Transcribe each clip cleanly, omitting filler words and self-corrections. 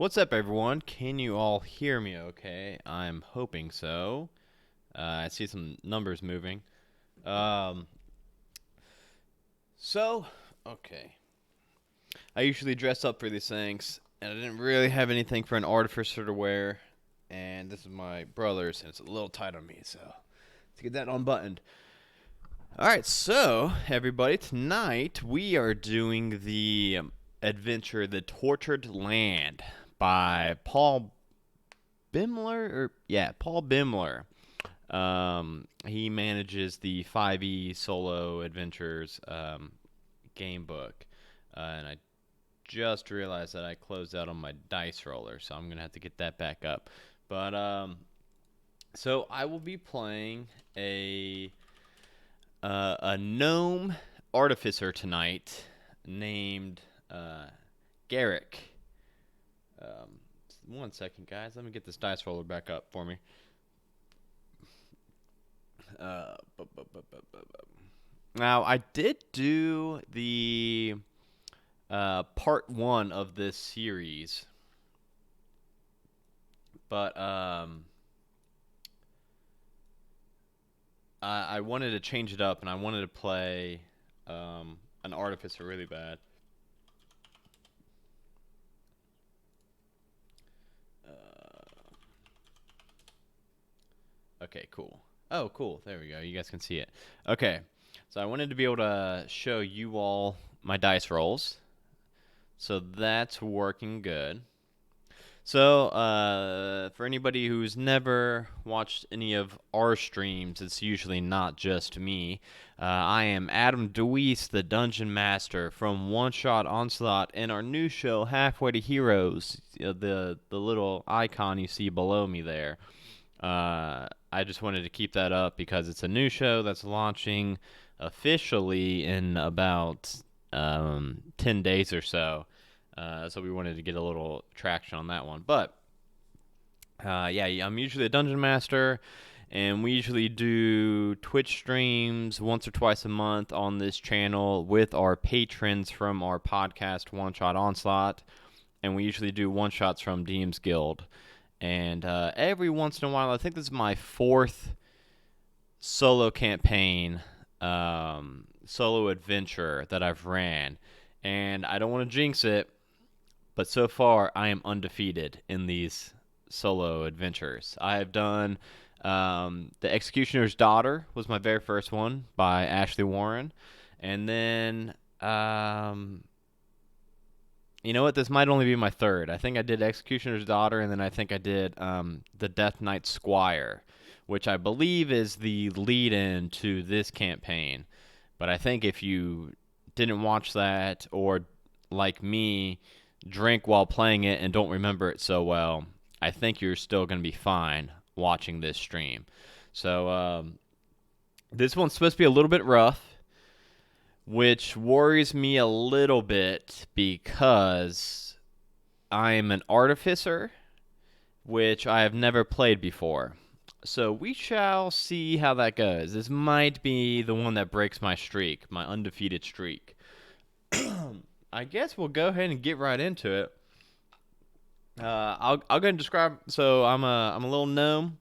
What's up, everyone? Can you all hear me okay? I'm hoping so. I see some numbers moving. Um, so, okay. I usually dress up for these things, and I didn't really have anything for an artificer to wear. And this is my brother's, and it's a little tight on me, so let's get that unbuttoned. Alright, so, everybody, tonight we are doing the adventure The Tortured Land by Paul Paul Bimler. He manages the 5e solo adventures game book, and I just realized that I closed out on my dice roller, so I'm gonna have to get that back up. But so I will be playing a gnome artificer tonight named Garrick. Um, One second, guys. Let me get this dice roller back up for me. Uh, Now, I did do the part one of this series, but I wanted to change it up, and I wanted to play an artificer really bad. Okay, cool. Oh, cool. There we go. You guys can see it. Okay, so I wanted to be able to show you all my dice rolls. So that's working good. So, for anybody who's never watched any of our streams, it's usually not just me. I am Adam DeWeese, the Dungeon Master from One Shot Onslaught, and our new show, Halfway to Heroes, the little icon you see below me there. I just wanted to keep that up because it's a new show that's launching officially in about 10 days or so. So we wanted to get a little traction on that one. But yeah, I'm usually a dungeon master, and we usually do Twitch streams once or twice a month on this channel with our patrons from our podcast, One Shot Onslaught, and we usually do one shots from DM's Guild. And every once in a while, I think this is my fourth solo campaign, solo adventure that I've ran. And I don't want to jinx it, but so far I am undefeated in these solo adventures. I have done The Executioner's Daughter was my very first one by Ashley Warren. And then you know what? This might only be my third. I think I did Executioner's Daughter, and then I think I did the Death Knight Squire, which I believe is the lead-in to this campaign. But I think if you didn't watch that, or like me, drink while playing it and don't remember it so well, I think you're still going to be fine watching this stream. So this one's supposed to be a little bit rough, which worries me a little bit because I'm an artificer, which I have never played before. So we shall see how that goes. This might be the one that breaks my streak, my undefeated streak. I guess we'll go ahead and get right into it. I'll go ahead and describe. So I'm a little gnome,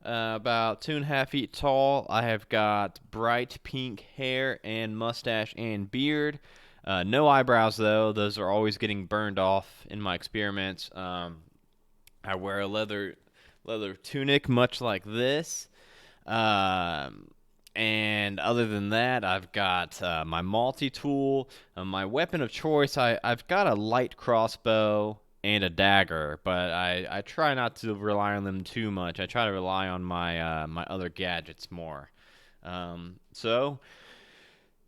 about 2.5 feet tall. I have got bright pink hair and mustache and beard. No eyebrows though; those are always getting burned off in my experiments. I wear a leather tunic, much like this. And other than that, I've got my multi-tool. My weapon of choice, I've got a light crossbow and a dagger, but I try not to rely on them too much. I try to rely on my other gadgets more. So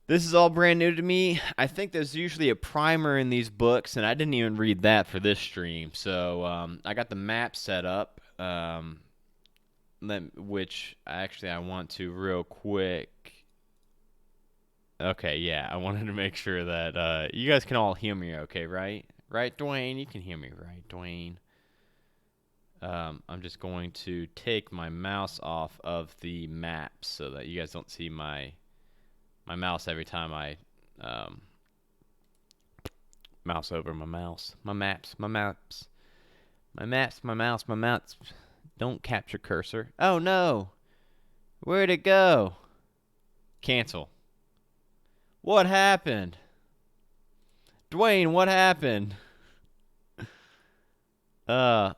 this is all brand new to me. I think there's usually a primer in these books, and I didn't even read that for this stream. So I got the map set up, which actually I want to real quick. Okay, yeah, I wanted to make sure that you guys can all hear me okay, right? Right, Dwayne? You can hear me, right, Dwayne? I'm just going to take my mouse off of the map so that you guys don't see my mouse every time I mouse over my mouse. My maps. My maps, my mouse, my mouse. Don't capture cursor. Oh no! Where'd it go? Cancel. What happened? Dwayne, what happened? Uh,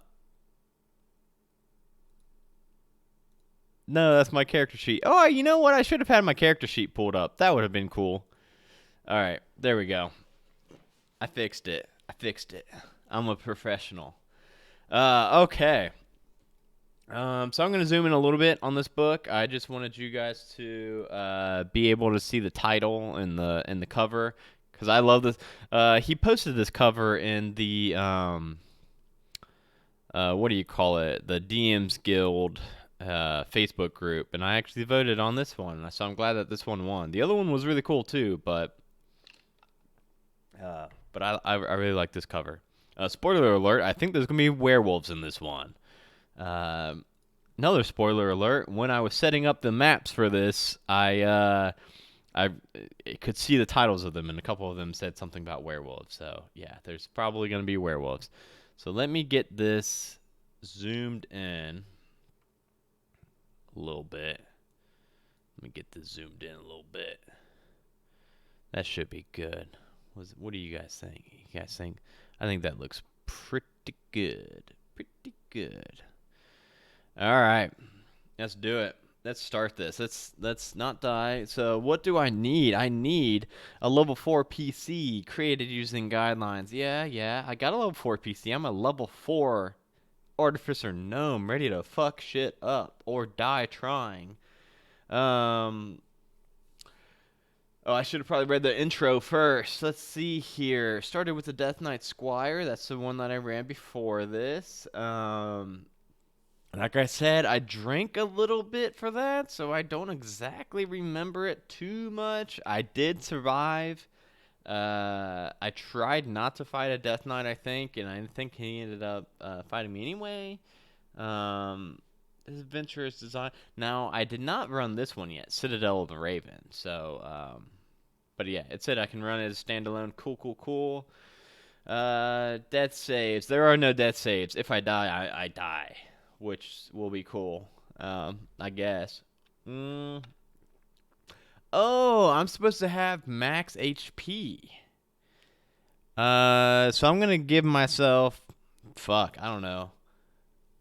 no, that's my character sheet. Oh, you know what? I should have had my character sheet pulled up. That would have been cool. All right, there we go. I fixed it. I'm a professional. Okay. So I'm going to zoom in a little bit on this book. I just wanted you guys to be able to see the title and the cover because I love this. He posted this cover in the what do you call it? The DM's Guild Facebook group, and I actually voted on this one. So I'm glad that this one won. The other one was really cool too, but I really like this cover. Spoiler alert: I think there's gonna be werewolves in this one. Another spoiler alert: when I was setting up the maps for this, I could see the titles of them, and a couple of them said something about werewolves. So yeah, there's probably gonna be werewolves. So let me get this zoomed in a little bit. Let me get this zoomed in a little bit. That should be good. What do you guys think? You guys think? I think that looks pretty good. Pretty good. All right, let's do it. Let's start this. Let's not die. So what do I need? I need a level 4 PC created using guidelines. Yeah. I got a level 4 PC. I'm a level 4 artificer gnome ready to fuck shit up or die trying. Oh, I should have probably read the intro first. Let's see here. Started with the Death Knight Squire. That's the one that I ran before this. Like I said, I drank a little bit for that, so I don't exactly remember it too much. I did survive. I tried not to fight a Death Knight, I think, and I think he ended up fighting me anyway. His adventurous design. Now, I did not run this one yet, Citadel of the Raven. So, but yeah, it said I can run it as standalone. Cool. Death saves. There are no death saves. If I die, I die, which will be cool. I guess. Oh, I'm supposed to have max HP. So I'm gonna give myself. Fuck, I don't know.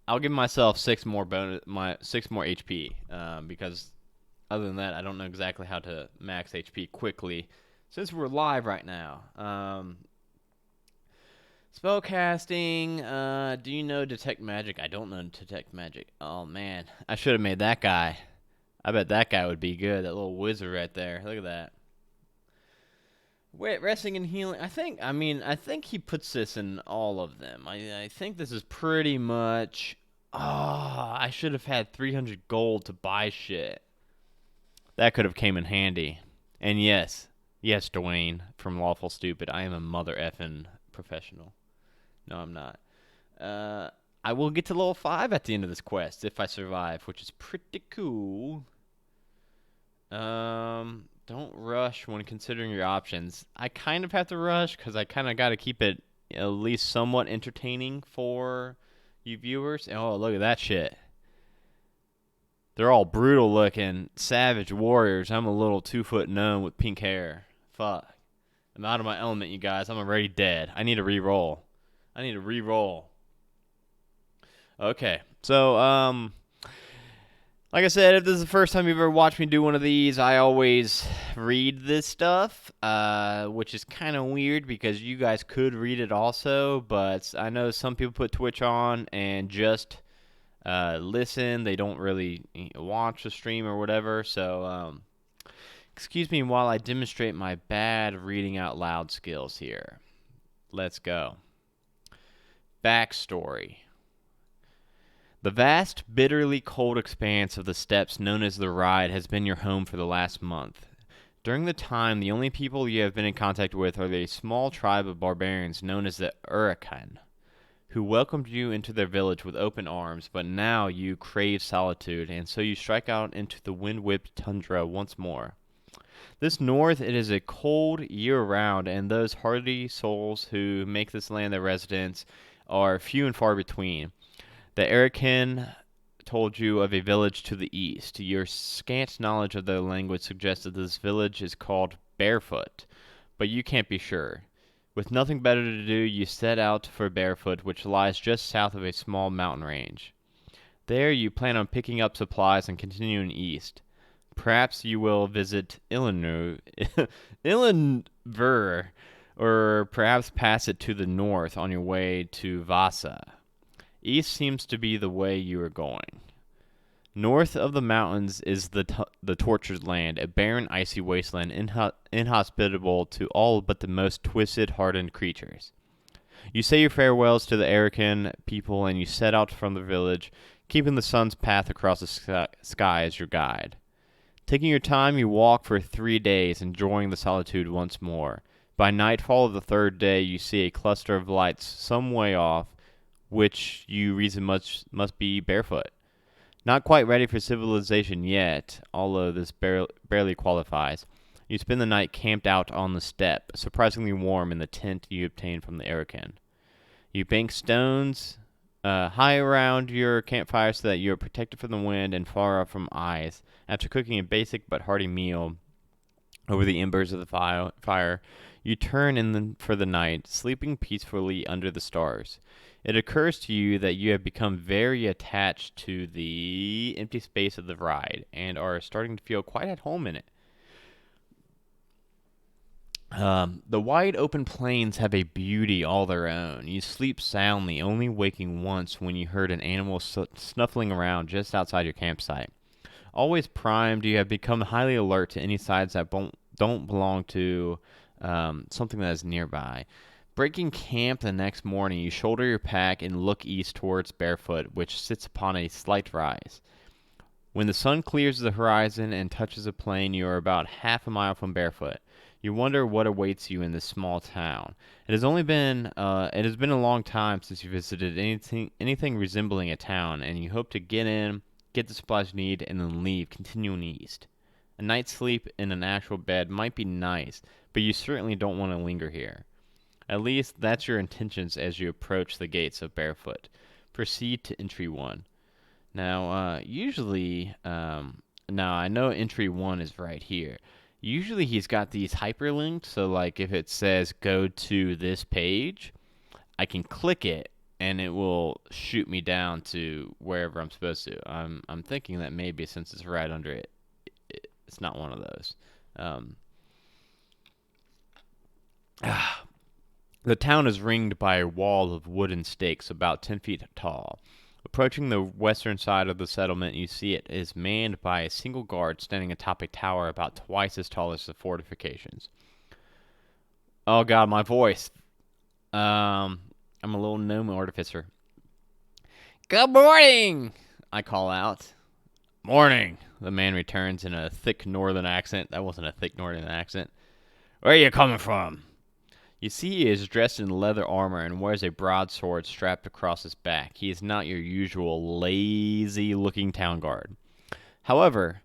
I'll give myself 6 more HP. Because other than that, I don't know exactly how to max HP quickly. Since we're live right now. Spellcasting. Do you know Detect Magic? I don't know Detect Magic. Oh man, I should have made that guy. I bet that guy would be good. That little wizard right there. Look at that. Wait, resting and healing. I think he puts this in all of them. I think this is pretty much. I should have had 300 gold to buy shit. That could have came in handy. And yes, Dwayne from Lawful Stupid. I am a mother effing professional. No, I'm not. I will get to level 5 at the end of this quest if I survive, which is pretty cool. Don't rush when considering your options. I kind of have to rush because I kind of got to keep it at least somewhat entertaining for you viewers. Oh, look at that shit. They're all brutal looking, savage warriors. I'm a little 2-foot gnome with pink hair. Fuck. I'm out of my element, you guys. I'm already dead. I need to re-roll. Okay. So, like I said, if this is the first time you've ever watched me do one of these, I always read this stuff, which is kind of weird because you guys could read it also, but I know some people put Twitch on and just listen. They don't really watch the stream or whatever, so excuse me while I demonstrate my bad reading out loud skills here. Let's go. Backstory. The vast, bitterly cold expanse of the steppes known as the Ride has been your home for the last month. During the time, the only people you have been in contact with are the small tribe of barbarians known as the Urakan, who welcomed you into their village with open arms, but now you crave solitude, and so you strike out into the wind-whipped tundra once more. This north, it is a cold year-round, and those hardy souls who make this land their residence are few and far between. The Arakan told you of a village to the east. Your scant knowledge of their language suggests that this village is called Barefoot, but you can't be sure. With nothing better to do, you set out for Barefoot, which lies just south of a small mountain range. There you plan on picking up supplies and continuing east. Perhaps you will visit Illinois, Illinver, or perhaps pass it to the north on your way to Vasa. East seems to be the way you are going. North of the mountains is the tortured land, a barren, icy wasteland inhospitable to all but the most twisted, hardened creatures. You say your farewells to the Arakan people and you set out from the village, keeping the sun's path across the sky as your guide. Taking your time, you walk for 3 days, enjoying the solitude once more. By nightfall of the third day, you see a cluster of lights some way off, which you reason must be Barefoot. Not quite ready for civilization yet, although this barely qualifies. You spend the night camped out on the steppe, surprisingly warm in the tent you obtained from the Arakan. You bank stones high around your campfire so that you are protected from the wind and far off from eyes. After cooking a basic but hearty meal over the embers of the fire, you turn for the night, sleeping peacefully under the stars. It occurs to you that you have become very attached to the empty space of the ride and are starting to feel quite at home in it. The wide open plains have a beauty all their own. You sleep soundly, only waking once when you heard an animal snuffling around just outside your campsite. Always primed, you have become highly alert to any signs that don't belong to something that is nearby. Breaking camp the next morning, you shoulder your pack and look east towards Barefoot, which sits upon a slight rise. When the sun clears the horizon and touches the plain, you are about half a mile from Barefoot. You wonder what awaits you in this small town. It has been a long time since you visited anything resembling a town, and you hope to get in, get the supplies you need, and then leave, continuing east. A night's sleep in an actual bed might be nice, but you certainly don't want to linger here. At least that's your intentions as you approach the gates of Barefoot. Proceed to entry 1. Now, now I know entry 1 is right here. Usually he's got these hyperlinked, so like if it says go to this page, I can click it and it will shoot me down to wherever I'm supposed to. I'm thinking that maybe since it's right under it, it's not one of those. The town is ringed by a wall of wooden stakes about 10 feet tall. Approaching the western side of the settlement, you see it is manned by a single guard standing atop a tower about twice as tall as the fortifications. Oh god, my voice. I'm a little gnome artificer. Good morning, I call out. Morning, the man returns in a thick northern accent. That wasn't a thick northern accent. Where are you coming from? You see he is dressed in leather armor and wears a broadsword strapped across his back. He is not your usual lazy-looking town guard. However,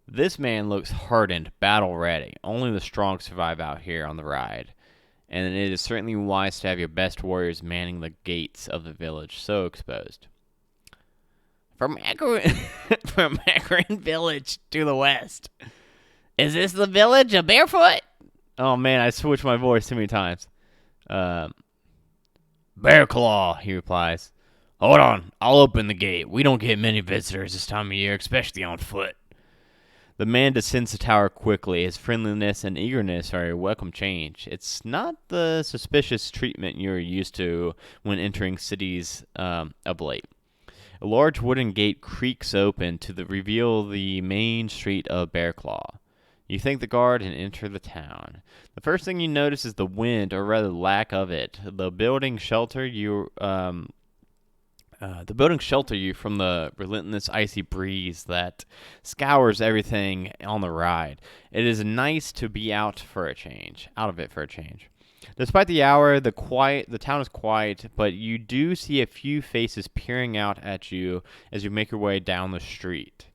this man looks hardened, battle-ready. Only the strong survive out here on the ride, and it is certainly wise to have your best warriors manning the gates of the village so exposed. From Akron Village to the west. Is this the village of Barefoot? Oh man, I switched my voice too many times. Bear Claw, he replies. Hold on, I'll open the gate. We don't get many visitors this time of year, especially on foot. The man descends the tower quickly. His friendliness and eagerness are a welcome change. It's not the suspicious treatment you're used to when entering cities of late. A large wooden gate creaks open to reveal the main street of Bearclaw. You thank the guard and enter the town. The first thing you notice is the wind, or rather lack of it. The buildings shelter you from the relentless icy breeze that scours everything on the ride. It is nice to be out of it for a change. Despite the hour, the town is quiet, but you do see a few faces peering out at you as you make your way down the street.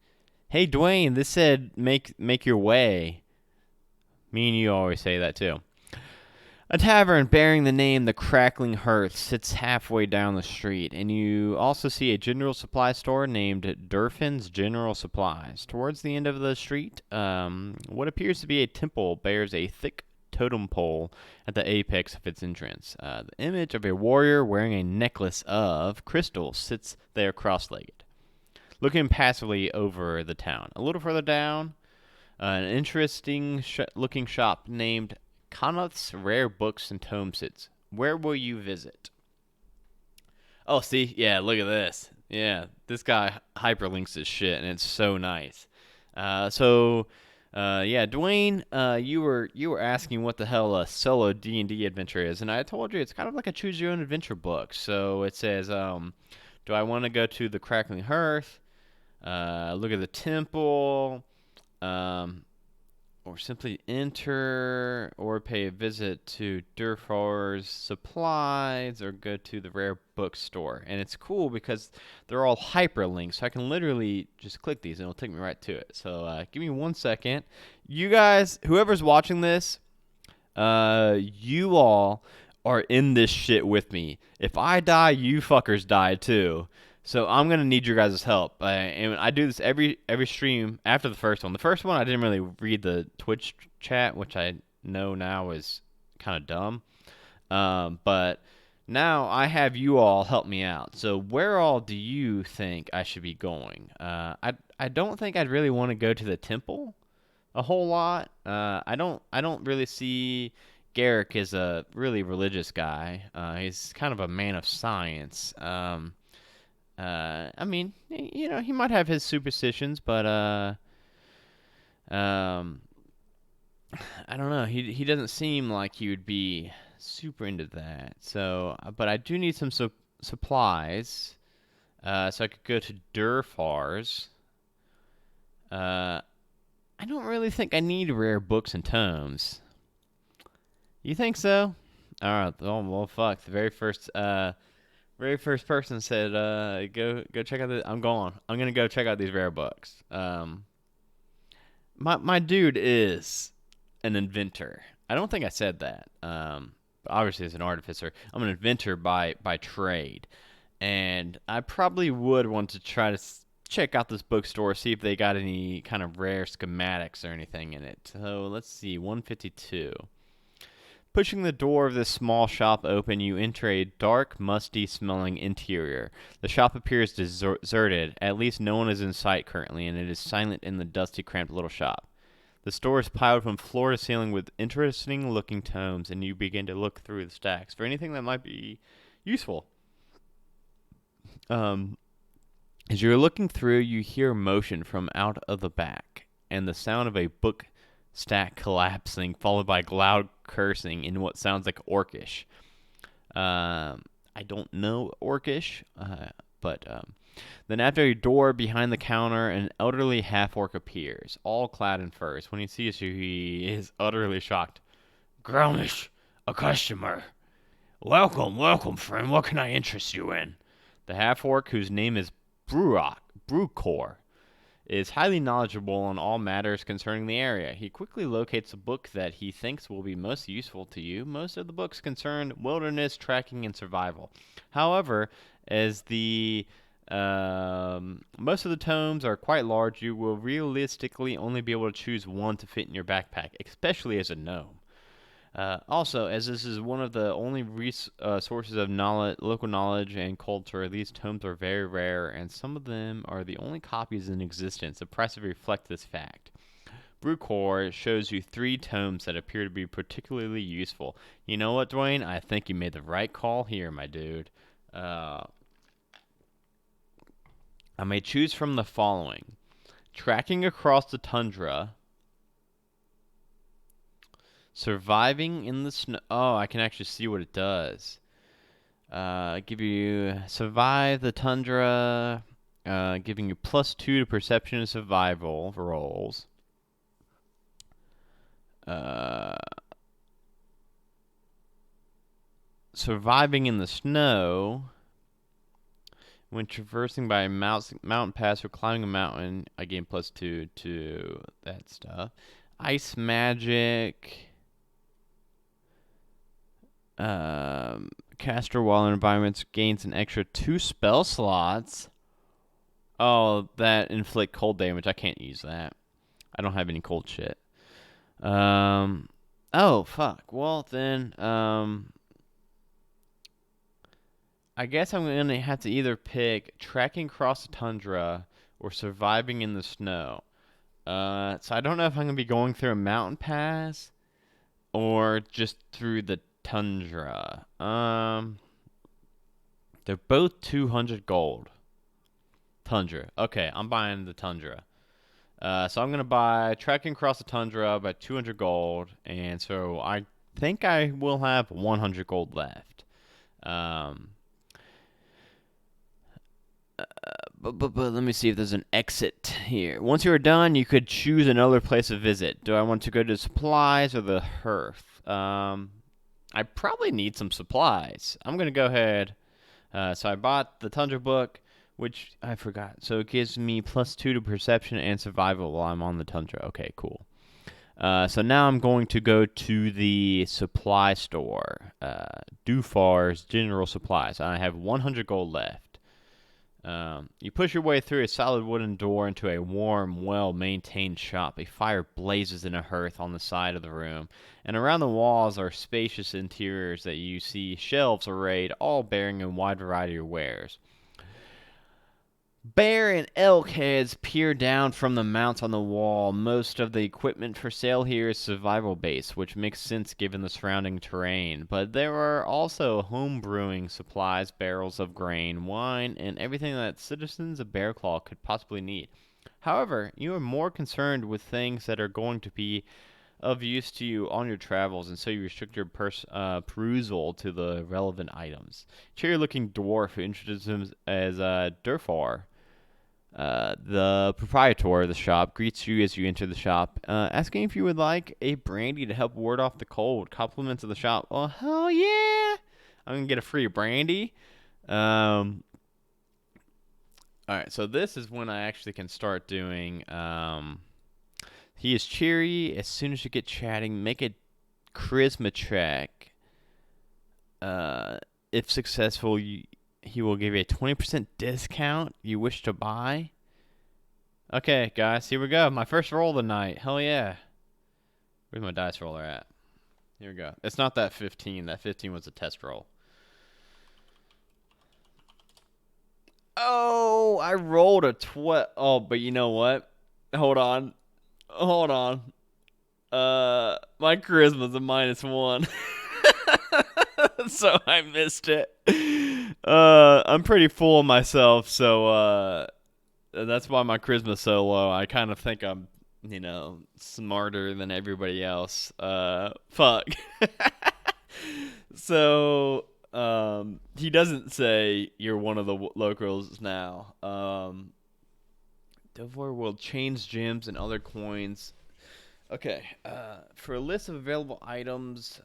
Hey, Dwayne, this said make your way. Me and you always say that too. A tavern bearing the name The Crackling Hearth sits halfway down the street, and you also see a general supply store named Durfin's General Supplies. Towards the end of the street, what appears to be a temple bears a thick totem pole at the apex of its entrance. The image of a warrior wearing a necklace of crystals sits there cross-legged, looking passively over the town. A little further down, an interesting looking shop named Connaugh's Rare Books and Tome Sits. Where will you visit? Oh, see? Yeah, look at this. Yeah, this guy hyperlinks his shit, and it's so nice. Yeah, Dwayne, you were asking what the hell a solo D&D adventure is, and I told you it's kind of like a choose your own adventure book. So it says, do I want to go to the Crackling Hearth? Look at the temple. Or simply enter, or pay a visit to Durfar's Supplies, or go to the Rare Bookstore. And it's cool because they're all hyperlinks, so I can literally just click these and it'll take me right to it. So give me 1 second. You guys, whoever's watching this, you all are in this shit with me. If I die, you fuckers die too. So I'm gonna need your guys' help, and I do this every stream after the first one. The first one I didn't really read the Twitch chat, which I know now is kind of dumb. But now I have you all help me out. So where all do you think I should be going? I don't think I'd really want to go to the temple a whole lot. I don't really see Garrick as a really religious guy. He's kind of a man of science. I mean, he might have his superstitions, but um, I don't know. He doesn't seem like he would be super into that. So, but I do need some supplies, so I could go to Durfar's. I don't really think I need rare books and tomes. You think so? All right. Oh well, fuck. The very first person said, go check out the. I'm going. I'm gonna go check out these rare books. My dude is an inventor. I don't think I said that. But obviously as an artificer, I'm an inventor by trade, and I probably would want to try to check out this bookstore, see if they got any kind of rare schematics or anything in it. So let's see, 152. Pushing the door of this small shop open, you enter a dark, musty-smelling interior. The shop appears deserted. At least no one is in sight currently, and it is silent in the dusty, cramped little shop. The store is piled from floor to ceiling with interesting-looking tomes, and you begin to look through the stacks for anything that might be useful. As you're looking through, you hear motion from out of the back, and the sound of a book stack collapsing, followed by loud cursing in what sounds like Orcish. I don't know Orcish, but then after a door behind the counter, an elderly half-orc appears, all clad in furs. When he sees you, he is utterly shocked. Grownish, a customer. Welcome, friend. What can I interest you in? The half-orc, whose name is Brucor, is highly knowledgeable on all matters concerning the area. He quickly locates a book that he thinks will be most useful to you. Most of the books concern wilderness, tracking, and survival. However, as the most of the tomes are quite large, you will realistically only be able to choose one to fit in your backpack, especially as a gnome. Also, as this is one of the only sources of local knowledge and culture, these tomes are very rare, and some of them are the only copies in existence. The prices reflect this fact. Brucor shows you 3 tomes that appear to be particularly useful. You know what, Dwayne? I think you made the right call here, my dude. I may choose from the following: Tracking Across the Tundra, Surviving in the Snow. Oh, I can actually see what it does. Give you Survive the Tundra, giving you +2 to Perception and Survival rolls. Surviving in the Snow. When traversing by a mountain pass or climbing a mountain, I gain +2 to that stuff. Ice Magic. Caster while in environments gains an extra 2 spell slots. Oh, that inflict cold damage. I can't use that. I don't have any cold shit. Oh, fuck. Well, then, I guess I'm going to have to either pick trekking across the tundra or surviving in the snow. So I don't know if I'm going to be going through a mountain pass or just through the tundra. They're both 200 gold. Tundra. Okay, I'm buying the tundra. So I'm going to buy trekking across the tundra by 200 gold, and so I think I will have 100 gold left. But let me see if there's an exit here. Once you are done, you could choose another place to visit. Do I want to go to supplies or the hearth? I probably need some supplies. I'm going to go ahead. So I bought the Tundra book, which I forgot. So it gives me +2 to perception and survival while I'm on the Tundra. Okay, cool. So now I'm going to go to the supply store. Dufar's General Supplies. I have 100 gold left. You push your way through a solid wooden door into a warm, well-maintained shop. A fire blazes in a hearth on the side of the room, and around the walls are spacious interiors that you see shelves arrayed, all bearing a wide variety of wares. Bear and elk heads peer down from the mounts on the wall. Most of the equipment for sale here is survival based, which makes sense given the surrounding terrain. But there are also home brewing supplies, barrels of grain, wine, and everything that citizens of Bearclaw could possibly need. However, you are more concerned with things that are going to be of use to you on your travels, and so you restrict your perusal to the relevant items. Cheery-looking dwarf who introduces him as Durfar. The proprietor of the shop greets you as you enter the shop, asking if you would like a brandy to help ward off the cold. Compliments of the shop. Oh, hell yeah! I'm going to get a free brandy. Alright, so this is when I actually can start doing, he is cheery. As soon as you get chatting, make a charisma check. If successful, he will give you a 20% discount you wish to buy. Okay, guys, here we go. My first roll of the night. Hell yeah. Where's my dice roller at? Here we go. It's not that 15. That 15 was a test roll. Oh, I rolled a 12. Oh, but you know what? Hold on. My charisma's a -1. So I missed it. I'm pretty full of myself, so that's why my charisma's so low. I kind of think I'm, smarter than everybody else. Fuck. So, he doesn't say you're one of the locals now. Devour will change gems and other coins. Okay, for a list of available items,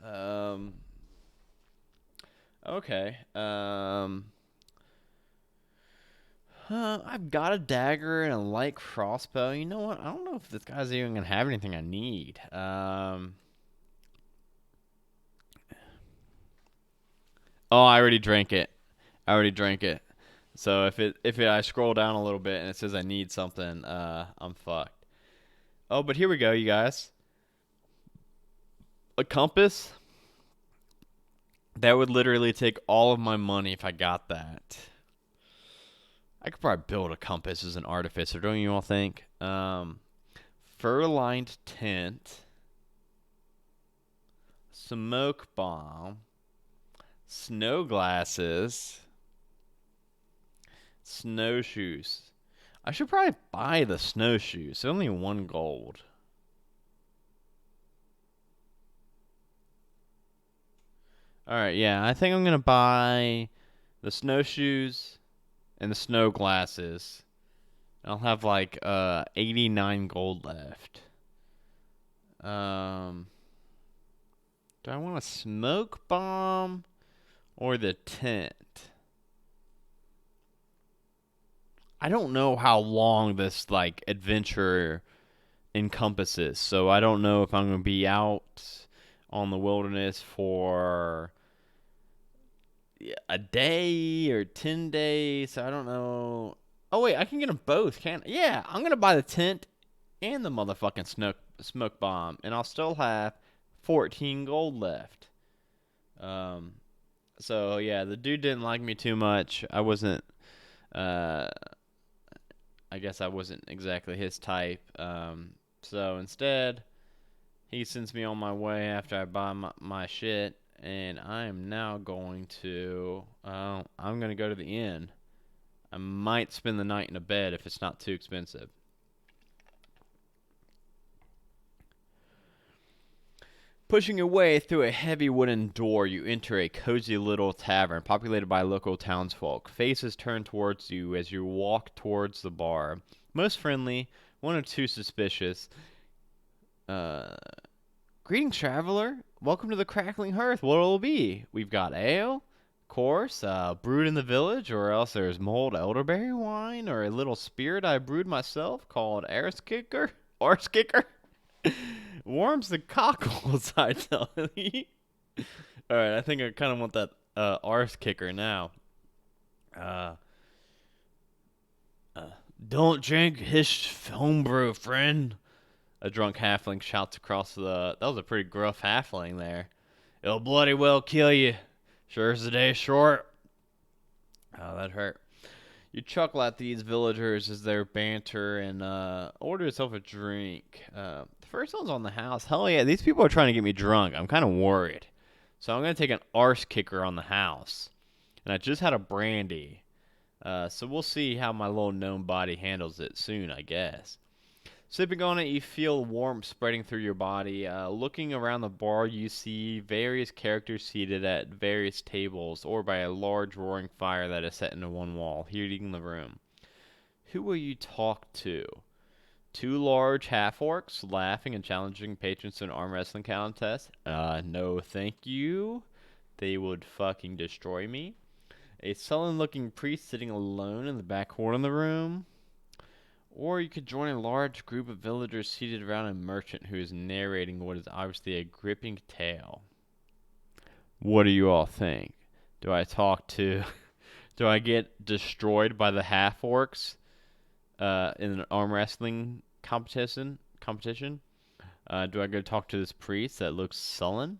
okay, I've got a dagger and a light crossbow. You know what? I don't know if this guy's even gonna have anything I need. Oh, I already drank it. So if I scroll down a little bit and it says I need something, I'm fucked. Oh, but here we go, you guys. A compass. That would literally take all of my money if I got that. I could probably build a compass as an artificer, don't you all think? Fur-lined tent. Smoke bomb. Snow glasses. Snowshoes. I should probably buy the snowshoes. They're only 1 gold. Alright, yeah. I think I'm going to buy the snowshoes and the snow glasses. I'll have like 89 gold left. Do I want a smoke bomb or the tent? I don't know how long this like adventure encompasses, so I don't know if I'm going to be out on the wilderness for a day or 10 days. So I don't know. Oh wait, I can get them both, can't? Yeah, I'm gonna buy the tent and the motherfucking smoke bomb, and I'll still have 14 gold left. Um, so yeah, the dude didn't like me too much. I wasn't. Uh, I guess I wasn't exactly his type. So instead, he sends me on my way after I buy my shit, and I am now going to. I'm gonna go to the inn. I might spend the night in a bed if it's not too expensive. Pushing your way through a heavy wooden door, you enter a cozy little tavern populated by local townsfolk. Faces turn towards you as you walk towards the bar. Most friendly, one or two suspicious. Uh, Greetings, traveler. Welcome to the Crackling Hearth. What'll it be? We've got ale, of course, brewed in the village, or else there's mulled elderberry wine, or a little spirit I brewed myself called Arse Kicker. Arse Kicker? Warms the cockles, I tell you. Alright, I think I kind of want that arse kicker now. Uh, don't drink his homebrew, friend. A drunk halfling shouts across the. That was a pretty gruff halfling there. It'll bloody well kill you. Sure as the day's short. Oh, that hurt. You chuckle at these villagers as their banter and order yourself a drink. The first one's on the house. Hell yeah, these people are trying to get me drunk. I'm kind of worried. So I'm going to take an arse kicker on the house. And I just had a brandy. So we'll see how my little gnome body handles it soon, I guess. Sipping on it, you feel warmth spreading through your body. Looking around the bar, you see various characters seated at various tables or by a large roaring fire that is set into one wall, heating the room. Who will you talk to? Two large half-orcs laughing and challenging patrons to an arm wrestling contest? No thank you. They would fucking destroy me. A sullen-looking priest sitting alone in the back corner of the room? Or you could join a large group of villagers seated around a merchant who is narrating what is obviously a gripping tale. What do you all think? Do I talk to... do I get destroyed by the half-orcs in an arm wrestling competition? Do I go talk to this priest that looks sullen?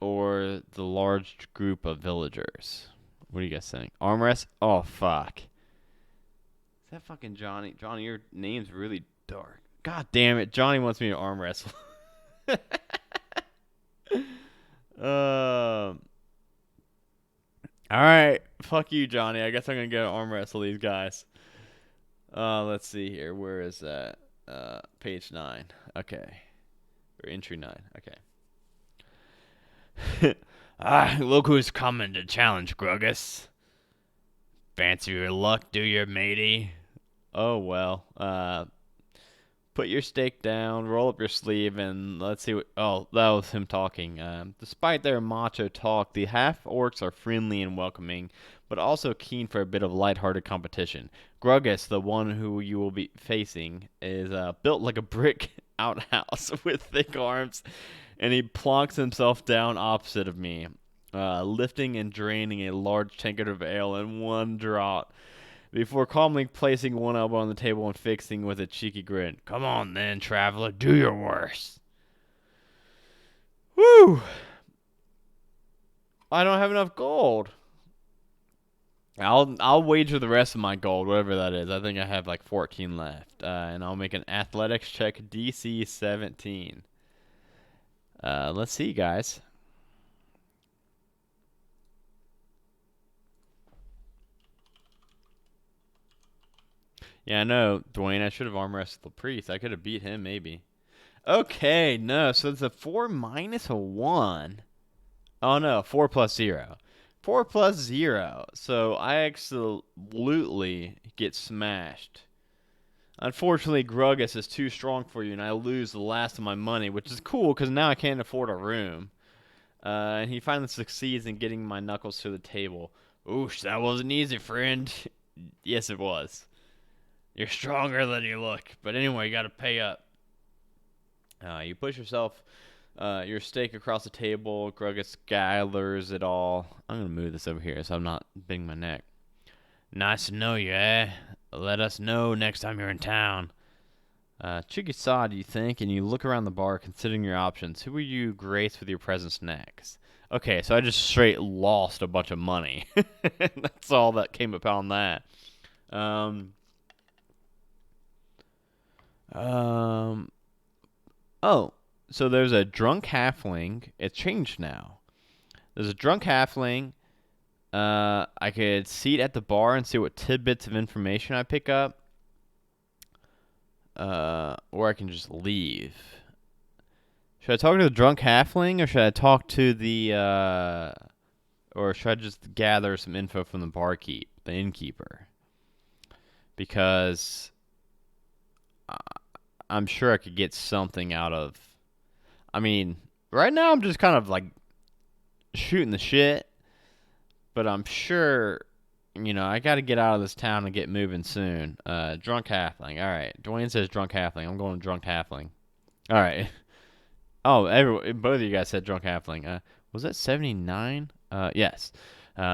Or the large group of villagers? What do you guys think? Arm wrest? Oh, fuck. Is that fucking Johnny? Johnny, your name's really dark. God damn it. Johnny wants me to arm wrestle. Alright. Fuck you, Johnny. I guess I'm going to go arm wrestle these guys. Let's see here. Where is that? Page 9. Okay. Or entry 9. Okay. Look who's coming to challenge Gruggus. Fancy your luck, do you, matey? Oh, well. Put your stake down, roll up your sleeve, and let's see what... Oh, that was him talking. Despite their macho talk, the half-orcs are friendly and welcoming, but also keen for a bit of lighthearted competition. Gruggus, the one who you will be facing, is built like a brick outhouse with thick arms, and he plonks himself down opposite of me, lifting and draining a large tankard of ale in one draught, before calmly placing one elbow on the table and fixing with a cheeky grin. Come on then, traveler, do your worst. Woo! I don't have enough gold. I'll wager the rest of my gold, whatever that is. I think I have like 14 left. And I'll make an athletics check, DC 17. Let's see, guys. Yeah, I know, Dwayne. I should have arm wrestled the priest. I could have beat him, maybe. Okay, no. So it's a 4 minus a 1. Oh, no. 4 plus 0. 4 plus 0. So I absolutely get smashed. Unfortunately, Gruggus is too strong for you, and I lose the last of my money, which is cool because now I can't afford a room. And he finally succeeds in getting my knuckles to the table. Oosh, that wasn't easy, friend. Yes, it was. You're stronger than you look. But anyway, you gotta pay up. You push yourself Your steak across the table. Gruggus gathers it all. I'm gonna move this over here so I'm not bending my neck. Nice to know you, eh? Let us know next time you're in town. Chickasaw, do you think? And you look around the bar, considering your options. Who will you grace with your presence next? Okay, so I just straight lost a bunch of money. That's all that came upon that. Um, um, oh, so there's a drunk halfling. It's changed now. There's a drunk halfling. I could seat at the bar and see what tidbits of information I pick up. Or I can just leave. Should I talk to the drunk halfling, or should I talk to the, or should I just gather some info from the innkeeper? Because I'm sure I could get something out of. I mean, right now I'm just kind of like shooting the shit, but I'm sure, I got to get out of this town and get moving soon. Drunk halfling. All right, Dwayne says drunk halfling. I'm going drunk halfling. All right. Oh, both of you guys said drunk halfling. Was that 79? Yes.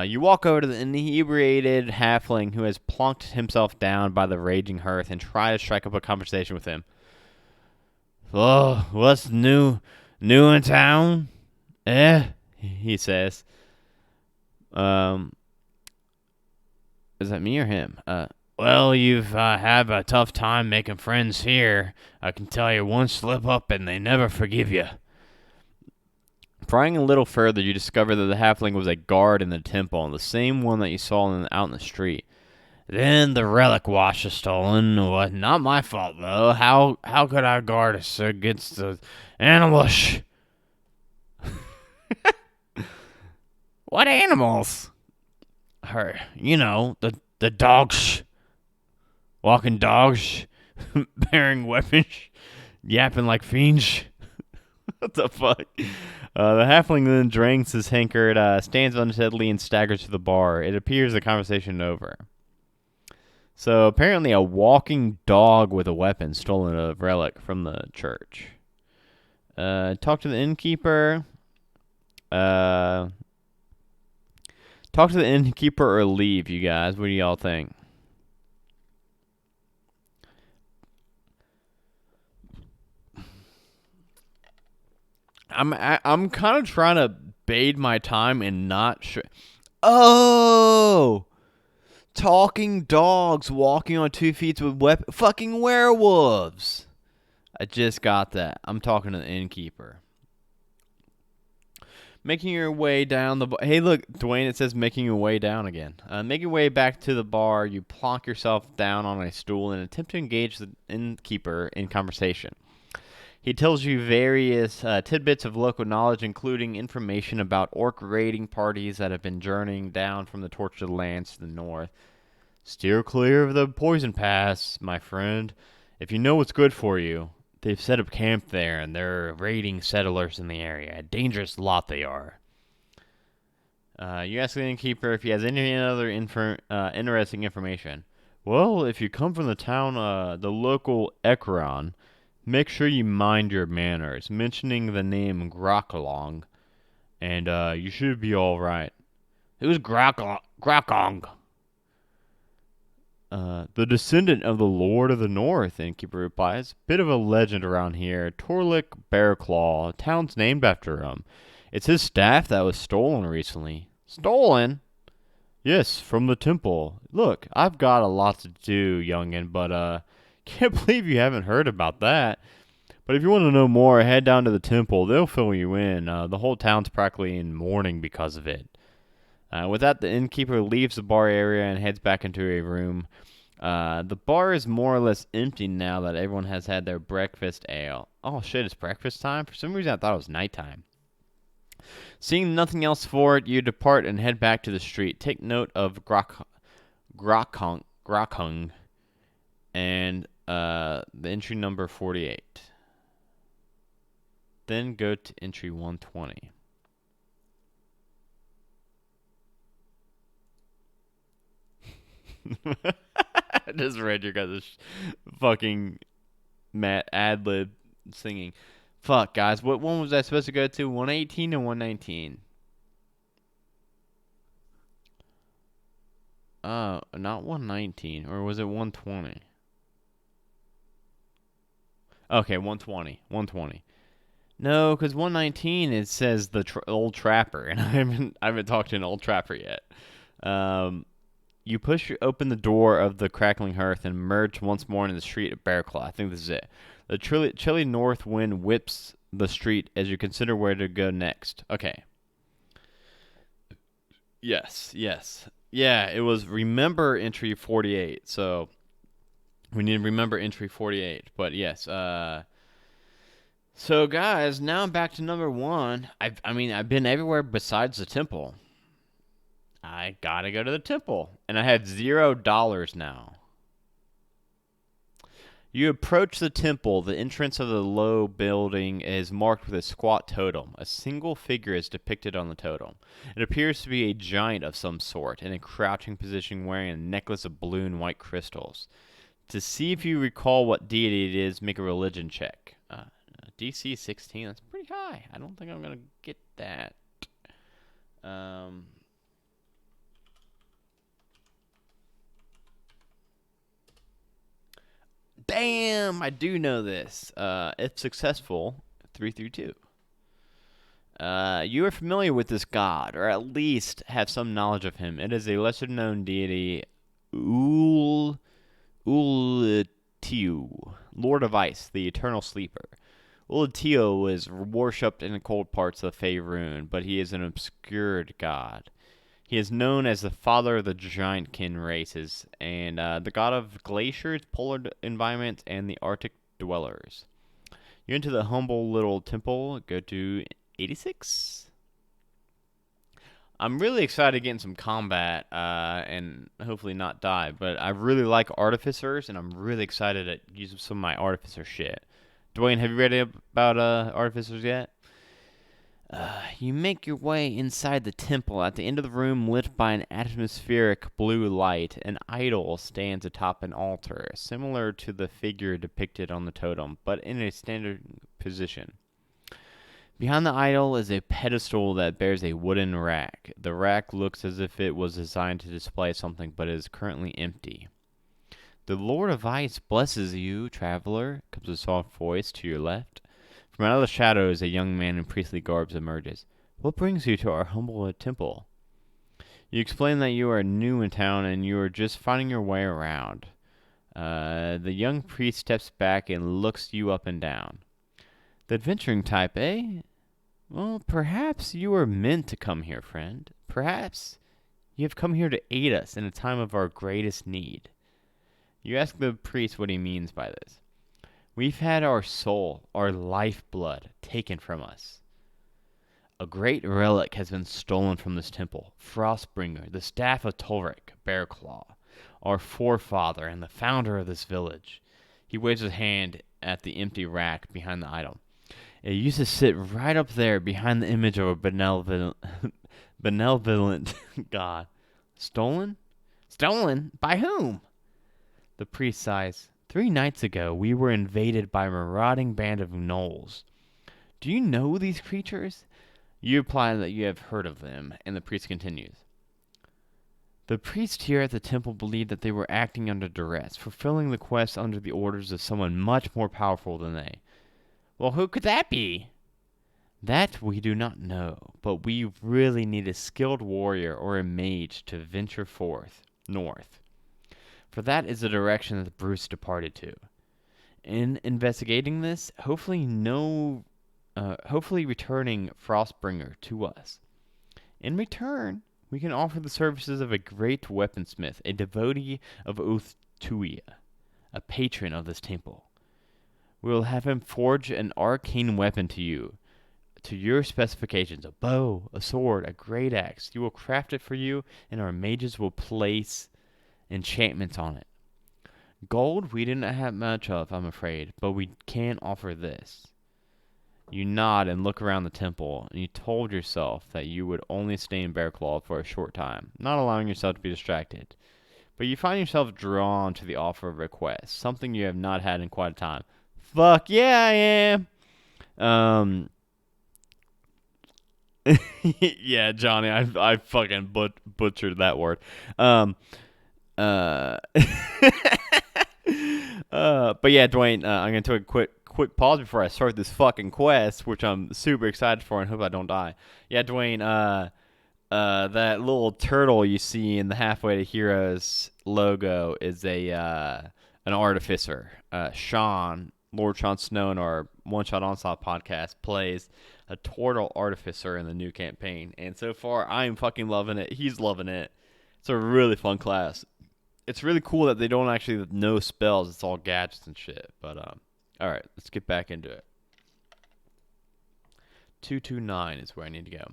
You walk over to the inebriated halfling who has plunked himself down by the raging hearth and try to strike up a conversation with him. Oh, what's new in town? He says. Is that me or him? Well, you've had a tough time making friends here. I can tell you, one slip up and they never forgive you. Prying a little further, you discover that the halfling was a guard in the temple, the same one that you saw out in the street. Then the relic wash was stolen. What? Not my fault, though. How could I guard us against the ambush? What animals? Her, the dogs. Walking dogs. Bearing weapons. Yapping like fiends. What the fuck? The halfling then drinks his tankard, stands unsteadily, and staggers to the bar. It appears the conversation is over. So apparently a walking dog with a weapon stolen a relic from the church. Talk to the innkeeper. Talk to the innkeeper or leave, you guys. What do y'all think? I'm kind of trying to bide my time and not Oh, talking dogs walking on 2 feet with fucking werewolves. I just got that. I'm talking to the innkeeper. Making your way down the hey, look, Dwayne, it says making your way down again. Making your way back to the bar, you plonk yourself down on a stool and attempt to engage the innkeeper in conversation. He tells you various tidbits of local knowledge, including information about orc raiding parties that have been journeying down from the tortured lands to the north. Steer clear of the poison pass, my friend. If you know what's good for you, they've set up camp there, and they're raiding settlers in the area. A dangerous lot they are. You ask the innkeeper if he has any other interesting information. Well, if you come from the town, the local Ekron, make sure you mind your manners, mentioning the name Groklong, and you should be all right. Who's Grokong? The descendant of the Lord of the North, innkeeper replies. Bit of a legend around here. Torlik Bearclaw, town's named after him. It's his staff that was stolen recently. Stolen? Yes, from the temple. Look, I've got a lot to do, youngin', but can't believe you haven't heard about that. But if you want to know more, head down to the temple. They'll fill you in. The whole town's practically in mourning because of it. With that, the innkeeper leaves the bar area and heads back into a room. The bar is more or less empty now that everyone has had their breakfast ale. Oh shit, it's breakfast time? For some reason I thought it was nighttime. Seeing nothing else for it, you depart and head back to the street. Take note of Grokhung and the entry number 48. Then go to entry 120. I just read your guys' fucking ad lib singing. Fuck, guys. What one was I supposed to go to? 118 and 119. Not 119. Or was it 120? Okay, 120. 120. No, because 119 it says the old trapper, and I haven't talked to an old trapper yet. Um, you open the door of the crackling hearth and emerge once more into the street of Bearclaw. I think this is it. The chilly north wind whips the street as you consider where to go next. Okay. Yes, yes. Yeah, it was remember entry 48. So we need to remember entry 48. But yes, so guys, now I'm back to number 1. I've been everywhere besides the temple. I gotta go to the temple. And I have $0 now. You approach the temple. The entrance of the low building is marked with a squat totem. A single figure is depicted on the totem. It appears to be a giant of some sort, in a crouching position wearing a necklace of blue and white crystals. To see if you recall what deity it is, make a religion check. DC 16, that's pretty high. I don't think I'm going to get that. Damn, I do know this. If successful, 3 through 2. You are familiar with this god, or at least have some knowledge of him. It is a lesser-known deity, Ultiu, Lord of Ice, the Eternal Sleeper. Ultiu is worshipped in the cold parts of the Faerun, but he is an obscured god. He is known as the father of the giantkin races, and the god of glaciers, polar environments, and the Arctic dwellers. You're into the humble little temple. Go to 86. I'm really excited to get in some combat and hopefully not die, but I really like artificers, and I'm really excited to use some of my artificer shit. Dwayne, have you read about artificers yet? You make your way inside the temple. At the end of the room, lit by an atmospheric blue light, an idol stands atop an altar, similar to the figure depicted on the totem, but in a standard position. Behind the idol is a pedestal that bears a wooden rack. The rack looks as if it was designed to display something, but is currently empty. The Lord of Ice blesses you, traveler, comes a soft voice to your left. From out of the shadows, a young man in priestly garbs emerges. What brings you to our humble temple? You explain that you are new in town and you are just finding your way around. The young priest steps back and looks you up and down. The adventuring type, eh? Well, perhaps you were meant to come here, friend. Perhaps you have come here to aid us in a time of our greatest need. You ask the priest what he means by this. We've had our soul, our lifeblood, taken from us. A great relic has been stolen from this temple. Frostbringer, the staff of Tolric, Bearclaw, our forefather and the founder of this village. He waves his hand at the empty rack behind the idol. It used to sit right up there behind the image of a benevolent god. Stolen? Stolen? By whom? The priest sighs. 3 nights ago, we were invaded by a marauding band of gnolls. Do you know these creatures? You reply that you have heard of them, and the priest continues. The priests here at the temple believed that they were acting under duress, fulfilling the quest under the orders of someone much more powerful than they. Well, who could that be? That we do not know, but we really need a skilled warrior or a mage to venture north. For that is the direction that Bruce departed to. In investigating this, hopefully returning Frostbringer to us. In return, we can offer the services of a great weaponsmith, a devotee of Uthtuia, a patron of this temple. We will have him forge an arcane weapon to your specifications, a bow, a sword, a great axe. You will craft it for you, and our mages will place enchantments on it. Gold we do not have much of, I'm afraid, but we can offer this. You nod and look around the temple, and you told yourself that you would only stay in Bearclaw for a short time, not allowing yourself to be distracted. But you find yourself drawn to the offer of request, something you have not had in quite a time. Fuck yeah, I am! Um, yeah, Johnny, I fucking butchered that word. Um, uh, but yeah, Dwayne, I'm gonna take a quick pause before I start this fucking quest, which I'm super excited for and hope I don't die. Yeah, Dwayne, that little turtle you see in the Halfway to Heroes logo is a an artificer. Sean, Lord Sean Snow, in our One Shot Onslaught podcast, plays a turtle artificer in the new campaign, and so far I'm fucking loving it. He's loving it. It's a really fun class. It's really cool that they don't actually know spells. It's all gadgets and shit. But all right, let's get back into it. 229 is where I need to go.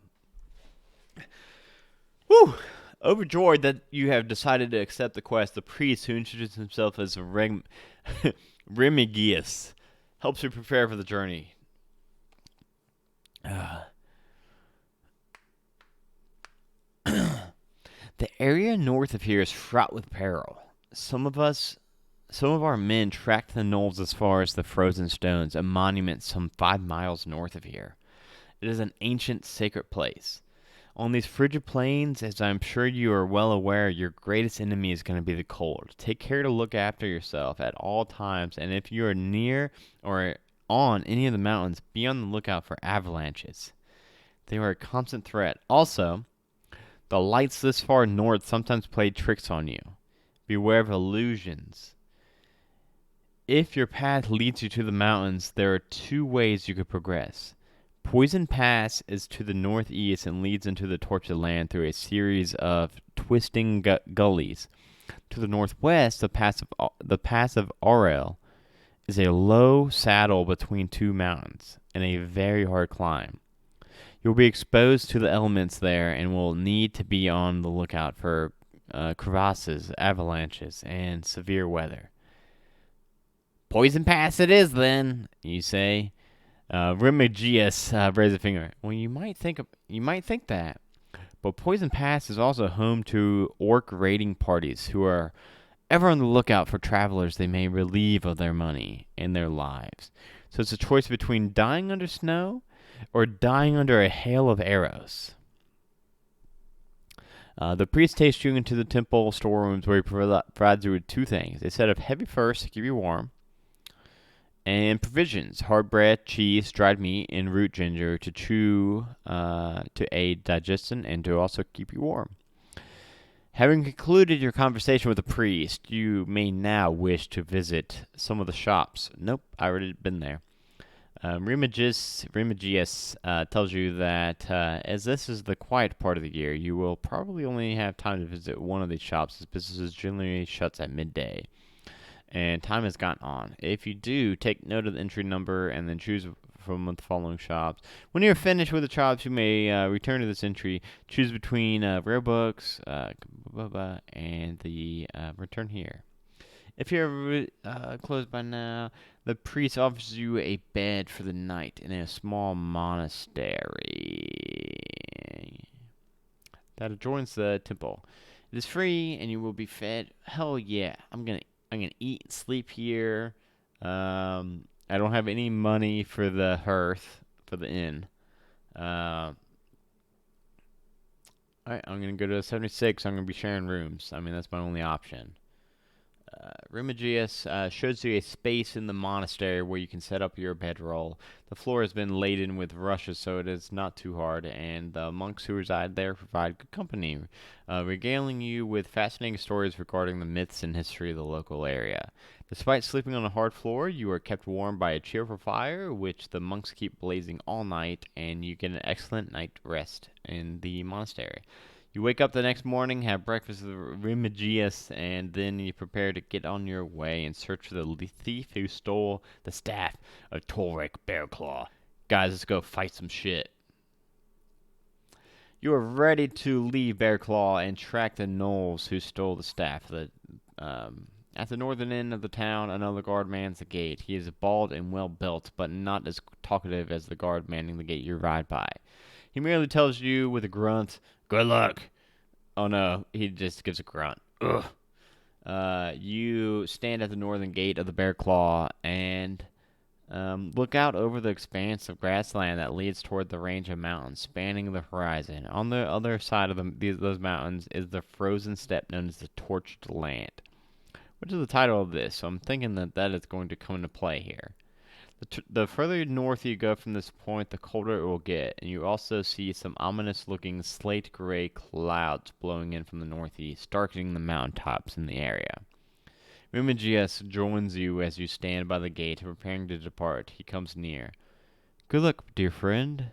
Whew! Overjoyed that you have decided to accept the quest, the priest, who introduces himself as Remigius, helps you prepare for the journey. The area north of here is fraught with peril. Some of our men tracked the gnolls as far as the Frozen Stones, a monument some 5 miles north of here. It is an ancient sacred place. On these frigid plains, as I'm sure you are well aware, your greatest enemy is going to be the cold. Take care to look after yourself at all times, and if you are near or on any of the mountains, be on the lookout for avalanches. They are a constant threat. Also, the lights this far north sometimes play tricks on you. Beware of illusions. If your path leads you to the mountains, there are 2 ways you could progress. Poison Pass is to the northeast and leads into the Tortured Land through a series of twisting gullies. To the northwest, the pass of Aurel is a low saddle between 2 mountains and a very hard climb. You'll be exposed to the elements there and will need to be on the lookout for crevasses, avalanches, and severe weather. Poison Pass it is, then, you say. Remigius raised a finger. Well, you might think that, but Poison Pass is also home to orc raiding parties who are ever on the lookout for travelers they may relieve of their money and their lives. So it's a choice between dying under snow or dying under a hail of arrows. The priest takes you into the temple storerooms where he provides you with 2 things: a set of heavy furs to keep you warm, and provisions: hard bread, cheese, dried meat, and root ginger to chew to aid digestion and to also keep you warm. Having concluded your conversation with the priest, you may now wish to visit some of the shops. Nope, I already been there. Remigius tells you that as this is the quiet part of the year, you will probably only have time to visit one of these shops, as businesses generally shuts at midday, and time has gotten on. If you do, take note of the entry number and then choose from the following shops. When you're finished with the shops, you may return to this entry, choose between rare books, and the return here. If you're closed by now, the priest offers you a bed for the night in a small monastery that adjoins the temple. It is free, and you will be fed. Hell yeah, I'm gonna eat and sleep here. I don't have any money for the hearth for the inn. Alright, I'm gonna go to 76. I'm gonna be sharing rooms. I mean, that's my only option. Remigius shows you a space in the monastery where you can set up your bedroll. The floor has been laden with rushes, so it is not too hard, and the monks who reside there provide good company, regaling you with fascinating stories regarding the myths and history of the local area. Despite sleeping on a hard floor, you are kept warm by a cheerful fire, which the monks keep blazing all night, and you get an excellent night's rest in the monastery. You wake up the next morning, have breakfast with Remigius, and then you prepare to get on your way in search for the thief who stole the staff of Torek Bearclaw. Guys, let's go fight some shit. You are ready to leave Bearclaw and track the gnolls who stole the staff. At the northern end of the town, another guard mans the gate. He is bald and well built, but not as talkative as the guard manning the gate you ride by. He merely tells you with a grunt, "Good luck." Oh no, he just gives a grunt. Ugh. You stand at the northern gate of the Bear Claw, and Look out over the expanse of grassland that leads toward the range of mountains spanning the horizon. On the other side of those mountains is the frozen steppe known as the Torched Land, which is the title of this, so I'm thinking that that is going to come into play here. The further north you go from this point, the colder it will get, and you also see some ominous-looking slate-gray clouds blowing in from the northeast, darkening the mountaintops in the area. Remigius joins you as you stand by the gate, preparing to depart. He comes near. Good luck, dear friend.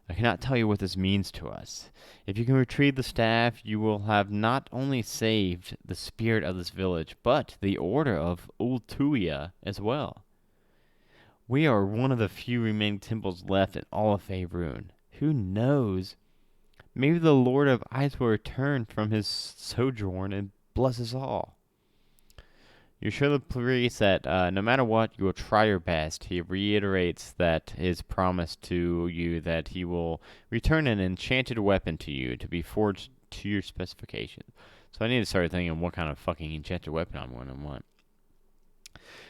I cannot tell you what this means to us. If you can retrieve the staff, you will have not only saved the spirit of this village, but the order of Ultuia as well. We are one of the few remaining temples left in all of Faerun. Who knows? Maybe the Lord of Ice will return from his sojourn and bless us all. You show the priest that no matter what, you will try your best. He reiterates that his promise to you that he will return an enchanted weapon to you to be forged to your specifications. So I need to start thinking what kind of fucking enchanted weapon I'm going to want.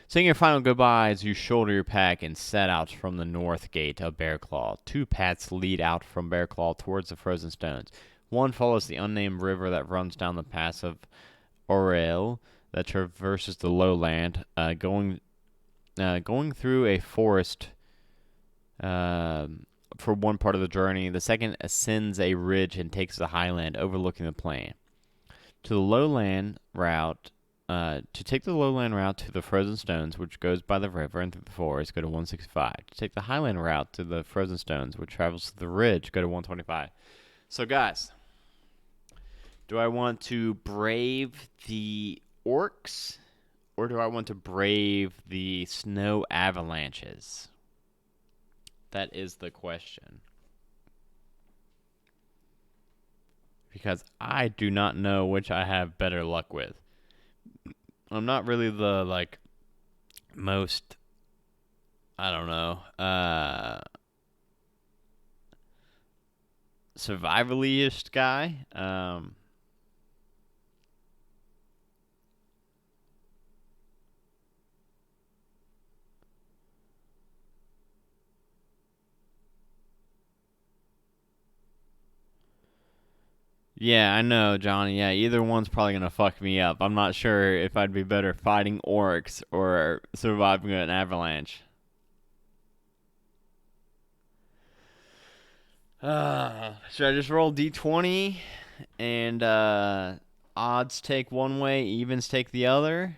Saying your final goodbyes, you shoulder your pack and set out from the north gate of Bearclaw. Two paths lead out from Bearclaw towards the frozen stones. One follows the unnamed river that runs down the pass of Orel that traverses the lowland, going through a forest for one part of the journey. The second ascends a ridge and takes the highland overlooking the plain. To the lowland route. To take the lowland route to the Frozen Stones, which goes by the river and through the forest, go to 165. To take the highland route to the Frozen Stones, which travels to the ridge, go to 125. So, guys, do I want to brave the orcs, or do I want to brave the snow avalanches? That is the question. Because I do not know which I have better luck with. I'm not really the, most, I don't know, survival-ish guy. Yeah, I know, Johnny. Yeah, either one's probably gonna fuck me up. I'm not sure if I'd be better fighting orcs or surviving an avalanche. Should I just roll d20 and odds take one way, evens take the other?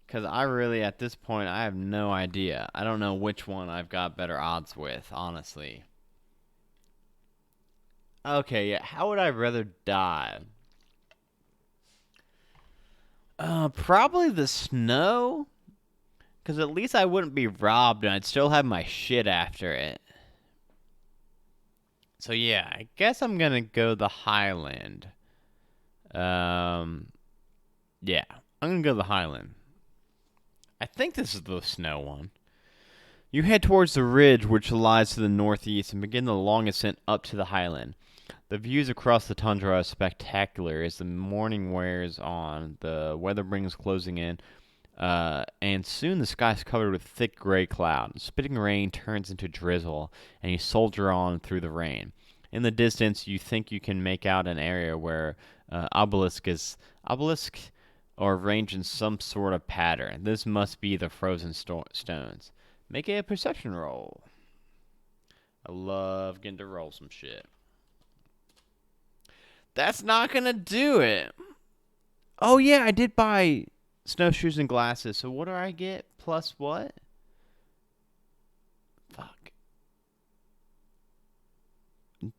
Because I really, at this point, I have no idea. I don't know which one I've got better odds with, honestly. Okay, yeah. How would I rather die? Probably the snow. Because at least I wouldn't be robbed and I'd still have my shit after it. So yeah, I guess I'm gonna go the Highland. Yeah, I'm gonna go the Highland. I think this is the snow one. You head towards the ridge which lies to the northeast and begin the long ascent up to the Highland. The views across the tundra are spectacular as the morning wears on, the weather brings closing in, and soon the sky is covered with thick gray cloud. Spitting rain turns into drizzle, and you soldier on through the rain. In the distance, you think you can make out an area where obelisks are arranged in some sort of pattern. This must be the frozen stones. Make a perception roll. I love getting to roll some shit. That's not gonna do it. Oh yeah, I did buy snowshoes and glasses. So what do I get? Plus what? Fuck.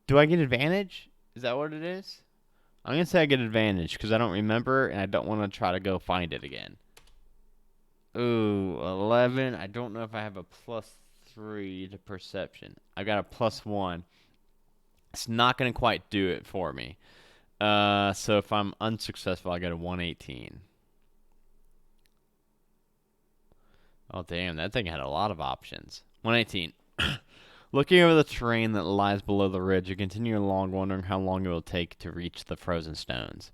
Do I get advantage? Is that what it is? I'm gonna say I get advantage because I don't remember and I don't want to try to go find it again. Ooh, 11. I don't know if I have a +3 to perception. I got a +1. It's not gonna quite do it for me. So if I'm unsuccessful, I get a 118. Oh, damn, that thing had a lot of options. 118. Looking over the terrain that lies below the ridge, you continue along, wondering how long it will take to reach the frozen stones.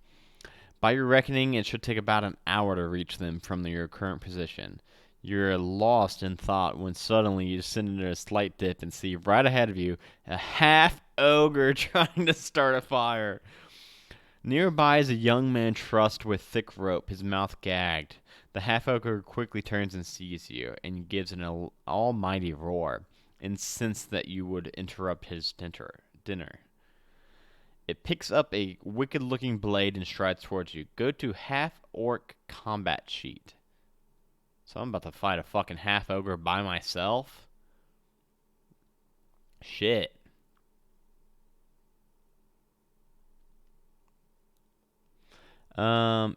By your reckoning, it should take about an hour to reach them from your current position. You're lost in thought when suddenly you descend into a slight dip and see right ahead of you a half ogre trying to start a fire. Nearby is a young man trussed with thick rope, his mouth gagged. The half ogre quickly turns and sees you, and gives an almighty roar, incensed that you would interrupt his dinner. It picks up a wicked-looking blade and strides towards you. Go to half-orc combat sheet. So I'm about to fight a fucking half-ogre by myself? Shit.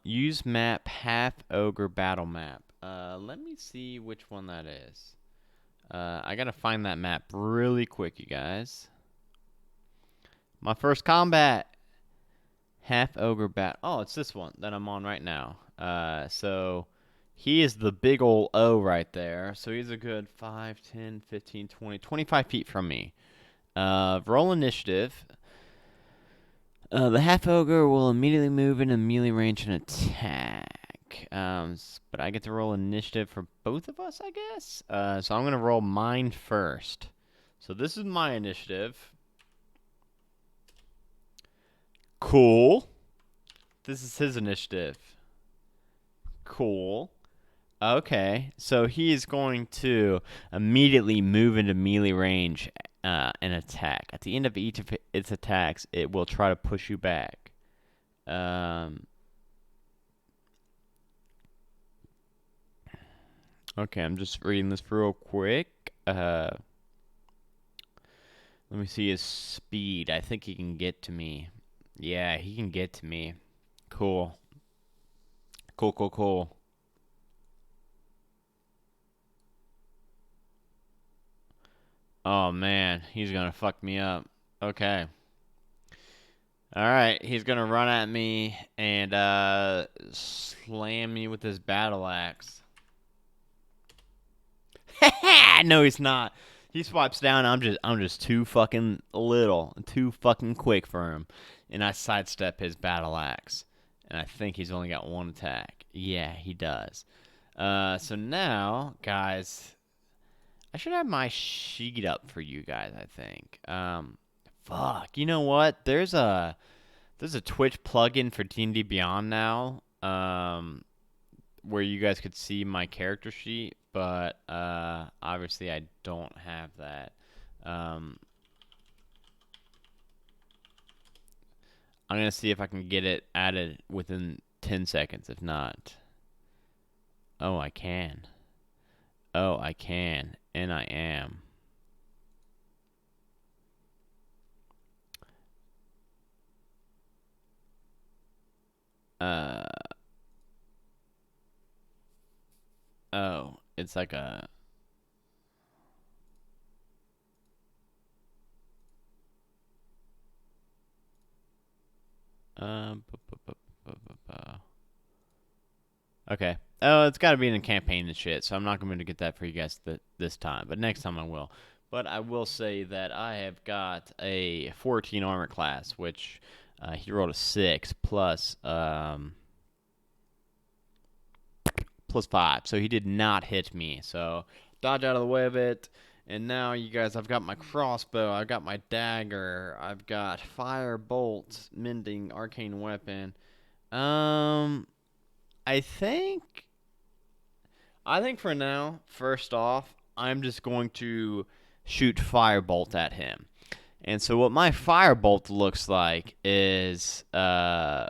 Use map half-ogre battle map. Let me see which one that is. I gotta find that map really quick, you guys. My first combat. Half ogre bat. Oh, it's this one that I'm on right now. So he is the big old O right there. So he's a good 5, 10, 15, 20, 25 feet from me. Roll initiative. The half ogre will immediately move into melee range and attack. But I get to roll initiative for both of us, I guess. So I'm gonna roll mine first. So this is my initiative. Cool. This is his initiative. Cool. Okay, so he is going to immediately move into melee range and attack. At the end of each of its attacks, it will try to push you back. Okay, I'm just reading this real quick. Let me see his speed. I think he can get to me. Yeah, he can get to me. Cool. Cool. Oh, man. He's gonna fuck me up. Okay. Alright, he's gonna run at me and slam me with his battle axe. No, he's not. He swipes down. I'm just too fucking little, too fucking quick for him, and I sidestep his battle axe. And I think he's only got one attack. Yeah, he does. So now, guys, I should have my sheet up for you guys. I think. Fuck. You know what? There's a Twitch plugin for D&D Beyond now. Where you guys could see my character sheet, but obviously I don't have that. I'm gonna see if I can get it added within 10 seconds. If not, oh, I can. Oh, I can, and I am. Oh, it's like a. Okay. Oh, it's got to be in a campaign and shit, so I'm not going to get that for you guys this time, but next time I will. But I will say that I have got a 14 armor class, which he rolled a 6 plus 5, so he did not hit me. So dodge out of the way of it. And now, you guys, I've got my crossbow, I've got my dagger, I've got fire bolt, mending, arcane weapon. I think for now, first off, I'm just going to shoot firebolt at him. And so what my firebolt looks like is I'm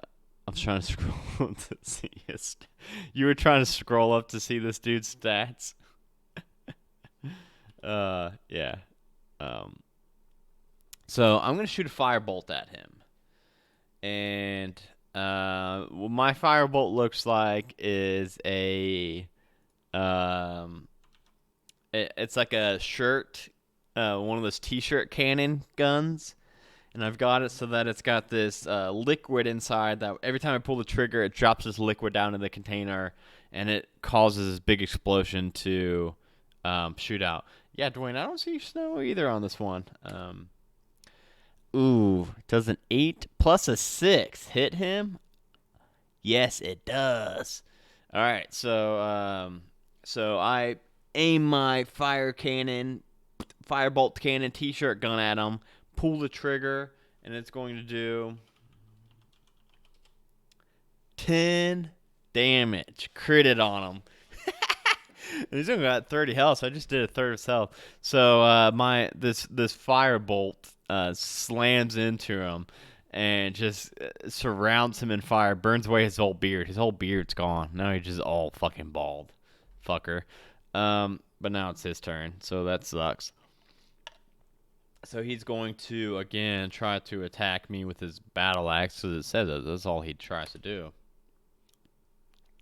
trying to scroll up to see his. You were trying to scroll up to see this dude's stats. Yeah. So I'm gonna shoot a firebolt at him, and what my firebolt looks like is it's like a shirt, one of those T-shirt cannon guns, and I've got it so that it's got this liquid inside that every time I pull the trigger, it drops this liquid down in the container, and it causes this big explosion to shoot out. Yeah, Dwayne, I don't see snow either on this one. Ooh, does an 8 plus a 6 hit him? Yes, it does. All right, so So I aim my firebolt cannon t-shirt gun at him, pull the trigger, and it's going to do 10 damage. Critted on him. He's only got 30 health, so I just did a third of his health. So this firebolt slams into him and just surrounds him in fire, burns away his whole beard. His whole beard's gone. Now he's just all fucking bald. Fucker. But now it's his turn, so that sucks. So he's going to, again, try to attack me with his battle axe, because it says that's all he tries to do.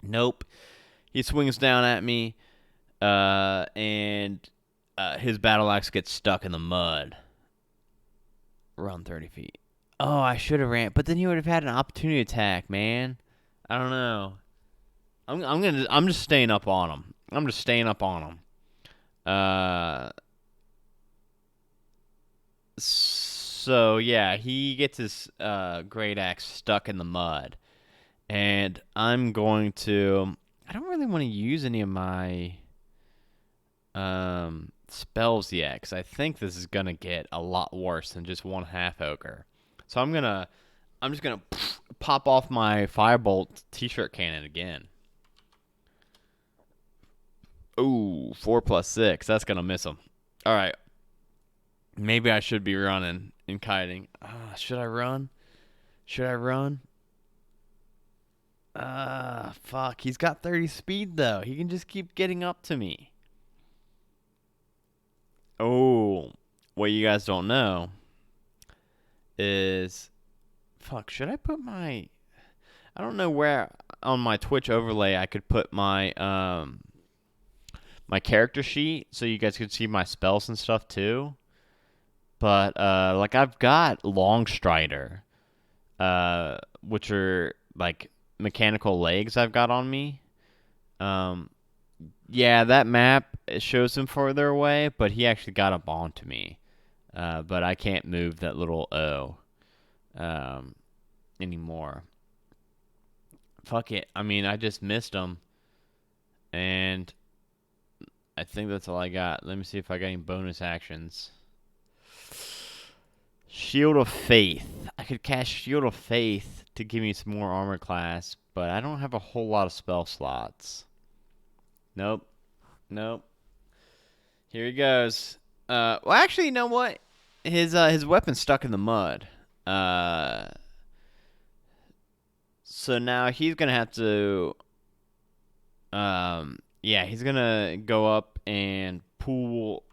Nope. He swings down at me, and his battle axe gets stuck in the mud. Run 30 feet. Oh, I should have ran, but then he would have had an opportunity attack, man. I don't know. I'm just staying up on him. So yeah, he gets his great axe stuck in the mud, and I'm going to. I don't really want to use any of my spells yet, because I think this is gonna get a lot worse than just one half ogre. So I'm just gonna pop off my firebolt t-shirt cannon again. Ooh, 4 + 6. That's gonna miss him. All right. Maybe I should be running and kiting. Should I run? Fuck. He's got 30 speed, though. He can just keep getting up to me. Oh, what you guys don't know is... Fuck, should I put my... I don't know where on my Twitch overlay I could put my my character sheet so you guys could see my spells and stuff, too. But, like, I've got Longstrider, which are, like, mechanical legs I've got on me. Yeah, that map, it shows him further away, but he actually got up onto me. But I can't move that little O anymore. Fuck it. I mean, I just missed him. And I think that's all I got. Let me see if I got any bonus actions. Shield of Faith. I could cast Shield of Faith to give me some more armor class, but I don't have a whole lot of spell slots. Nope. Here he goes. Well, actually, you know what? His weapon's stuck in the mud. So now he's gonna have to. Yeah, he's gonna go up and pull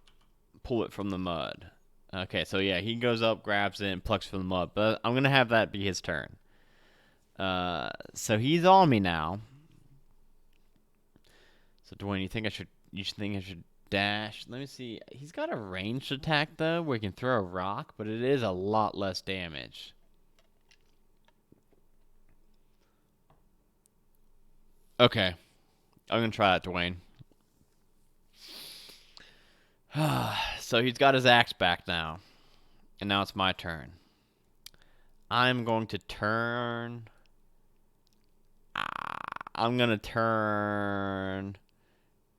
it from the mud. Okay, so yeah, he goes up, grabs it, and plucks from the mud. But I'm gonna have that be his turn. So he's on me now. So Dwayne, you think I should dash? Let me see. He's got a ranged attack though, where he can throw a rock, but it is a lot less damage. Okay, I'm gonna try that, Dwayne. So he's got his axe back now. And now it's my turn. I'm going to turn... I'm going to turn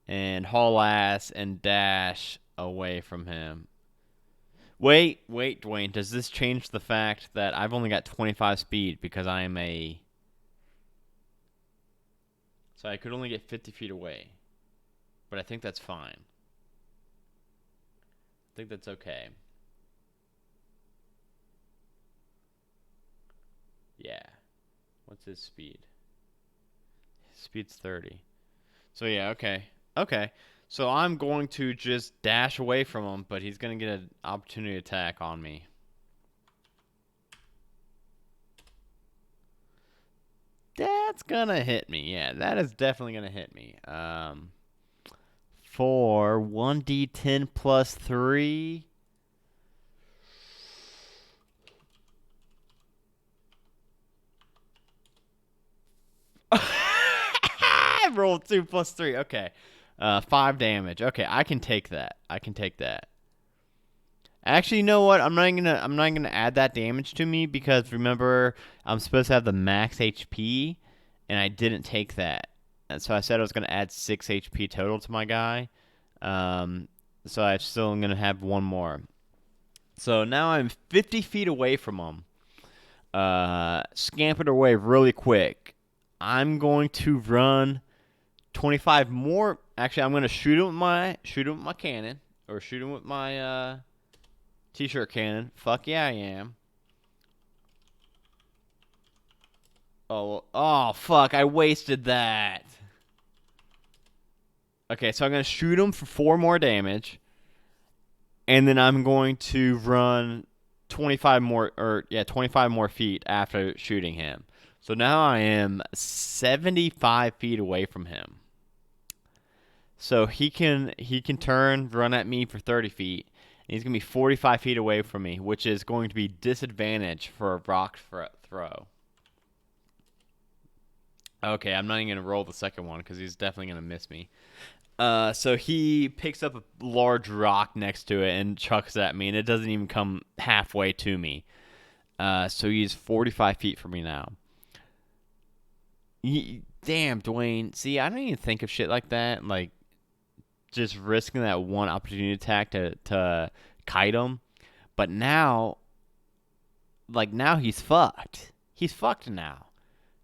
and haul ass and dash away from him. Wait, Dwayne. Does this change the fact that I've only got 25 speed because I am a... So I could only get 50 feet away. But I think that's fine. I think that's okay. Yeah. What's his speed? His speed's 30. So yeah, okay. Okay. So I'm going to just dash away from him, but he's going to get an opportunity attack on me. That's going to hit me. Yeah, that is definitely going to hit me. For 1d10 plus 3. I rolled 2 plus 3. Okay. 5 damage. Okay, I can take that. Actually, you know what? I'm not gonna add that damage to me because remember I'm supposed to have the max HP, and I didn't take that. So I said I was going to add 6 HP total to my guy. So I still am going to have one more. So now I'm 50 feet away from him. Scampered away really quick. I'm going to run 25 more. Actually, I'm going to shoot him with my cannon, or shoot him with my t-shirt cannon. Fuck yeah, I am. Oh fuck! I wasted that. Okay, so I'm going to shoot him for 4 more damage, and then I'm going to run 25 more feet after shooting him. So now I am 75 feet away from him. So he can turn, run at me for 30 feet, and he's going to be 45 feet away from me, which is going to be disadvantage for a rock throw. Okay, I'm not even going to roll the second one because he's definitely going to miss me. So he picks up a large rock next to it and chucks it at me, and it doesn't even come halfway to me. So he's 45 feet from me now. Damn, Dwayne. See, I don't even think of shit like that. Like, just risking that one opportunity attack to kite him. But now, now he's fucked. He's fucked now.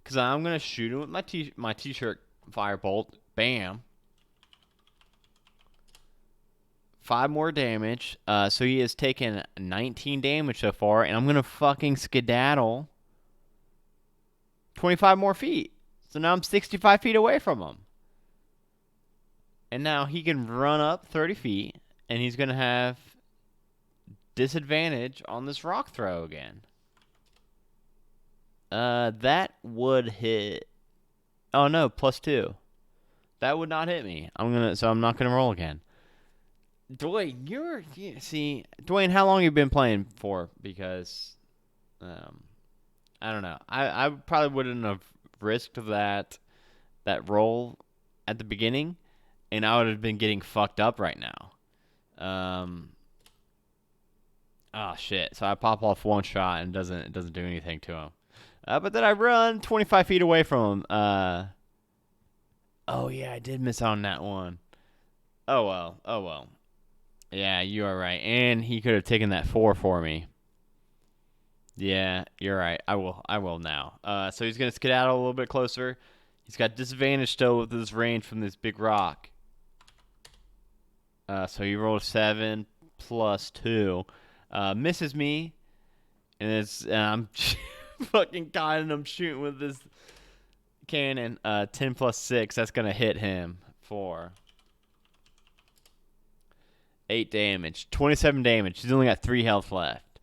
Because I'm going to shoot him with my t-shirt firebolt. Bam. 5 more damage. So he has taken 19 damage so far. And I'm going to fucking skedaddle 25 more feet. So now I'm 65 feet away from him. And now he can run up 30 feet. And he's going to have disadvantage on this rock throw again. That would hit. Oh no, +2. That would not hit me. So I'm not gonna roll again. Dwayne, Dwayne, how long have you been playing for? Because, I don't know. I probably wouldn't have risked that roll at the beginning, and I would have been getting fucked up right now. Oh shit! So I pop off one shot and it doesn't do anything to him. But then I run 25 feet away from him. Oh yeah, I did miss on that one. Oh well. Yeah, you are right. And he could have taken that 4 for me. Yeah, you're right. I will now. So he's gonna skedaddle a little bit closer. He's got disadvantage still with his range from this big rock. So he rolled 7 + 2. Misses me. And I'm fucking God, and I'm shooting with this cannon. 10 + 6. That's gonna hit him for 8 damage, 27 damage. He's only got 3 health left.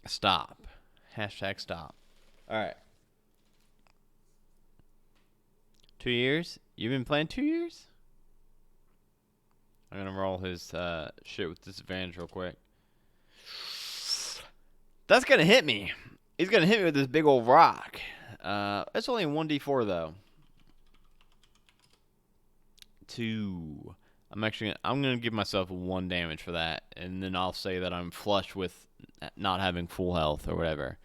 Stop. #stop. All right. 2 years? You've been playing 2 years? I'm gonna roll his shit with disadvantage real quick. That's gonna hit me. He's gonna hit me with this big old rock. It's only 1d4 though. 2. I'm gonna give myself 1 damage for that, and then I'll say that I'm flush with not having full health or whatever.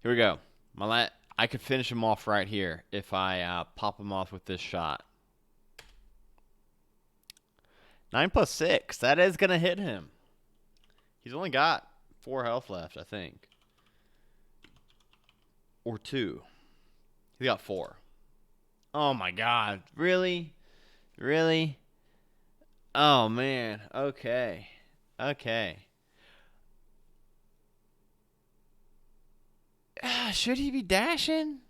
Here we go. I could finish him off right here if I pop him off with this shot. 9 + 6. That is gonna hit him. He's only got 4 health left, I think. Or 2. He got 4. Oh my God. Really? Really? Oh man. Okay. Should he be dashing?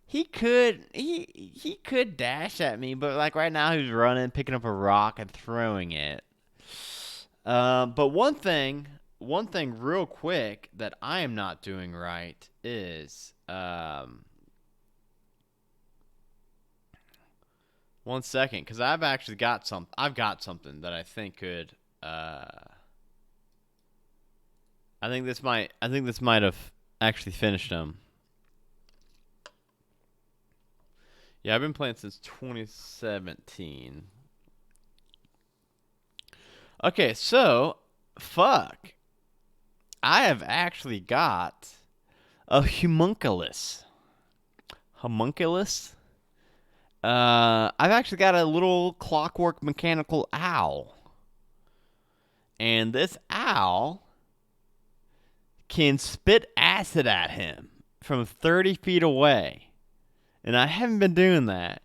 He could dash at me, but like right now he's running, picking up a rock and throwing it. But one thing real quick that I am not doing right is 1 second, because I've got something that I think could I think this might have actually finished him. Yeah, I've been playing since 2017. Okay, so fuck. I have actually got a homunculus. Homunculus? I've actually got a little clockwork mechanical owl. And this owl can spit acid at him from 30 feet away. And I haven't been doing that.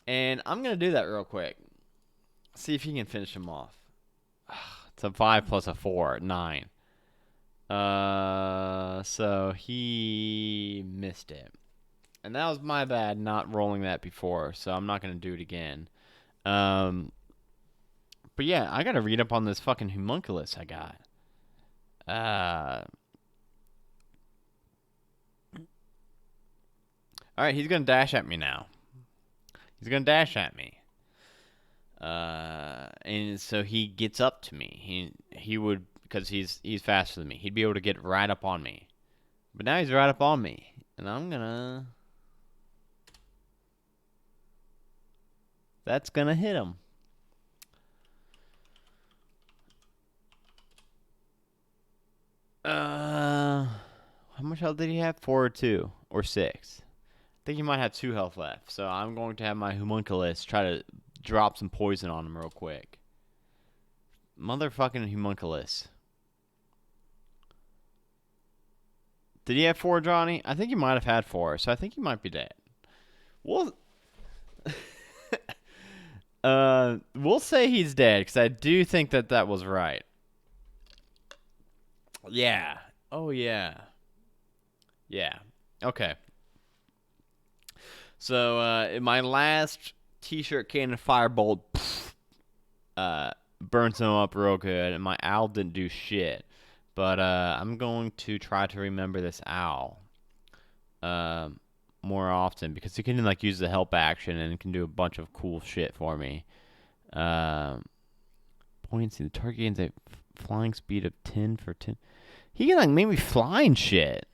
And I'm going to do that real quick. See if he can finish him off. It's a 5 plus a 4, 9. So he missed it. And that was my bad not rolling that before, so I'm not going to do it again. But yeah, I got to read up on this fucking homunculus I got. Alright, he's going to dash at me now. He's going to dash at me. And so he gets up to me. He would, because he's faster than me. He'd be able to get right up on me. But now he's right up on me. And I'm gonna... That's gonna hit him. How much health did he have? 4 or 2? Or 6? I think he might have 2 health left. So I'm going to have my homunculus try to drop some poison on him real quick. Motherfucking homunculus. Did he have 4, Johnny? I think he might have had 4, so I think he might be dead. We'll say he's dead, because I do think that was right. Yeah. Oh, yeah. Yeah. Okay. So, in my last t-shirt cannon firebolt, burns him up real good, and my owl didn't do shit. But, I'm going to try to remember this owl. More often, because he can, like, use the help action and can do a bunch of cool shit for me. Buoyancy. The target gains a flying speed of 10 for 10. He can, like, make me flying shit.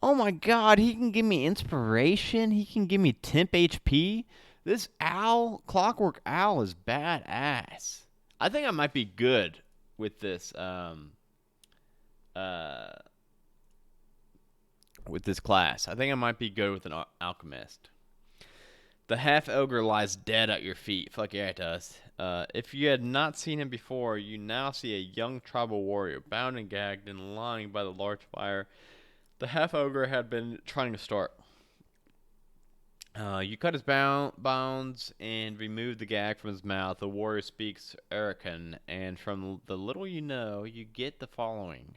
Oh my god, he can give me inspiration. He can give me temp HP. This owl, clockwork owl, is badass. I think I might be good with this, with this class. I think I might be good with an alchemist. The half-ogre lies dead at your feet. Fuck yeah, it does. If you had not seen him before, you now see a young tribal warrior, bound and gagged and lying by the large fire the half-ogre had been trying to start. You cut his bounds and remove the gag from his mouth. The warrior speaks Arakan, and from the little you know, you get the following.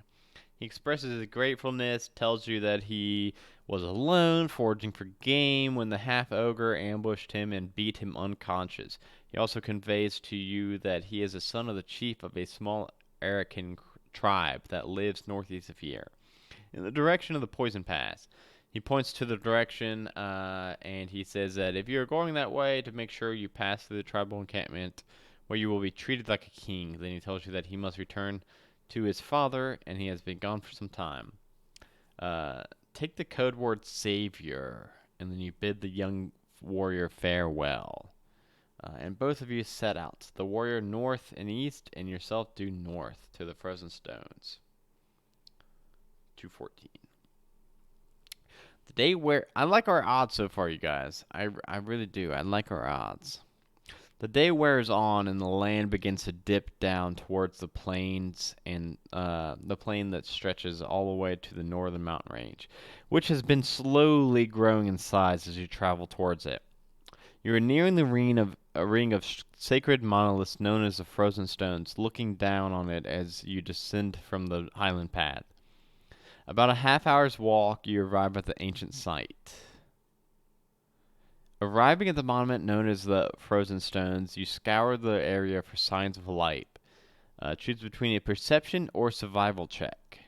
He expresses his gratefulness, tells you that he was alone, foraging for game when the half-ogre ambushed him and beat him unconscious. He also conveys to you that he is a son of the chief of a small Arakan tribe that lives northeast of here, in the direction of the Poison Pass. He points to the direction, and he says that if you're going that way, to make sure you pass through the tribal encampment, where you will be treated like a king. Then he tells you that he must return to his father, and he has been gone for some time. Take the code word Savior, and then you bid the young warrior farewell. And both of you set out. The warrior north and east, and yourself due north to the frozen stones. 214. The day where... I like our odds so far, you guys. I really do. I like our odds. The day wears on, and the land begins to dip down towards the plains, and the plain that stretches all the way to the northern mountain range, which has been slowly growing in size as you travel towards it. You are nearing the ring of sacred monoliths known as the Frozen Stones, looking down on it as you descend from the highland path. About a half-hour's walk, you arrive at the ancient site. Arriving at the monument known as the Frozen Stones, you scour the area for signs of light. Choose between a perception or survival check,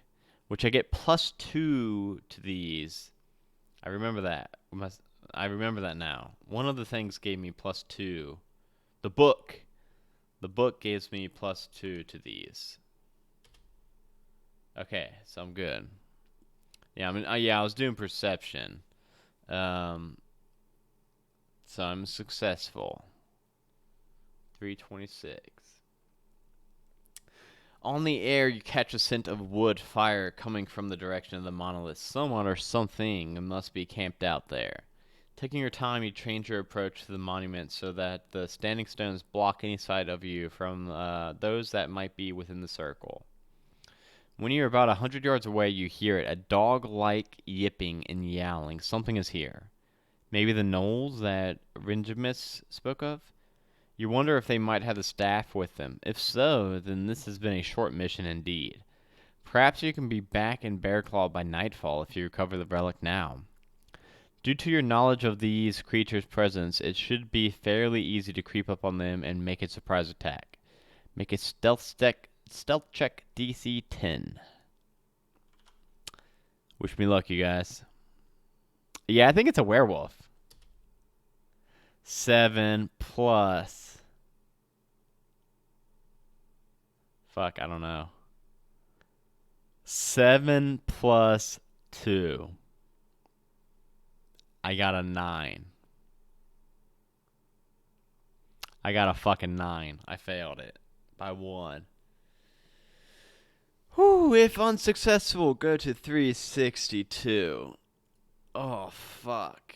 which I get +2 to these. I remember that. I remember that now. One of the things gave me +2. The book. The book gives me +2 to these. Okay, so I'm good. Yeah, I mean, yeah, I was doing perception. Um, so I'm successful. 326. On the air, you catch a scent of wood fire coming from the direction of the monolith. Someone or something must be camped out there. Taking your time, you change your approach to the monument so that the standing stones block any sight of you from those that might be within the circle. When you're about 100 yards away, you hear it, a dog-like yipping and yowling. Something is here. Maybe the gnolls that Ringimus spoke of? You wonder if they might have the staff with them. If so, then this has been a short mission indeed. Perhaps you can be back in Bearclaw by nightfall if you recover the relic now. Due to your knowledge of these creatures' presence, it should be fairly easy to creep up on them and make a surprise attack. Make a stealth check DC 10. Wish me luck, you guys. Yeah, I think it's a werewolf. 7 plus. Fuck, I don't know. 7 plus 2. I got a 9. I got a fucking 9. I failed it by 1. Whew, if unsuccessful, go to 362. Oh, fuck.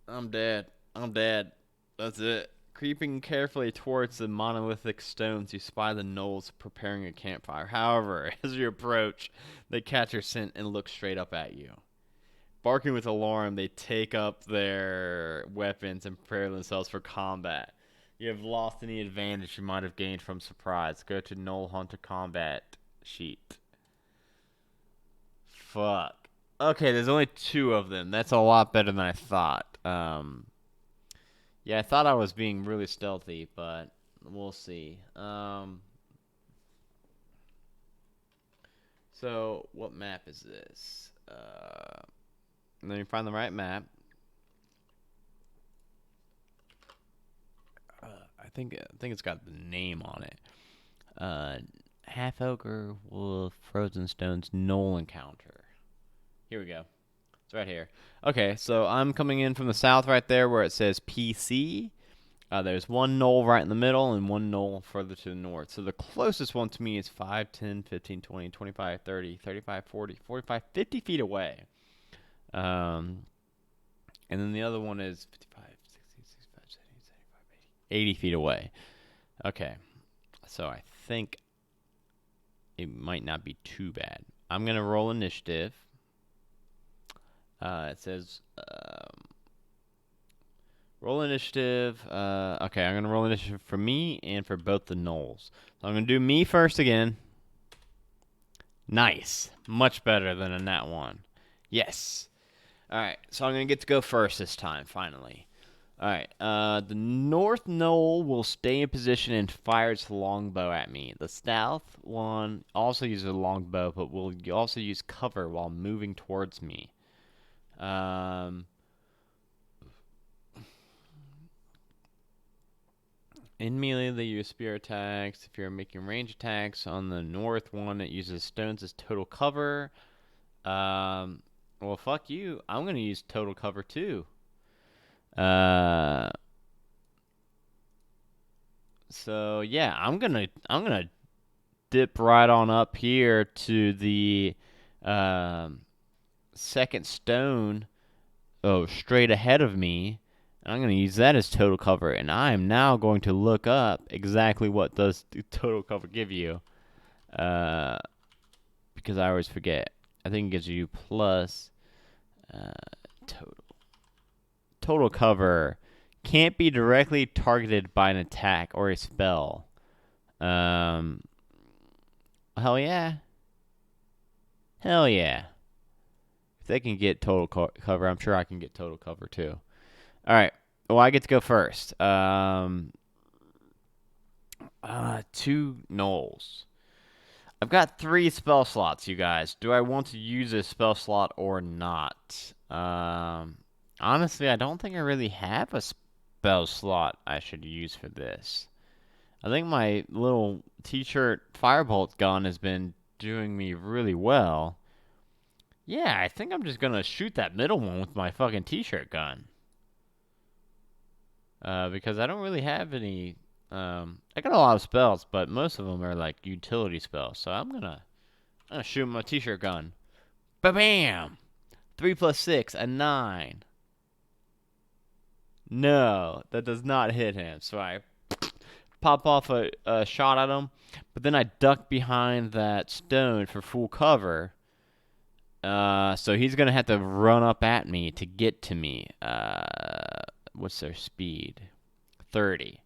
I'm dead. I'm dead. That's it. Creeping carefully towards the monolithic stones, you spy the gnolls preparing a campfire. However, as you approach, they catch your scent and look straight up at you. Barking with alarm, they take up their weapons and prepare themselves for combat. You have lost any advantage you might have gained from surprise. Go to Gnoll Hunter combat sheet. Fuck. Okay, there's only 2 of them. That's a lot better than I thought. Yeah, I thought I was being really stealthy, but we'll see. So what map is this? Let me find the right map. I think it's got the name on it. Half ogre, wolf, frozen stones, gnoll encounter. Here we go. It's right here. Okay, so I'm coming in from the south right there where it says PC. There's one gnoll right in the middle and one gnoll further to the north. So the closest one to me is 5, 10, 15, 20, 25, 30, 35, 40, 45, 50 feet away. And then the other one is 55, 60, 65, 70, 75, 80 feet away. Okay. So I think it might not be too bad. I'm going to roll initiative. It says roll initiative. Okay, I'm going to roll initiative for me and for both the gnolls. So I'm going to do me first again. Nice. Much better than a nat 1. Yes. Alright, so I'm going to get to go first this time, finally. Alright, the north gnoll will stay in position and fire its longbow at me. The south one also uses a longbow, but will also use cover while moving towards me. In melee, they use spear attacks. If you're making range attacks on the north one, it uses stones as total cover. Well, fuck you. I'm gonna use total cover too. So yeah, I'm gonna dip right on up here to the second stone. Oh, straight ahead of me. And I'm going to use that as total cover. And I am now going to look up exactly what does total cover give you. Because I always forget. I think it gives you plus total. Total cover can't be directly targeted by an attack or a spell. Hell yeah. Hell yeah. If they can get total cover, I'm sure I can get total cover too. All right. Well, I get to go first. 2 gnolls. I've got 3 spell slots, you guys. Do I want to use a spell slot or not? Honestly, I don't think I really have a spell slot I should use for this. I think my little t-shirt firebolt gun has been doing me really well. Yeah, I think I'm just gonna shoot that middle one with my fucking t-shirt gun. Because I don't really have any. I got a lot of spells, but most of them are like utility spells. So I'm gonna shoot my t-shirt gun. Ba-bam! 3 plus 6, a 9. No, that does not hit him. So I pop off a shot at him, but then I duck behind that stone for full cover. So he's gonna have to run up at me to get to me. What's their speed? 30.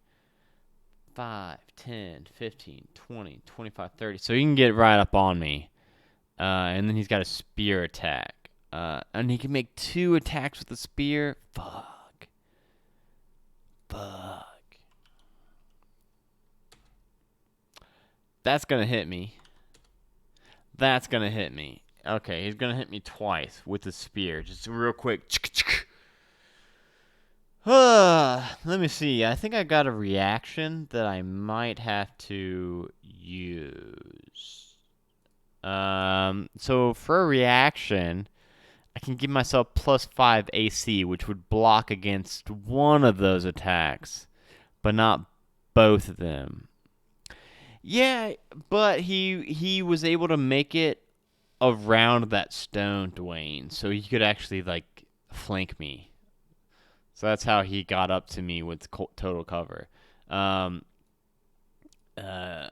5, 10, 15, 20, 25, 30. So he can get right up on me. And then he's got a spear attack. And he can make 2 attacks with the spear. Fuck. That's gonna hit me. Okay, he's gonna hit me twice with the spear. Just real quick. Let me see. I think I got a reaction that I might have to use. So for a reaction, I can give myself plus 5 AC, which would block against one of those attacks, but not both of them. Yeah, but he was able to make it around that stone, Dwayne, so he could actually like flank me. So that's how he got up to me with total cover. Um, uh,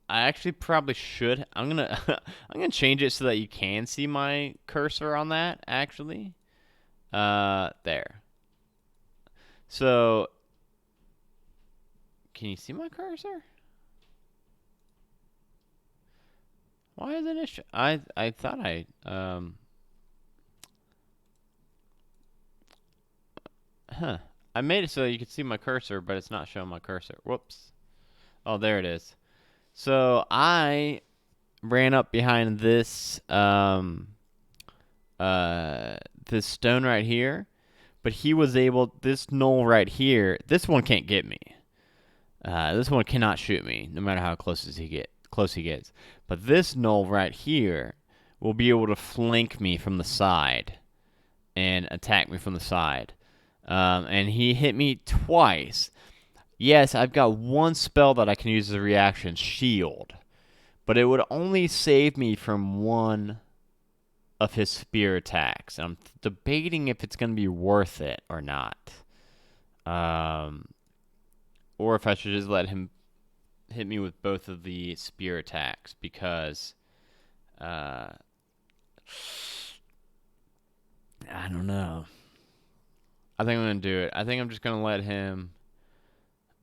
I actually probably should. I'm gonna I'm gonna change it so that you can see my cursor on that. Actually, there. So, can you see my cursor? Why isn't it? I thought huh. I made it so you could see my cursor, but it's not showing my cursor. Whoops. Oh, there it is. So I ran up behind this stone right here, but he was able this knoll right here. This one can't get me. This one cannot shoot me, no matter how close he gets. But this knoll right here will be able to flank me from the side and attack me from the side. And he hit me twice. Yes, I've got one spell that I can use as a reaction, Shield. But it would only save me from one of his spear attacks. I'm debating if it's going to be worth it or not. Or if I should just let him hit me with both of the spear attacks, because I don't know. I think I'm going to do it. I think I'm just going to let him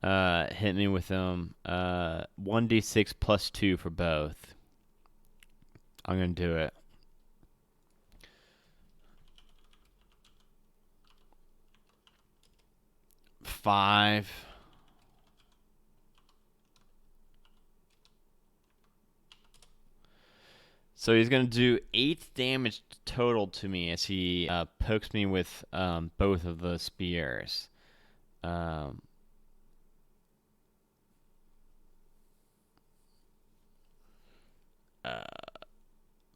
hit me with them. 1d6 plus 2 for both. I'm going to do it. Five. So he's going to do 8 damage total to me as he pokes me with both of the spears.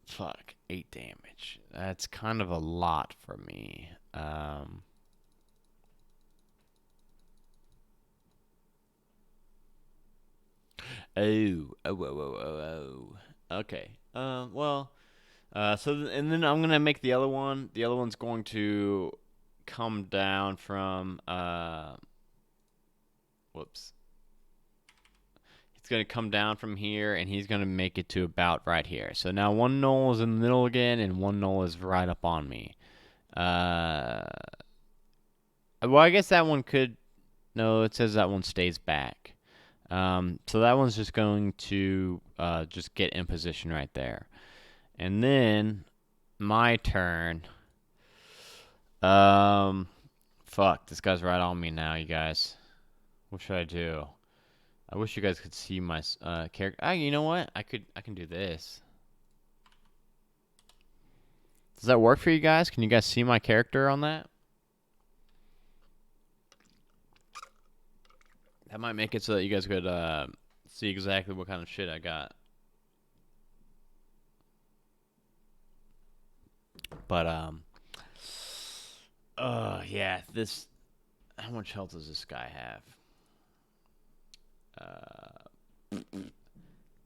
Fuck, 8 damage. That's kind of a lot for me. Oh. Okay. Well, and then I'm gonna make the other one. The other one's going to come down from whoops. It's gonna come down from here, and he's gonna make it to about right here. So now one knoll is in the middle again, and one knoll is right up on me. Well, I guess that one could. No, it says that one stays back. So that one's just going to just get in position right there. And then my turn. Fuck, this guy's right on me now, you guys. What should I do? I wish you guys could see my character. You know what? I can do this. Does that work for you guys? Can you guys see my character on that? That might make it so that you guys could see exactly what kind of shit I got. But yeah, this. How much health does this guy have?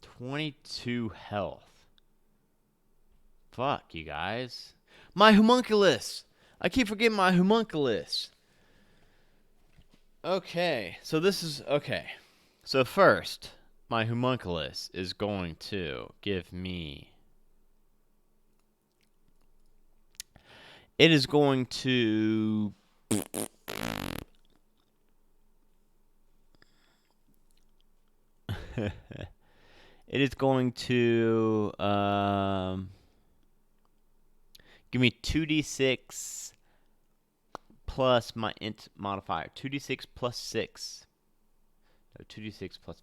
22 health. Fuck, you guys. My homunculus! I keep forgetting my homunculus. Okay, so this is... Okay. So first, my homunculus is going to give me... It is going to... It is going to... give me 2d6 plus my int modifier. 2d6 plus 6. No, 2d6 plus...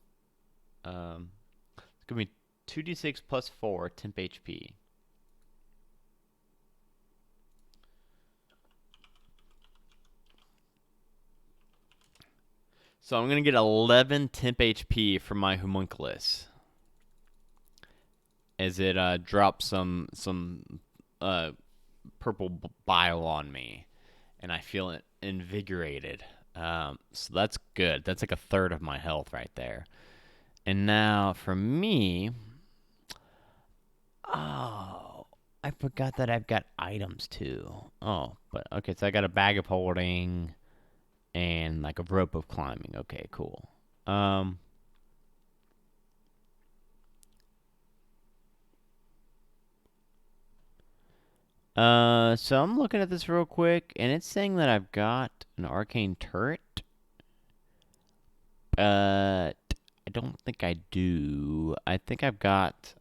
It's going to be 2d6 plus 4, temp HP. So I'm going to get 11 temp HP from my homunculus. As it drops some purple bile on me. And I feel invigorated. So that's good. That's like a third of my health right there. And now for me... Oh, I forgot that I've got items too. Oh, but okay, so I got a bag of holding and like a rope of climbing. Okay, cool. So I'm looking at this real quick, and it's saying that I've got an arcane turret. But I don't think I do. I think I've got,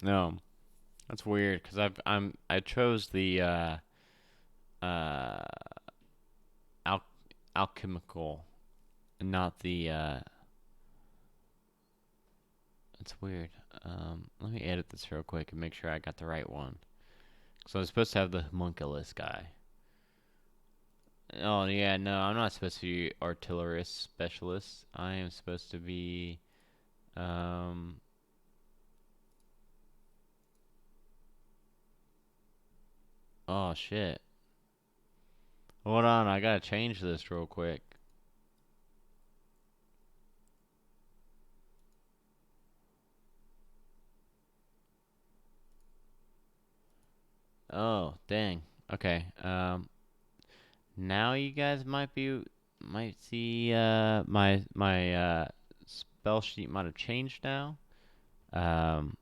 no, that's weird because I chose the uh alchemical, and not the It's weird. Let me edit this real quick and make sure I got the right one. So I was supposed to have the homunculus guy. Oh yeah, no, I'm not supposed to be artillerist specialist. I am supposed to be oh shit. Hold on, I gotta change this real quick. Oh, dang. Okay. Now you guys might see my spell sheet might have changed now. Um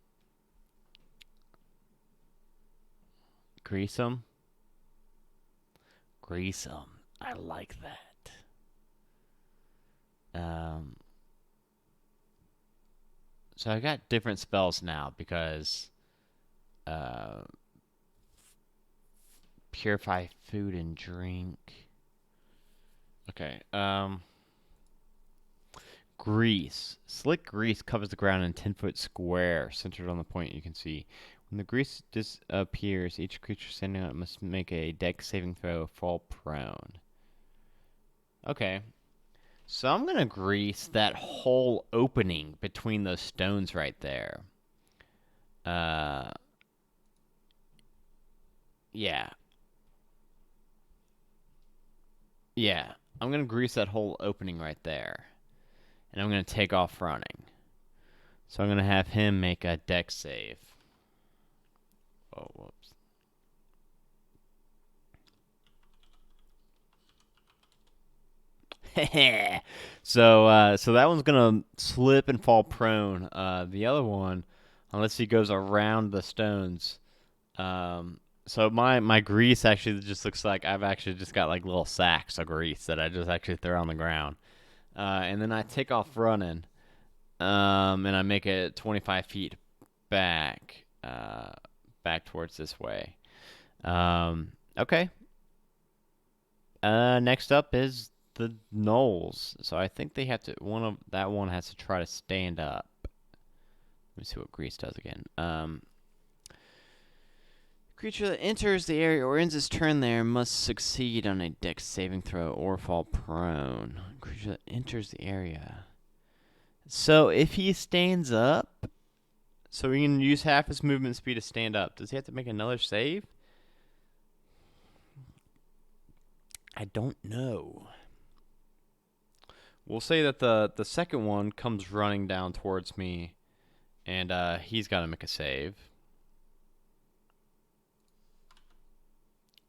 Grease 'em. Grease 'em. I like that. So I got different spells now because uh, purify food and drink. Okay. Grease. Slick grease covers the ground in 10-foot square, centered on the point you can see. When the grease disappears, each creature standing on it must make a dex saving throw, fall prone. Okay. So I'm gonna grease that whole opening between those stones right there. Uh, yeah. Yeah. I'm gonna grease that whole opening right there. And I'm gonna take off running. So I'm gonna have him make a dex save. Oh, whoops. So that one's gonna slip and fall prone. The other one, unless he goes around the stones. So my grease actually just looks like I've actually just got like little sacks of grease that I just actually throw on the ground. And then I take off running. And I make it 25 feet back, back towards this way. Okay. Next up is the gnolls. So I think they have to. That one has to try to stand up. Let me see what Grease does again. Creature that enters the area or ends its turn there must succeed on a dex saving throw or fall prone. Creature that enters the area. So if he stands up, so he can use half his movement speed to stand up. Does he have to make another save? I don't know. We'll say that the second one comes running down towards me, and he's got to make a save.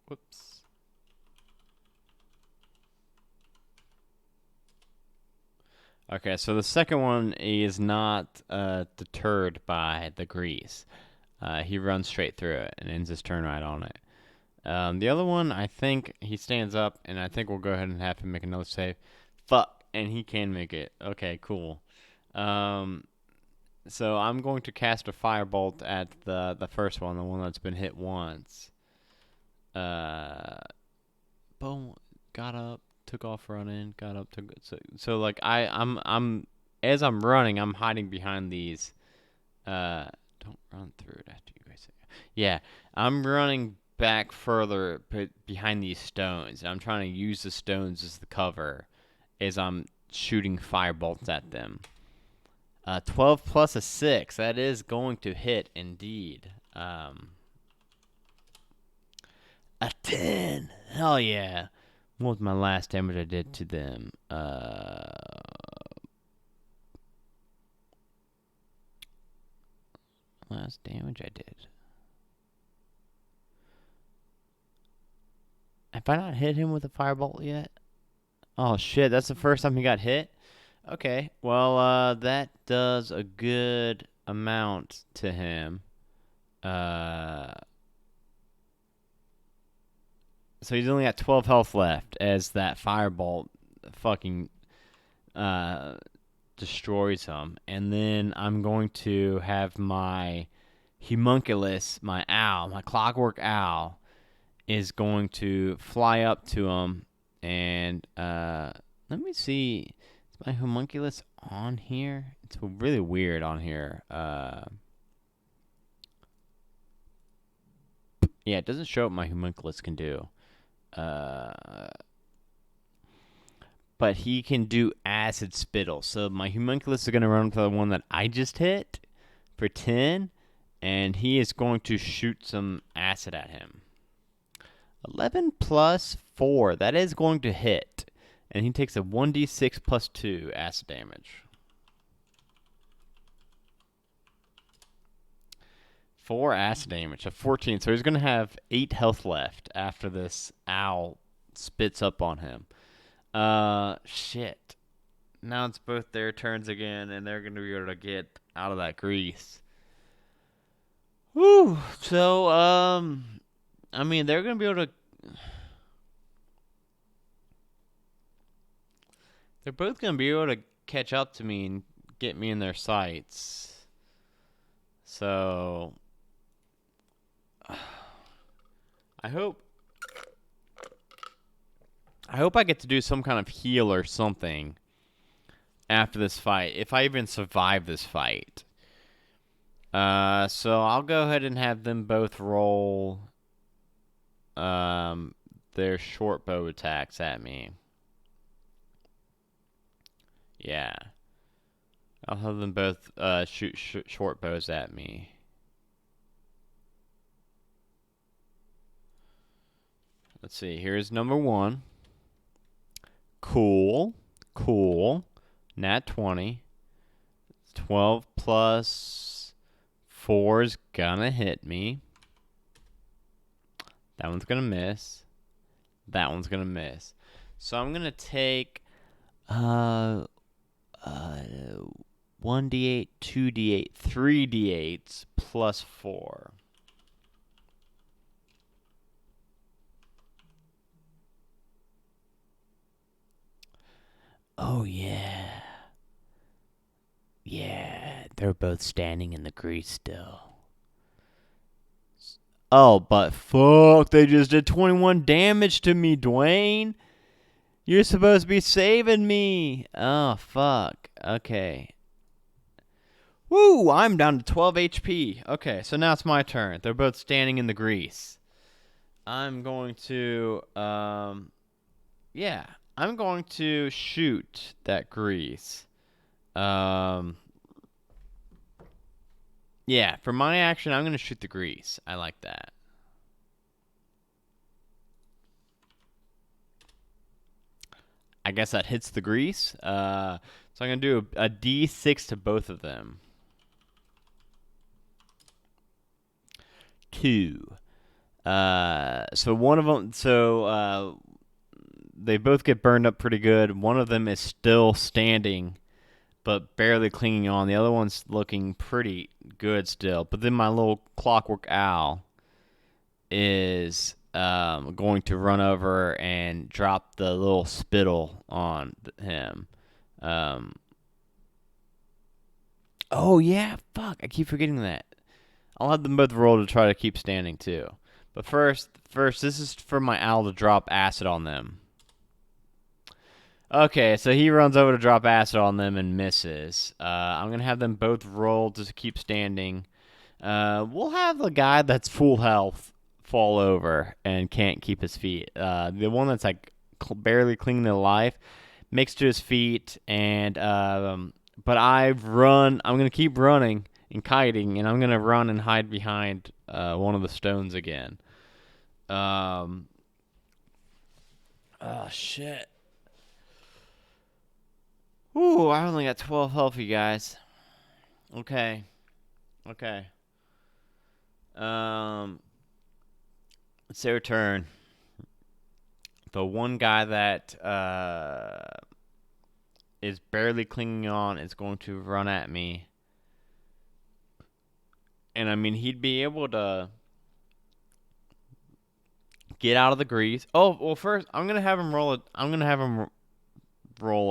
Whoops. Okay, so the second one is not deterred by the grease. He runs straight through it and ends his turn right on it. The other one, I think he stands up, and I think we'll go ahead and have him make another save. Fuck, and he can make it. Okay, cool. So I'm going to cast a firebolt at the first one, the one that's been hit once. Boom, got up, took off running, got up, took so like I'm as I'm running, I'm hiding behind these. Don't run through it after you guys say. Yeah, I'm running back further behind these stones. I'm trying to use the stones as the cover as I'm shooting firebolts at them. 12 plus a 6. That is going to hit indeed. A 10. Hell yeah. What was my last damage I did to them? Last damage I did. Have I not hit him with a firebolt yet? Oh shit, that's the first time he got hit? Okay, well, that does a good amount to him. So he's only got 12 health left as that firebolt fucking destroys him. And then I'm going to have my homunculus, my owl, my clockwork owl, is going to fly up to him. And let me see. Is my homunculus on here? It's really weird on here. Yeah, it doesn't show what my homunculus can do. But he can do acid spittle. So my homunculus is going to run for the one that I just hit for 10. And he is going to shoot some acid at him. 11 plus 4. That is going to hit. And he takes a 1d6 plus 2 acid damage. 4 acid damage. So 14. So he's going to have 8 health left after this owl spits up on him. Shit. Now it's both their turns again, and they're going to be able to get out of that grease. Whew. So, I mean, they're going to be able to... They're both going to be able to catch up to me and get me in their sights. So... I hope I get to do some kind of heal or something after this fight, if I even survive this fight. So I'll go ahead and have them both roll their short bow attacks at me. Yeah. I'll have them both shoot short bows at me. Let's see. Here's number 1. Cool. Nat 20. 12 plus 4 is gonna hit me. That one's gonna miss. That one's gonna miss. So I'm gonna take 1d8, 2d8, 3d8s plus 4. Oh, yeah. Yeah, they're both standing in the grease still. Oh, but fuck, they just did 21 damage to me, Dwayne. You're supposed to be saving me. Oh, fuck. Okay. Woo! I'm down to 12 HP. Okay, so now it's my turn. They're both standing in the grease. I'm going to, yeah, I'm going to shoot that grease. Um, yeah, for my action, I'm going to shoot the grease. I like that. I guess that hits the grease. So I'm going to do a D6 to both of them. 2. So one of them, they both get burned up pretty good. One of them is still standing, but barely clinging on. The other one's looking pretty good still. But then my little clockwork owl is going to run over and drop the little spittle on him. Oh yeah, fuck! I keep forgetting that. I'll have them both roll to try to keep standing too. But first, this is for my owl to drop acid on them. Okay, so he runs over to drop acid on them and misses. I'm going to have them both roll to keep standing. We'll have the guy that's full health fall over and can't keep his feet. The one that's like barely clinging to life makes to his feet, and but I'm going to keep running and kiting, and I'm going to run and hide behind one of the stones again. Oh, shit. Ooh, I only got 12 health, you guys. Okay. It's their turn. The one guy that is barely clinging on is going to run at me. And I mean, he'd be able to get out of the grease. Oh, well, first I'm gonna have him roll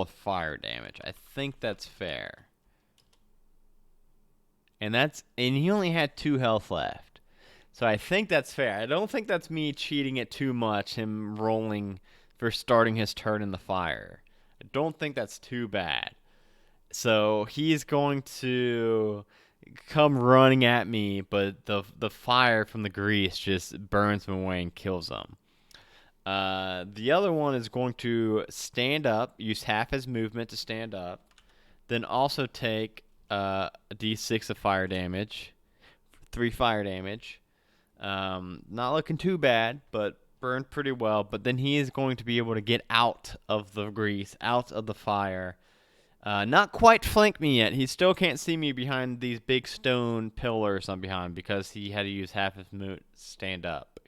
a fire damage. I think that's fair. And he only had 2 health left. So I think that's fair. I don't think that's me cheating it too much, him rolling for starting his turn in the fire. I don't think that's too bad. So he's going to come running at me, but the fire from the grease just burns him away and kills him. The other one is going to stand up, use half his movement to stand up, then also take a d6 of fire damage, 3 fire damage. Not looking too bad, but burned pretty well. But then he is going to be able to get out of the grease, out of the fire. Not quite flank me yet. He still can't see me behind these big stone pillars I'm behind because he had to use half his movement to stand up.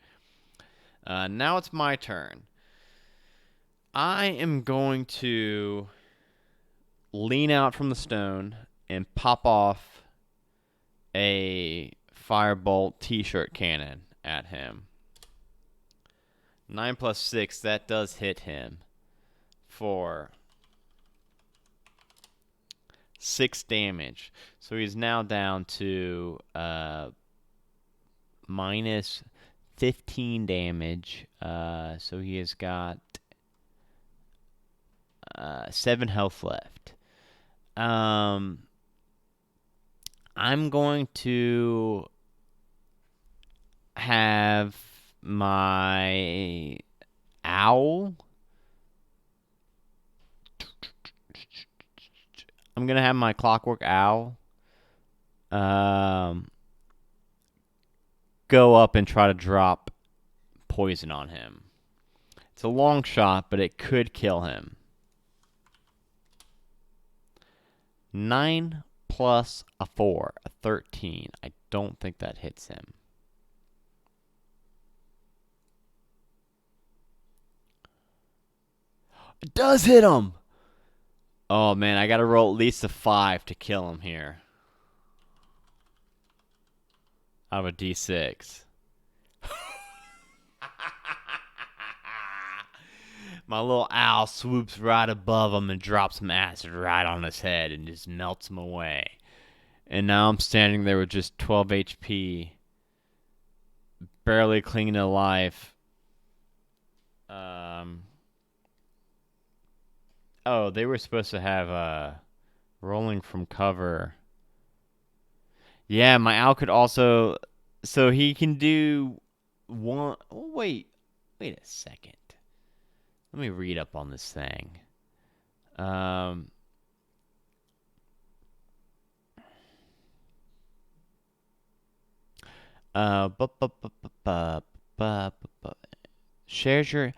Now it's my turn. I am going to lean out from the stone and pop off a firebolt t-shirt cannon at him. 9 plus 6, that does hit him for 6 damage. So he's now down to minus 15 damage. So he has got 7 health left. I'm going to have my owl. I'm going to have my clockwork owl go up and try to drop poison on him. It's a long shot, but it could kill him. 9 plus a 4, a 13. I don't think that hits him. It does hit him! Oh man, I gotta roll at least a 5 to kill him here. Out of a d6. My little owl swoops right above him and drops some acid right on his head and just melts him away. And now I'm standing there with just 12 HP, barely clinging to life. Oh, they were supposed to have rolling from cover Yeah, my owl could also. So he can do one. Oh, wait a second. Let me read up on this thing. Um. Bu- bu- bu- bu- bu- bu- bu- Shares your.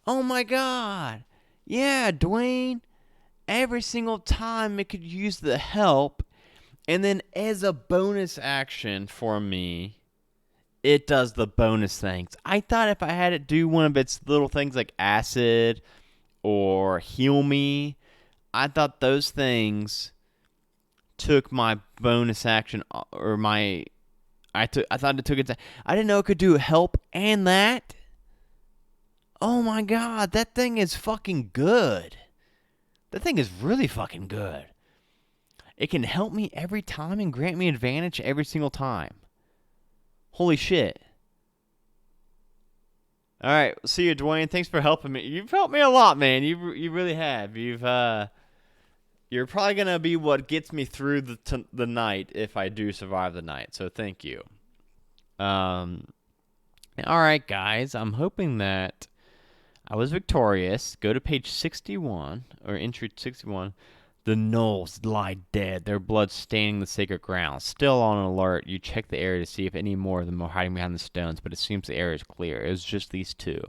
Oh my god! Yeah, Dwayne. Every single time it could use the help, and then as a bonus action for me, it does the bonus things. I thought if I had it do one of its little things like acid or heal me, I thought those things took my bonus action or my. I thought it took it. I didn't know it could do help and that. Oh my god, that thing is fucking good. That thing is really fucking good. It can help me every time and grant me advantage every single time. Holy shit. All right, see you, Dwayne. Thanks for helping me. You've helped me a lot, man. You really have. You're probably gonna be what gets me through the night if I do survive the night. So thank you. Um. All right, guys. I'm hoping that I was victorious. Go to page 61 or entry 61. The gnolls lie dead, their blood staining the sacred ground. Still on alert, you check the area to see if any more of them are hiding behind the stones, but it seems the area is clear. It was just these two.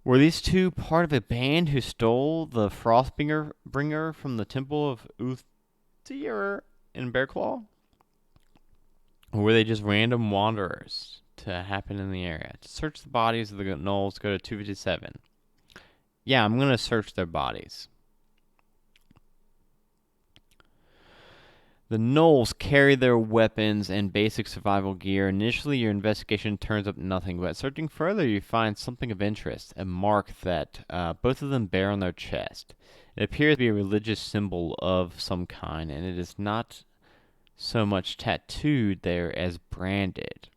Were these two part of a band who stole the Frostbringer from the temple of Uthir in Bearclaw? Or were they just random wanderers to happen in the area? To search the bodies of the gnolls, go to 257. Yeah, I'm going to search their bodies. The gnolls carry their weapons and basic survival gear. Initially, your investigation turns up nothing, but searching further, you find something of interest, a mark that both of them bear on their chest. It appears to be a religious symbol of some kind, and it is not so much tattooed there as branded.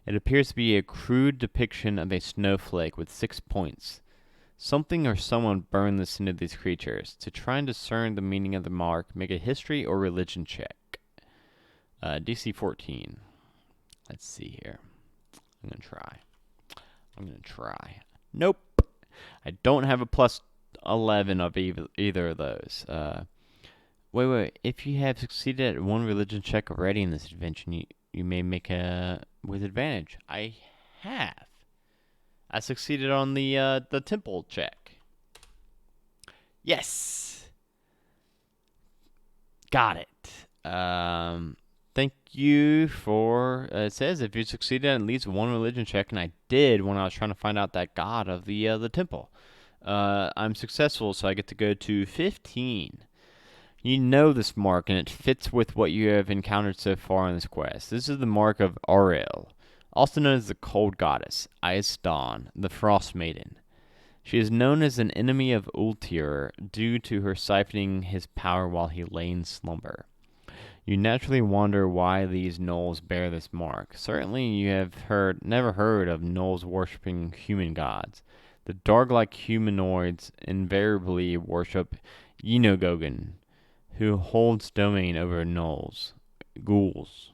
It appears to be a crude depiction of a snowflake with 6 points. Something or someone burned this into these creatures. To try and discern the meaning of the mark, make a history or religion check. DC 14. Let's see here. I'm going to try. Nope. I don't have a plus 11 of either of those. Wait. If you have succeeded at one religion check already in this adventure, you may make a with advantage. I have. I succeeded on the temple check. Yes. Got it. Thank you for. It says if you succeeded at least one religion check, and I did when I was trying to find out that god of the temple. I'm successful, so I get to go to 15. You know this mark, and it fits with what you have encountered so far in this quest. This is the mark of Auril, also known as the Cold Goddess, Ice Dawn, the Frost Maiden. She is known as an enemy of Ultir due to her siphoning his power while he lay in slumber. You naturally wonder why these gnolls bear this mark. Certainly you have never heard of gnolls worshipping human gods. The dog-like humanoids invariably worship Yenogogan, who holds domain over ghouls.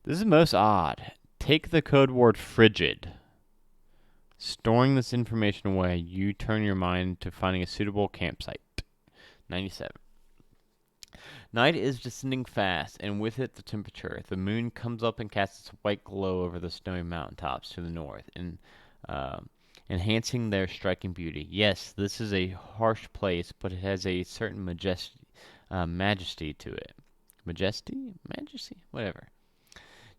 This is most odd. Take the code word frigid. Storing this information away, you turn your mind to finding a suitable campsite. 97. Night is descending fast, and with it the temperature. The moon comes up and casts its white glow over the snowy mountaintops to the north, and enhancing their striking beauty. Yes, this is a harsh place, but it has a certain majesty to it. Majesty? Whatever.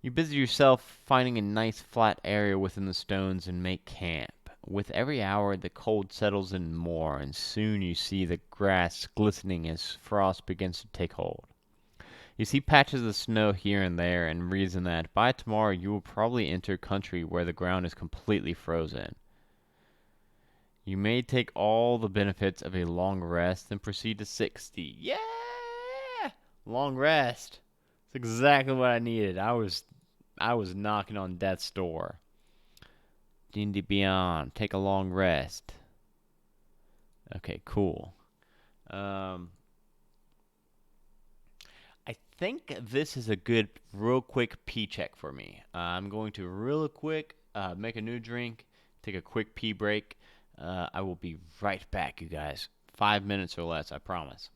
You busy yourself finding a nice flat area within the stones and make camp. With every hour, the cold settles in more, and soon you see the grass glistening as frost begins to take hold. You see patches of snow here and there, and reason that by tomorrow you will probably enter country where the ground is completely frozen. You may take all the benefits of a long rest and proceed to 60. Yeah! Long rest. That's exactly what I needed. I was knocking on death's door. D&D Beyond. Take a long rest. Okay, cool. I think this is a good, real quick pee check for me. I'm going to real quick make a new drink, take a quick pee break. I will be right back, you guys. 5 minutes or less, I promise.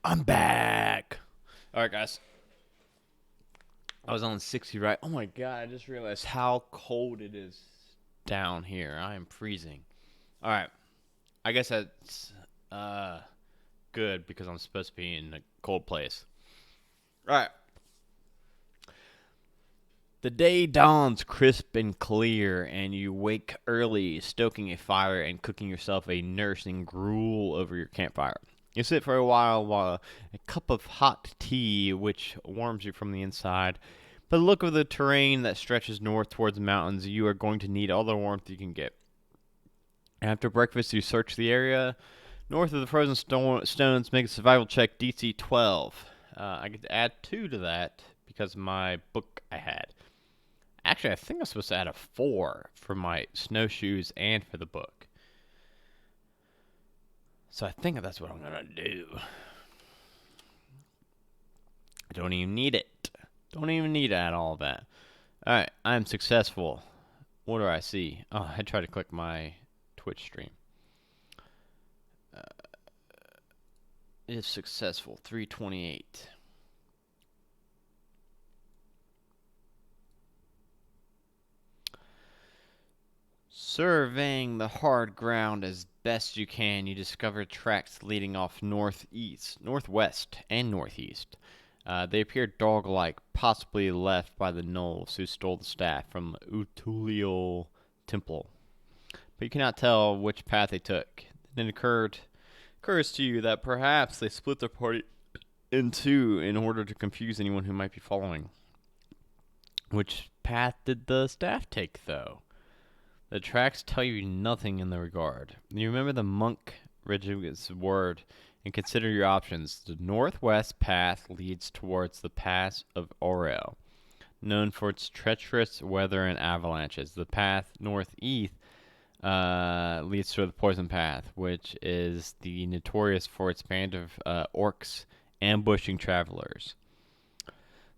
I'm back. All right, guys. I was on 60, right? Oh my god, I just realized how cold it is down here. I am freezing. All right. I guess that's good because I'm supposed to be in a cold place. All right. The day dawns crisp and clear, and you wake early, stoking a fire and cooking yourself a nourishing gruel over your campfire. You sit for a while a cup of hot tea, which warms you from the inside. By the look of the terrain that stretches north towards the mountains, you are going to need all the warmth you can get. After breakfast, you search the area. North of the frozen stones, make a survival check DC 12. I get to add 2 to that because of my book I had. Actually, I think I'm supposed to add a 4 for my snowshoes and for the book. So I think that's what I'm going to do. I don't even need it. Don't even need to add all of that. Alright, I'm successful. What do I see? Oh, I tried to click my Twitch stream. It is successful. 328. Surveying the hard ground as best you can, you discover tracks leading off northeast, northwest, and northeast. They appear dog-like, possibly left by the gnolls who stole the staff from Utulial Temple. But you cannot tell which path they took. Then it occurs to you that perhaps they split their party in two in order to confuse anyone who might be following. Which path did the staff take, though? The tracks tell you nothing in the regard. You remember the monk Rigid's word and consider your options. The northwest path leads towards the pass of Orel, known for its treacherous weather and avalanches. The path northeast leads to the poison path, which is the notorious for its band of orcs ambushing travelers.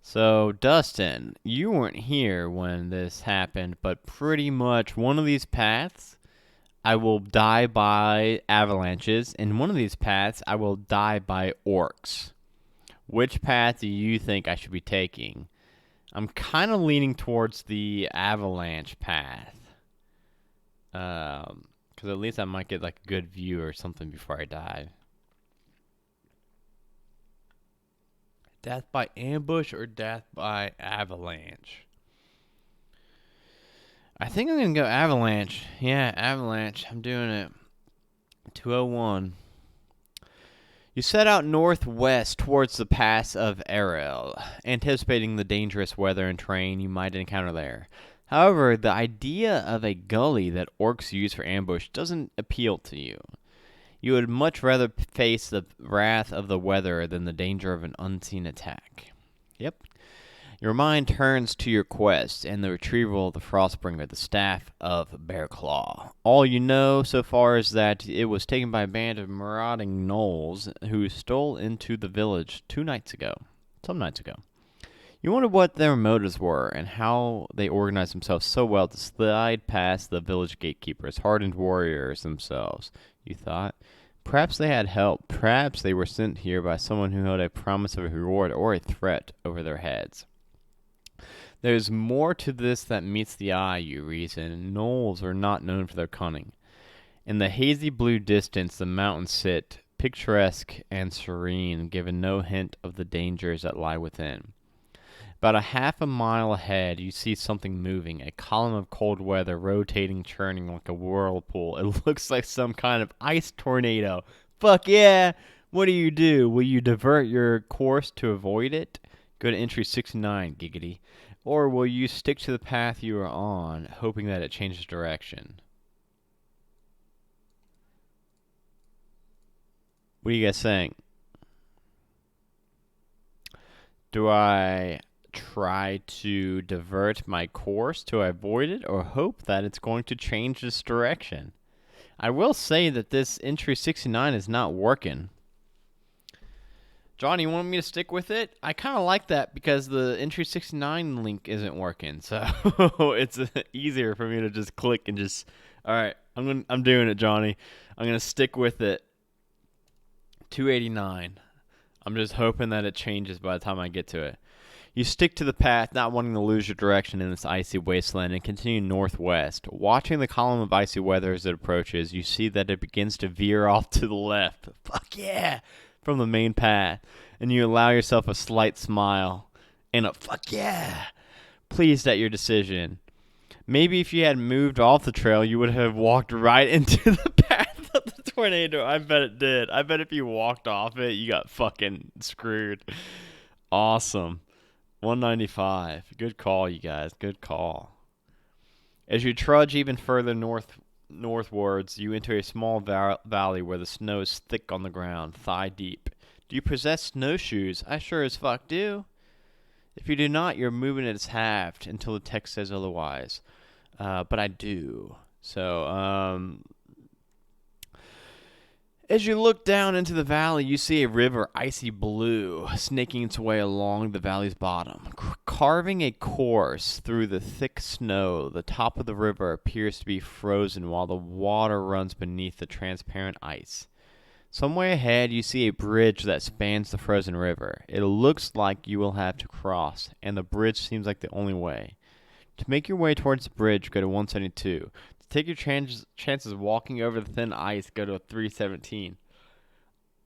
So, Dustin, you weren't here when this happened, but pretty much one of these paths, I will die by avalanches, and one of these paths, I will die by orcs. Which path do you think I should be taking? I'm kind of leaning towards the avalanche path. Because at least I might get like a good view or something before I die. Death by ambush or death by avalanche? I think I'm going to go avalanche. Yeah, avalanche. I'm doing it. 201. You set out northwest towards the pass of Erel, anticipating the dangerous weather and terrain you might encounter there. However, the idea of a gully that orcs use for ambush doesn't appeal to you. You would much rather face the wrath of the weather than the danger of an unseen attack. Yep. Your mind turns to your quest and the retrieval of the Frostbringer, the staff of Bearclaw. All you know so far is that it was taken by a band of marauding gnolls who stole into the village some nights ago. You wonder what their motives were and how they organized themselves so well to slide past the village gatekeepers, hardened warriors themselves, you thought. Perhaps they had help. Perhaps they were sent here by someone who held a promise of a reward or a threat over their heads. There's more to this that meets the eye, you reason. Gnolls are not known for their cunning. In the hazy blue distance, the mountains sit, picturesque and serene, given no hint of the dangers that lie within. About a half a mile ahead, you see something moving, a column of cold weather rotating, churning like a whirlpool. It looks like some kind of ice tornado. Fuck yeah! What do? Will you divert your course to avoid it? Go to entry 69, giggity. Or will you stick to the path you are on, hoping that it changes direction? What are you guys saying? Do I try to divert my course to avoid it or hope that it's going to change its direction? I will say that this entry 69 is not working. John, you want me to stick with it? I kind of like that because the entry 69 link isn't working, so it's easier for me to just click and just, all right, I'm doing it, Johnny. I'm going to stick with it. 289. I'm just hoping that it changes by the time I get to it. You stick to the path, not wanting to lose your direction in this icy wasteland, and continue northwest. Watching the column of icy weather as it approaches, you see that it begins to veer off to the left. Fuck yeah! From the main path. And you allow yourself a slight smile and a fuck yeah! pleased at your decision. Maybe if you had moved off the trail, you would have walked right into the path of the tornado. I bet it did. I bet if you walked off it, you got fucking screwed. Awesome. 195. Good call, you guys. Good call. As you trudge even further northwards, you enter a small valley where the snow is thick on the ground, thigh deep. Do you possess snowshoes? I sure as fuck do. If you do not, your movement is halved until the text says otherwise. But I do. So, as you look down into the valley, you see a river, icy blue, snaking its way along the valley's bottom. Carving a course through the thick snow, the top of the river appears to be frozen while the water runs beneath the transparent ice. Some way ahead, you see a bridge that spans the frozen river. It looks like you will have to cross, and the bridge seems like the only way. To make your way towards the bridge, go to 172. To take your chances of walking over the thin ice, go to 317.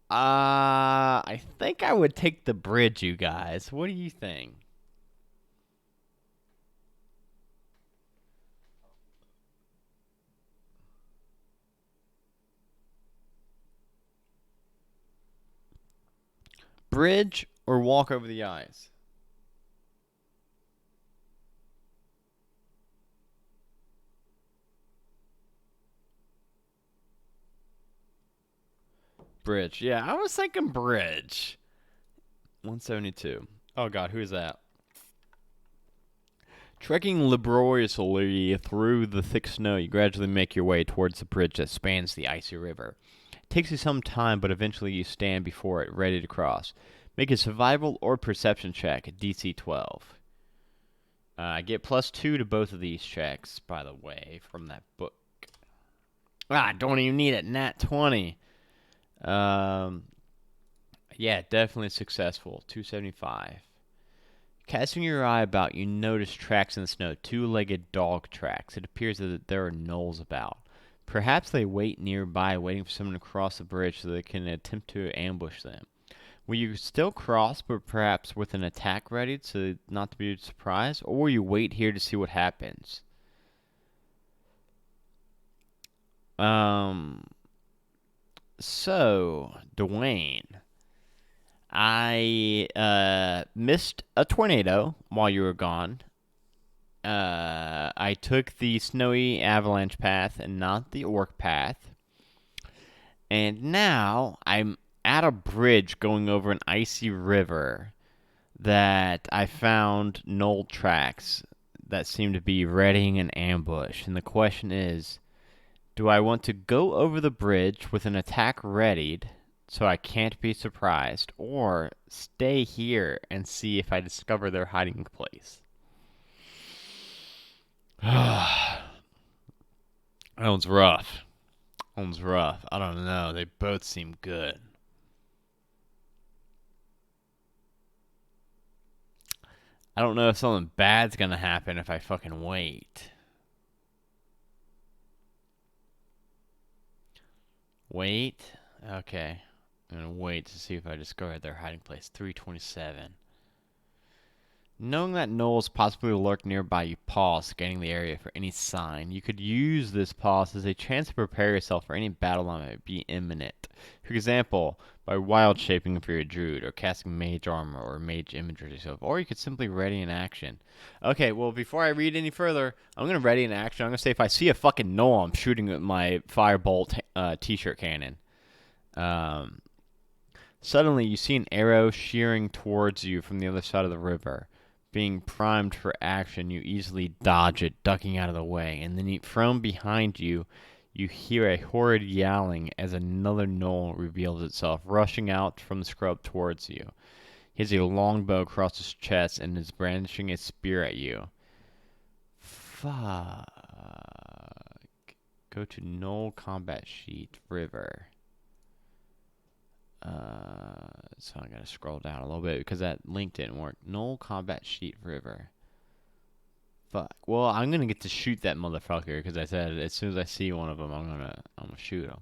I think I would take the bridge, you guys. What do you think? Bridge or walk over the ice? Bridge. Yeah, I was thinking bridge. 172. Oh god, who is that? Trekking laboriously through the thick snow, you gradually make your way towards the bridge that spans the icy river. It takes you some time, but eventually you stand before it, ready to cross. Make a survival or perception check at DC 12. I get +2 to both of these checks, by the way, from that book. I don't even need it. Nat 20. Yeah, definitely successful. 275. Casting your eye about, you notice tracks in the snow, two-legged dog tracks. It appears that there are gnolls about. Perhaps they wait nearby, waiting for someone to cross the bridge so they can attempt to ambush them. Will you still cross, but perhaps with an attack ready, so not to be surprised? Or will you wait here to see what happens? So, Dwayne, I missed a tornado while you were gone. I took the snowy avalanche path and not the orc path. And now I'm at a bridge going over an icy river that I found gnoll tracks that seem to be readying an ambush. And the question is, do I want to go over the bridge with an attack readied so I can't be surprised, or stay here and see if I discover their hiding place? That one's rough. That one's rough. I don't know. They both seem good. I don't know if something bad's gonna happen if I fucking wait. Wait? Okay. I'm gonna wait to see if I discover their hiding place. 327. Knowing that gnolls possibly lurk nearby, you pause, scanning the area for any sign. You could use this pause as a chance to prepare yourself for any battle that might be imminent. For example, by wild shaping if you're a druid, or casting mage armor or mage imagery yourself, or you could simply ready an action. Okay, well, before I read any further, I'm gonna ready an action. I'm gonna say if I see a fucking gnoll, I'm shooting with my firebolt t-shirt cannon. Suddenly, you see an arrow shearing towards you from the other side of the river. Being primed for action, you easily dodge it, ducking out of the way, and then from behind you, you hear a horrid yowling as another gnoll reveals itself, rushing out from the scrub towards you. He has a longbow across his chest and is brandishing a spear at you. Fuck. Go to Gnoll Combat Sheet, River. So I gotta scroll down a little bit because that link didn't work. Gnoll Combat Sheet River. Fuck. Well, I'm gonna get to shoot that motherfucker because I said as soon as I see one of them, I'm gonna shoot him.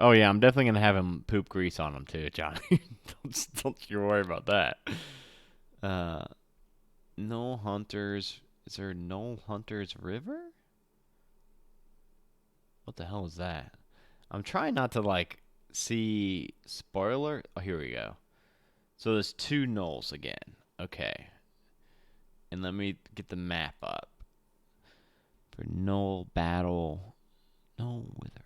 Oh yeah, I'm definitely gonna have him poop grease on him too, Johnny. don't you worry about that. Uh, Knoll Hunters. Is there Knoll Hunters River? What the hell is that? I'm trying not to like see spoiler. Oh, here we go. So there's two knolls again. Okay. And let me get the map up. For knoll battle. Knoll withering.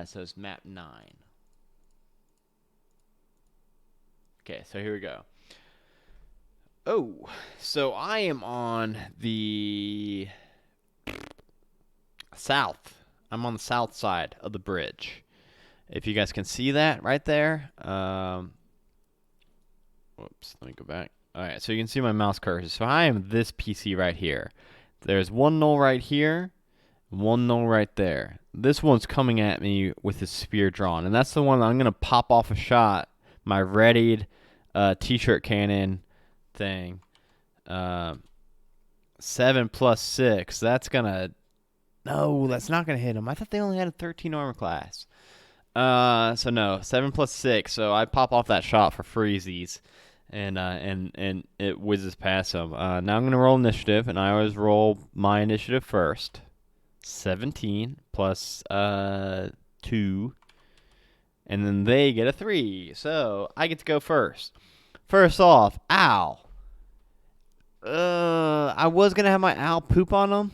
So it's map 9. Okay, so here we go. Oh, so I am on the south. I'm on the south side of the bridge. If you guys can see that right there. Whoops, let me go back. Alright, so you can see my mouse cursor. So I am this PC right here. There's one knoll right here, one knoll right there. This one's coming at me with his spear drawn, and that's the one that I'm going to pop off a shot, my readied t-shirt cannon thing. 7 plus 6, that's going to... No, that's not going to hit him. I thought they only had a 13 armor class. So no, 7 plus 6, so I pop off that shot for freezies. And it whizzes past him. Now I'm going to roll initiative, and I always roll my initiative first. 17 plus 2. And then they get a 3. So I get to go first. First off, ow. I was going to have my owl poop on him,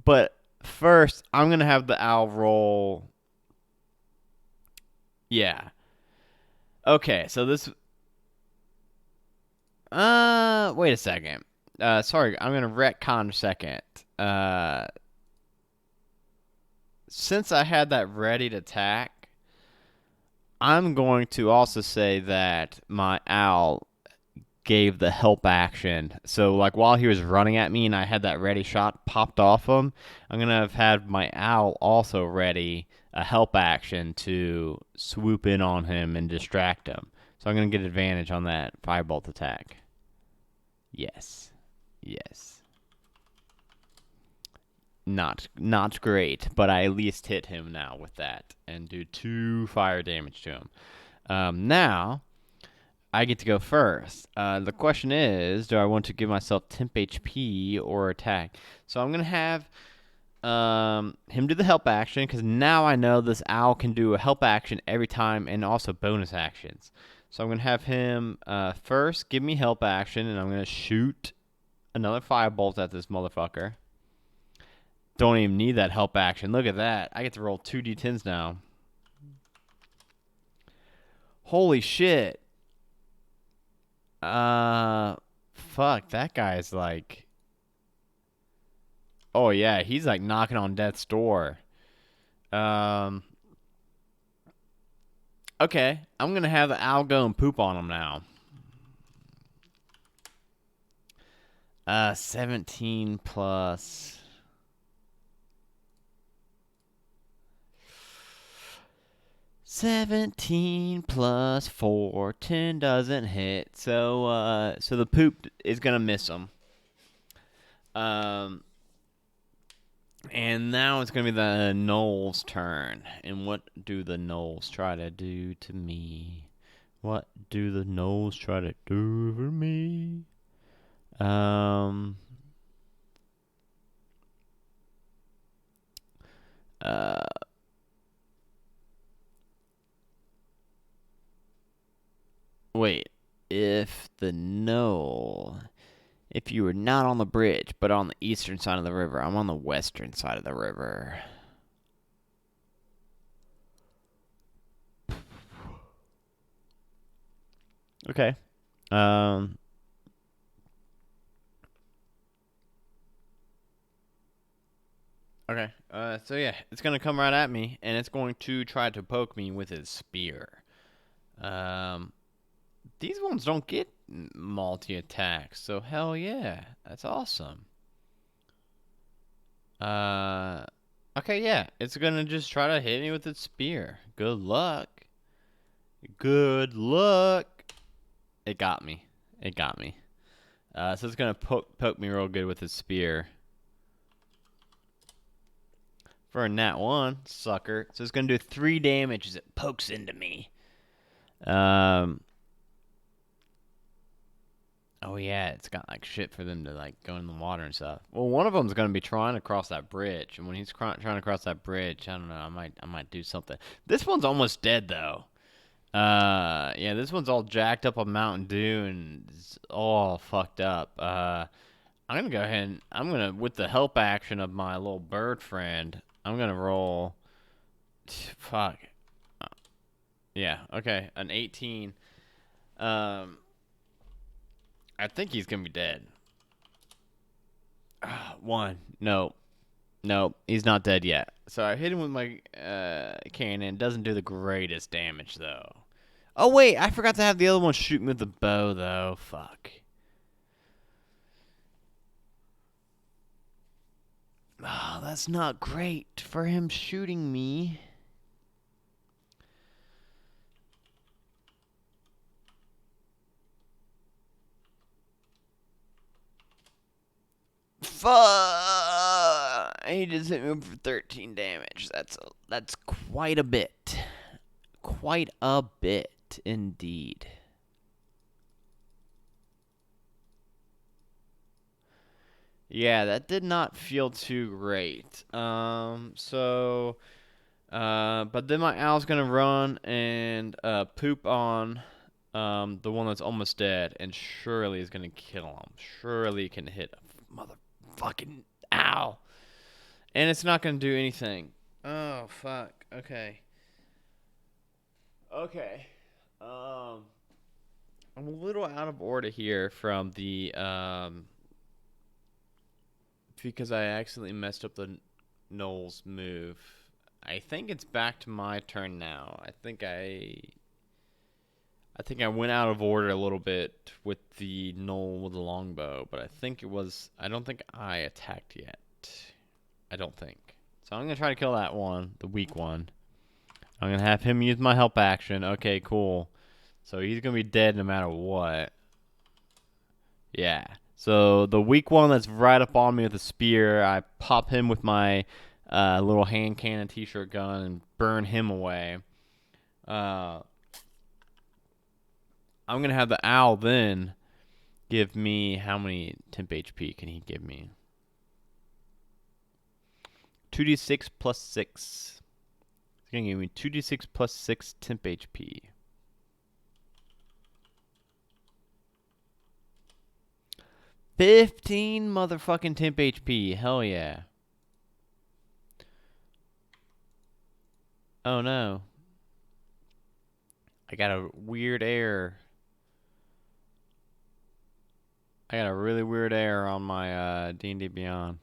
but first I'm going to have the owl roll. Yeah. Okay, so this... wait a second. Sorry, I'm gonna retcon a second. Since I had that ready to attack, I'm going to also say that my owl gave the help action. So, like, while he was running at me and I had that ready shot popped off him, I'm gonna have had my owl also ready a help action to swoop in on him and distract him. So I'm gonna get advantage on that firebolt attack. Yes. Yes. Not great, but I at least hit him now with that and do 2 fire damage to him. Now, I get to go first. The question is, do I want to give myself temp HP or attack? So I'm going to have him do the help action, because now I know this owl can do a help action every time and also bonus actions. So I'm going to have him first give me help action, and I'm going to shoot another firebolt at this motherfucker. Don't even need that help action. Look at that. I get to roll 2 d10s now. Holy shit. Fuck, that guy's like... Oh, yeah, he's like knocking on death's door. Okay, I'm going to have the owl go and poop on him now. 17 plus... 17 plus 4, 10 doesn't hit. So the poop is going to miss him. And now it's going to be the Knowles' turn. And what do the Knowles try to do to me? What do the Knowles try to do for me? Wait. If you were not on the bridge, but on the eastern side of the river, I'm on the western side of the river. Okay. Okay. So yeah, it's gonna come right at me, and it's going to try to poke me with its spear. These ones don't get multi-attacks, so hell yeah, that's awesome. Okay, yeah, it's gonna just try to hit me with its spear. Good luck. Good luck. It got me. It got me. So it's gonna poke me real good with its spear. For a nat 1, sucker. So it's gonna do 3 damage as it pokes into me. Um. Oh yeah, it's got like shit for them to like go in the water and stuff. Well, one of them's gonna be trying to cross that bridge, and when he's trying to cross that bridge, I don't know. I might do something. This one's almost dead though. Yeah, this one's all jacked up on Mountain Dew and it's all fucked up. I'm gonna go ahead and I'm gonna, with the help action of my little bird friend, I'm gonna roll. Fuck. Yeah. Okay. An 18. Um, I think he's gonna be dead. One. No. No, he's not dead yet. So I hit him with my cannon. Doesn't do the greatest damage though. Oh wait, I forgot to have the other one shoot me with the bow though. Fuck. Oh, that's not great for him shooting me. Fuck! He just hit me for 13 damage. That's quite a bit. Quite a bit indeed. Yeah, that did not feel too great. But then my owl's gonna run and poop on the one that's almost dead, and surely is gonna kill him. Surely can hit a motherfucking owl, and it's not gonna do anything. Oh fuck. Okay. Okay. Um, I'm a little out of order here from the because I accidentally messed up the Knowles move. I think it's back to my turn now. I think I went out of order a little bit with the Knoll with the longbow, but I don't think I attacked yet. I don't think. So I'm gonna try to kill that one, the weak one. I'm gonna have him use my help action. Okay, cool. So he's gonna be dead no matter what. Yeah. So the weak one that's right up on me with a spear, I pop him with my little hand cannon t-shirt gun and burn him away. Uh, I'm gonna have the owl then give me how many temp HP can he give me? 2d6 plus 6. He's gonna give me 2d6 plus 6 temp HP. 15 motherfucking temp HP. Hell yeah. Oh no. I got a weird error. I got a really weird error on my D&D Beyond.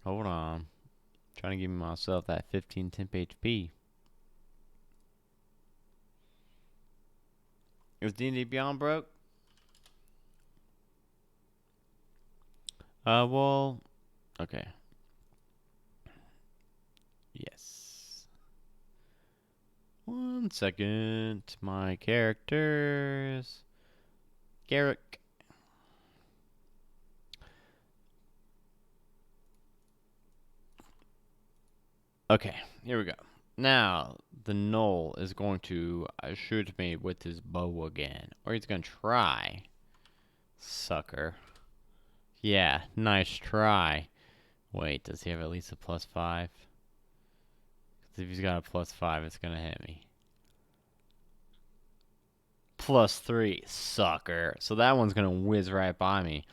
Hold on. Trying to give myself that 15 temp HP. Is D&D Beyond broke? Well, okay. Yes. 1 second. My characters. Garrick. Okay, here we go. Now, the Knoll is going to shoot me with his bow again. Or he's going to try. Sucker. Yeah, nice try. Wait, does he have at least a +5? Because if he's got a +5, it's going to hit me. +3, sucker. So that one's going to whiz right by me.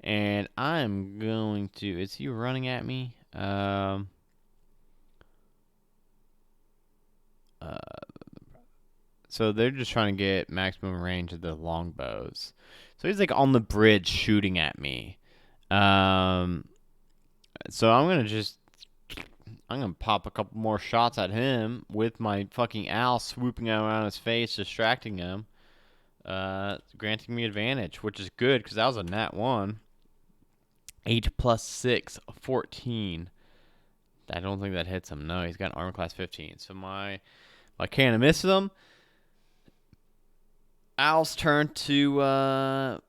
And I'm going to... Is he running at me? So they're just trying to get maximum range of the longbows. So he's like on the bridge shooting at me. So I'm gonna pop a couple more shots at him with my fucking owl swooping around his face, distracting him, granting me advantage, which is good because that was a nat 1. 8 plus 6, 14. I don't think that hits him. No, he's got an armor class 15. So my cannon misses him. Owl's turn to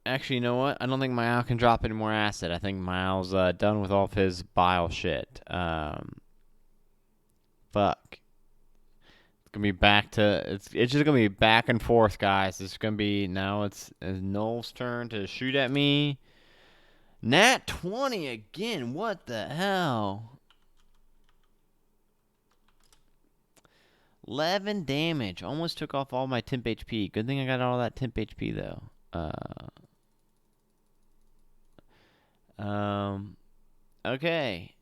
Actually, you know what? I don't think my owl can drop any more acid. I think my owl's done with all of his bile shit. Fuck. It's gonna be back to it's just gonna be back and forth, guys. It's gonna be now. It's Noel's turn to shoot at me. Nat 20 again. What the hell? 11 damage. Almost took off all my temp HP. Good thing I got all that temp HP though. Okay.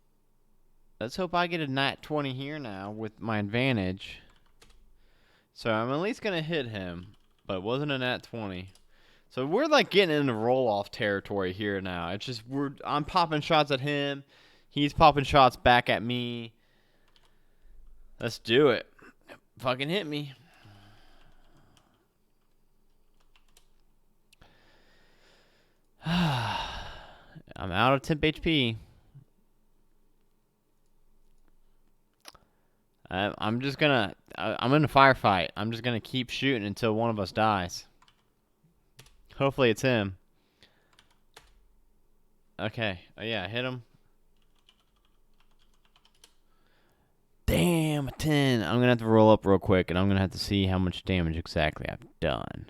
Let's hope I get a nat 20 here now with my advantage. So I'm at least gonna hit him, but it wasn't a nat 20. So we're like getting into roll-off territory here now. It's just I'm popping shots at him. He's popping shots back at me. Let's do it. Fucking hit me. I'm out of temp HP. I'm just gonna... I'm in a firefight. I'm just gonna keep shooting until one of us dies. Hopefully it's him. Okay. Oh yeah, hit him. Damn, a 10. I'm gonna have to roll up real quick, and I'm gonna have to see how much damage exactly I've done.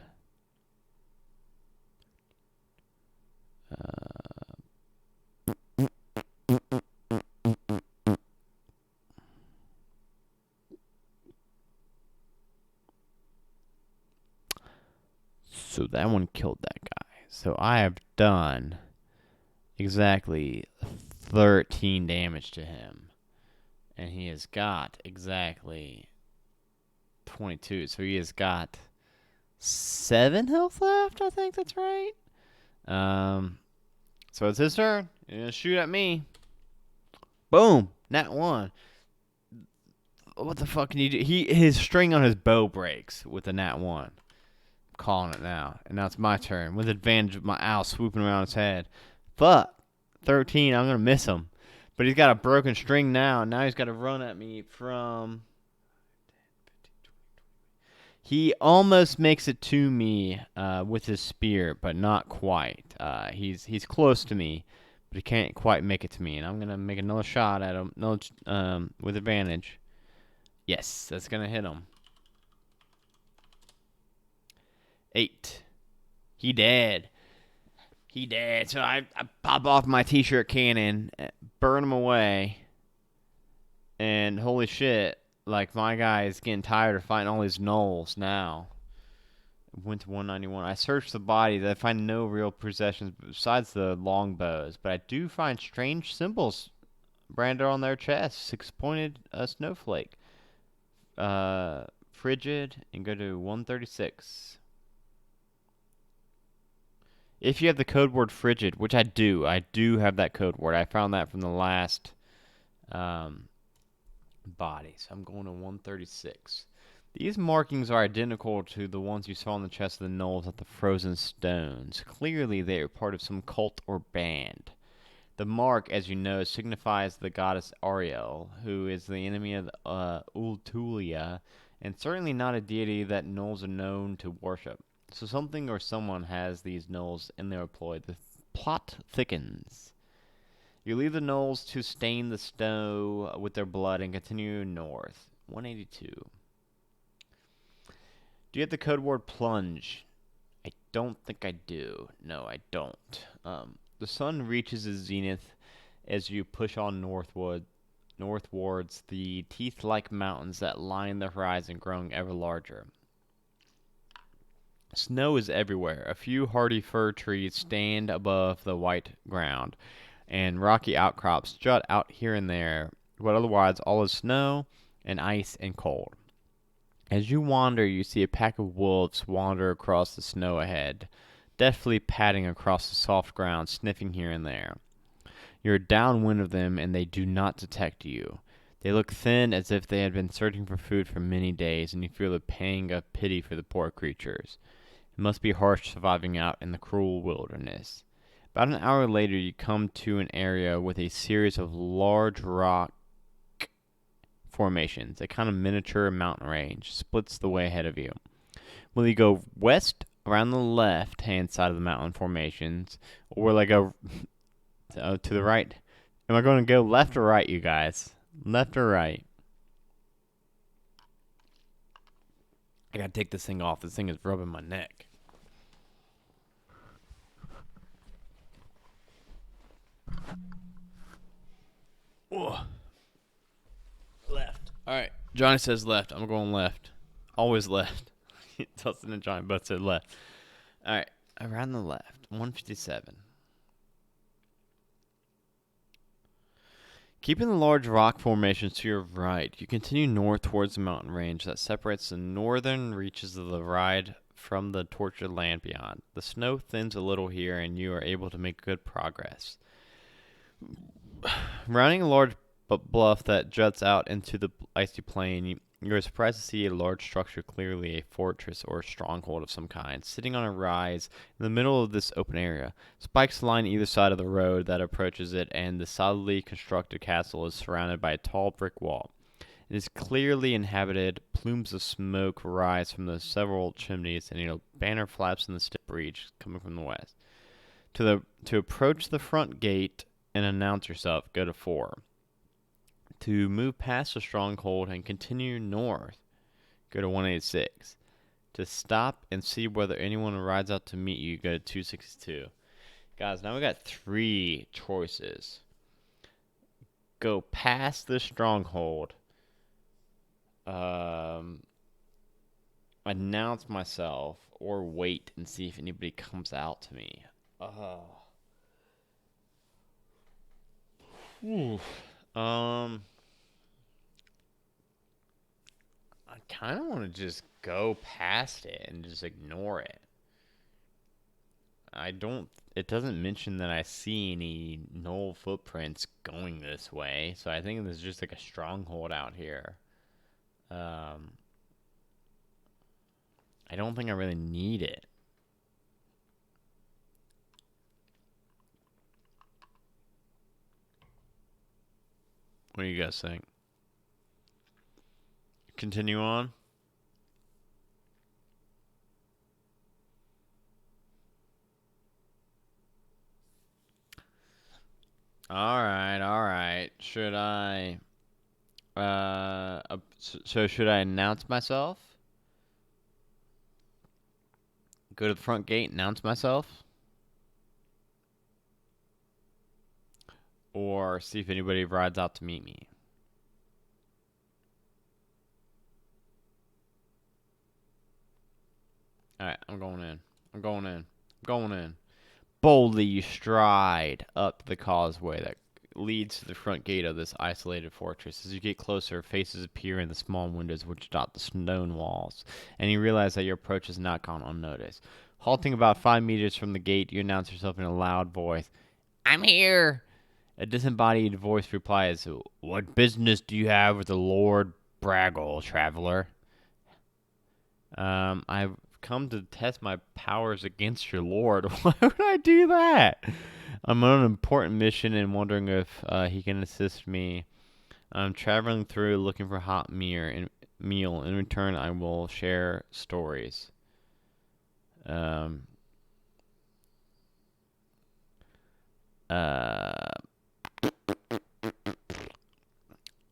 So that one killed that guy. So I have done exactly 13 damage to him. And he has got exactly 22. So he has got 7 health left, I think that's right. So it's his turn. He's gonna shoot at me. Boom. Nat 1. What the fuck can you do? His string on his bow breaks with a nat 1. I'm calling it now. And now it's my turn. With advantage of my owl swooping around his head. Fuck. 13. I'm gonna miss him. But he's got a broken string now. Now he's got to run at me from... He almost makes it to me with his spear, but not quite. He's close to me, but he can't quite make it to me. And I'm going to make another shot at him with advantage. Yes, that's going to hit him. 8. He dead. He dead. So I pop off my t-shirt cannon, burn him away, and holy shit, like my guy is getting tired of fighting all these gnolls now. Went to 191. I searched the bodies. I find no real possessions besides the longbows, but I do find strange symbols branded on their chests. 6-pointed snowflake. Frigid, and go to 136. If you have the code word frigid, which I do have that code word. I found that from the last body. So I'm going to 136. These markings are identical to the ones you saw on the chest of the gnolls at the frozen stones. Clearly they are part of some cult or band. The mark, as you know, signifies the goddess Ariel, who is the enemy of Ultulia, and certainly not a deity that gnolls are known to worship. So something or someone has these gnolls in their employ. The plot thickens. You leave the gnolls to stain the snow with their blood and continue north. 182. Do you have the code word plunge? I don't think I do. No, I don't. The sun reaches its zenith as you push on northwards the teeth-like mountains that line the horizon growing ever larger. Snow is everywhere. A few hardy fir trees stand above the white ground, and rocky outcrops jut out here and there, but otherwise all is snow and ice and cold. As you wander, you see a pack of wolves wander across the snow ahead, deftly padding across the soft ground, sniffing here and there. You're downwind of them, and they do not detect you. They look thin, as if they had been searching for food for many days, and you feel a pang of pity for the poor creatures. It must be harsh surviving out in the cruel wilderness. About an hour later, you come to an area with a series of large rock formations. A kind of miniature mountain range splits the way ahead of you. Will you go west around the left-hand side of the mountain formations, or like a to the right. Am I going to go left or right, you guys? Left or right? I gotta take this thing off. This thing is rubbing my neck. Whoa. Left. All right. Johnny says left. I'm going left. Always left. Dustin and Johnny both said left. All right. Around the left. 157. Keeping the large rock formations to your right, you continue north towards the mountain range that separates the northern reaches of the ride from the tortured land beyond. The snow thins a little here, and you are able to make good progress. Rounding a large bluff that juts out into the icy plain, you are surprised to see a large structure, clearly a fortress or stronghold of some kind, sitting on a rise in the middle of this open area. Spikes line either side of the road that approaches it, and the solidly constructed castle is surrounded by a tall brick wall. It is clearly inhabited. Plumes of smoke rise from the several chimneys, and a banner flaps in the stiff breeze coming from the west. To approach the front gate and announce yourself, go to 4. To move past the stronghold and continue north, go to 186. To stop and see whether anyone rides out to meet you, go to 262. Guys, now we got 3 choices. Go past the stronghold. Announce myself, or wait and see if anybody comes out to me. I kind of want to just go past it and just ignore it. It doesn't mention that I see any knoll footprints going this way, so I think there's just like a stronghold out here. I don't think I really need it. What do you guys think? Continue on? Alright. Should I... so should I announce myself? Go to the front gate, announce myself? Or see if anybody rides out to meet me? Alright, I'm going in. Boldly you stride up the causeway that leads to the front gate of this isolated fortress. As you get closer, faces appear in the small windows which dot the stone walls, and you realize that your approach has not gone unnoticed. Halting about 5 meters from the gate, you announce yourself in a loud voice. I'm here! A disembodied voice replies, What business do you have with the Lord Braggle, traveler? I've come to test my powers against your lord. Why would I do that? I'm on an important mission and wondering if he can assist me. I'm traveling through looking for hot meal. In return, I will share stories.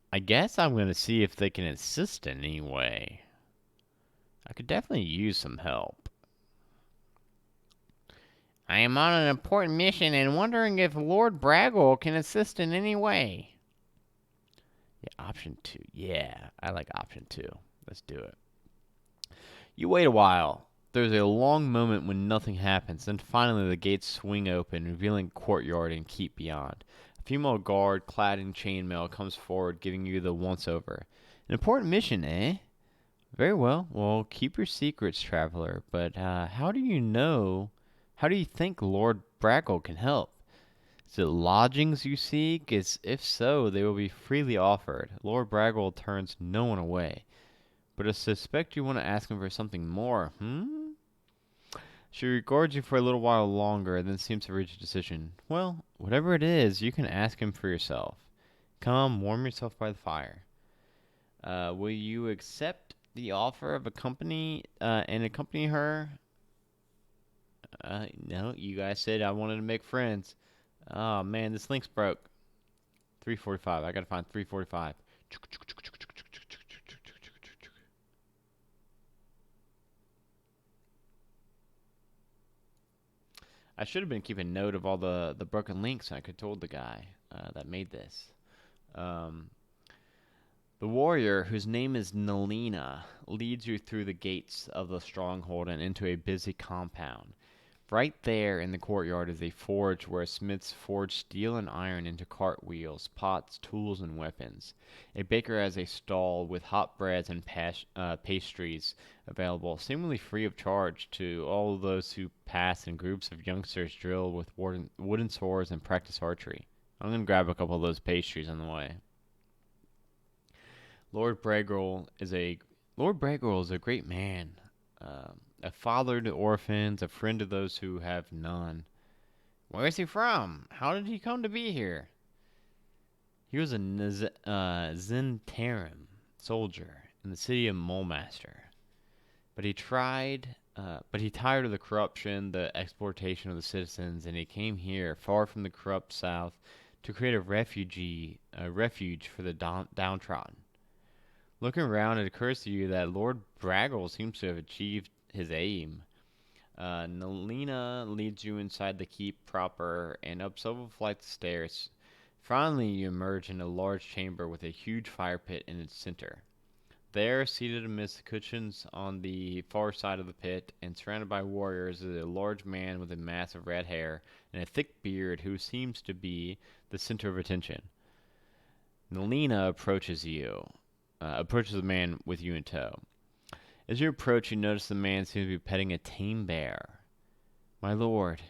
I guess I'm going to see if they can assist in any way. I could definitely use some help. I am on an important mission and wondering if Lord Braggle can assist in any way. Yeah, option 2. Yeah, I like option 2. Let's do it. You wait a while. There's a long moment when nothing happens. Then finally the gates swing open, revealing courtyard and keep beyond. A female guard clad in chainmail comes forward, giving you the once-over. An important mission, eh? Very well. Well, keep your secrets, traveler. But how do you think Lord Braggle can help? Is it lodgings you seek? If so, they will be freely offered. Lord Braggle turns no one away. But I suspect you want to ask him for something more, She regards you for a little while longer, then seems to reach a decision. Well, whatever it is, you can ask him for yourself. Come, warm yourself by the fire. Will you accept the offer of accompany her? No, you guys said I wanted to make friends. Oh man, this link's broke. 345. I gotta find 345. I should have been keeping note of all the broken links. I could told the guy that made this. Um, the warrior, whose name is Nalina, leads you through the gates of the stronghold and into a busy compound. Right there in the courtyard is a forge where smiths forge steel and iron into cart wheels, pots, tools, and weapons. A baker has a stall with hot breads and pastries available, seemingly free of charge to all of those who pass, and groups of youngsters drill with wooden swords and practice archery. I'm going to grab a couple of those pastries on the way. Lord Bragel is a Lord Bragel is a great man, a father to orphans, a friend to those who have none. Where is he from? How did he come to be here? He was a Zentarim soldier in the city of Mulmaster, but he tired of the corruption, the exploitation of the citizens, and he came here, far from the corrupt south, to create a refuge for the downtrodden. Looking around, it occurs to you that Lord Braggle seems to have achieved his aim. Nalina leads you inside the keep proper and up several flights of stairs. Finally, you emerge in a large chamber with a huge fire pit in its center. There, seated amidst the cushions on the far side of the pit and surrounded by warriors, is a large man with a mass of red hair and a thick beard who seems to be the center of attention. Nalina approaches the man with you in tow. As you approach, you notice the man seems to be petting a tame bear. My lord,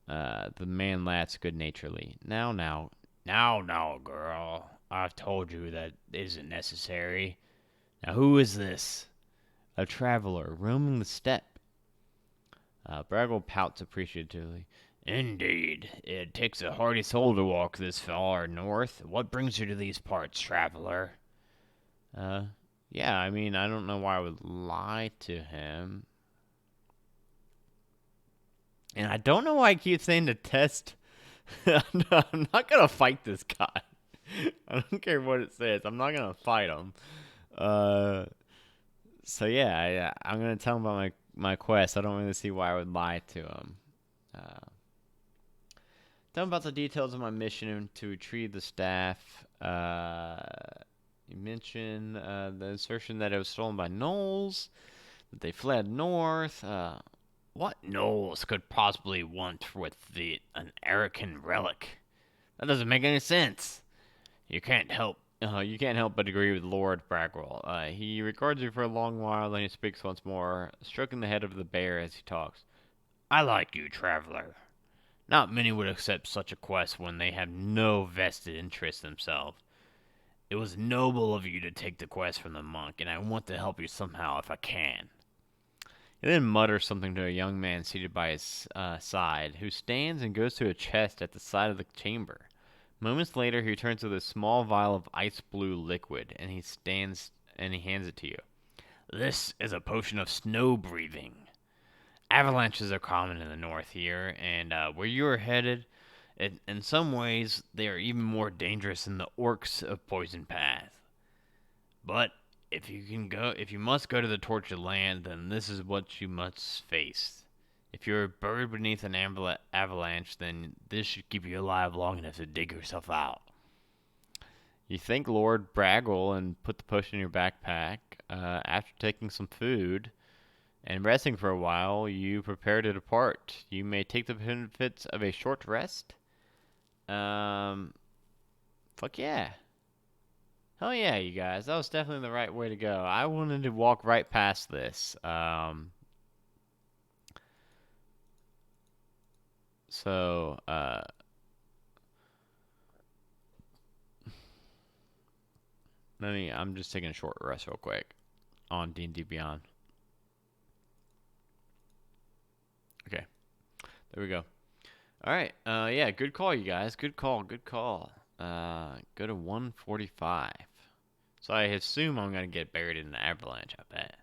the man laughs good-naturedly. Now, girl. I've told you that isn't necessary. Now, who is this? A traveler roaming the steppe. Braggle pouts appreciatively. Indeed, it takes a hardy soul to walk this far north. What brings you to these parts, traveler? Uh, yeah, I mean, I don't know why I would lie to him. And I don't know why I keep saying to test. I'm not gonna fight this guy. I don't care what it says. I'm not gonna fight him. Uh, so yeah, I'm gonna tell him about my quest. I don't really see why I would lie to him. Tell him about the details of my mission to retrieve the staff. You mentioned the assertion that it was stolen by gnolls, that they fled north. What gnolls could possibly want with an Arakan relic? That doesn't make any sense. You can't help but agree with Lord Bragwell. He regards you for a long while, then he speaks once more, stroking the head of the bear as he talks. I like you, traveler. Not many would accept such a quest when they have no vested interest themselves. It was noble of you to take the quest from the monk, and I want to help you somehow if I can. He then mutters something to a young man seated by his side, who stands and goes to a chest at the side of the chamber. Moments later, he returns with a small vial of ice blue liquid, and he hands it to you. This is a potion of snow breathing. Avalanches are common in the north here, and where you are headed, in some ways, they are even more dangerous than the orcs of Poison Path. But if you must go to the tortured land, then this is what you must face. If you're buried beneath an avalanche, then this should keep you alive long enough to dig yourself out. You thank Lord Braggle and put the potion in your backpack. After taking some food and resting for a while, you prepare to depart. You may take the benefits of a short rest. Fuck yeah. Hell yeah, you guys. That was definitely the right way to go. I wanted to walk right past this. So, I'm just taking a short rest real quick on D&D Beyond. Okay. There we go. All right. Yeah, good call, you guys. Good call. Go to 145. So I assume I'm going to get buried in an avalanche, I bet.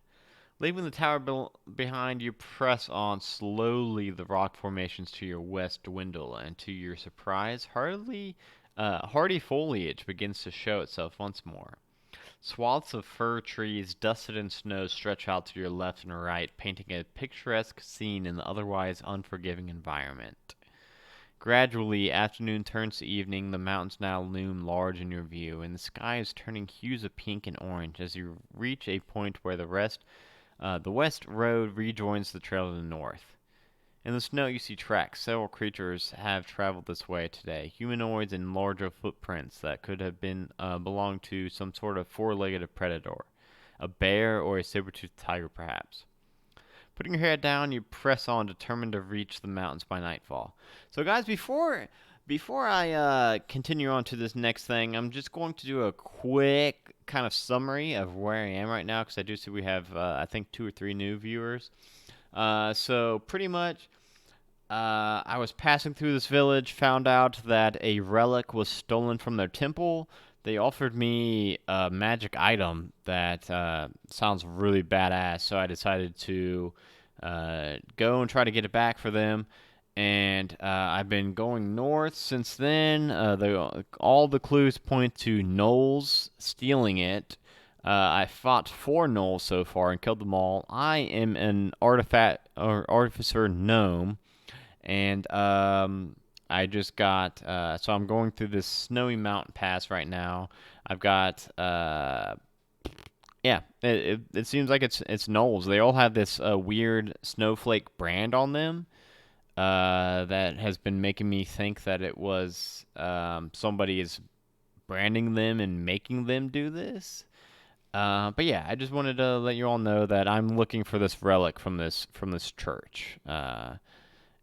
Leaving the tower behind, you press on slowly. The rock formations to your west dwindle, and to your surprise, hardy foliage begins to show itself once more. Swaths of fir trees, dusted in snow, stretch out to your left and right, painting a picturesque scene in the otherwise unforgiving environment. Gradually, afternoon turns to evening. The mountains now loom large in your view, and the sky is turning hues of pink and orange as you reach a point where the west road rejoins the trail to the north. In the snow, you see tracks. Several creatures have traveled this way today. Humanoids and larger footprints that could have been belonged to some sort of four-legged predator, a bear or a saber-toothed tiger, perhaps. Putting your head down, you press on, determined to reach the mountains by nightfall. So, guys, before I continue on to this next thing, I'm just going to do a quick kind of summary of where I am right now, because I do see we have, I think, 2 or 3 new viewers. So, pretty much, I was passing through this village, found out that a relic was stolen from their temple. They offered me a magic item that sounds really badass, so I decided to go and try to get it back for them. And I've been going north since then. All the clues point to gnolls stealing it. I fought 4 gnolls so far and killed them all. I am an artificer gnome, and I just got so I'm going through this snowy mountain pass right now. I've got yeah, it seems like it's gnolls. They all have this weird snowflake brand on them that has been making me think that it was somebody is branding them and making them do this. But yeah, I just wanted to let you all know that I'm looking for this relic from this church.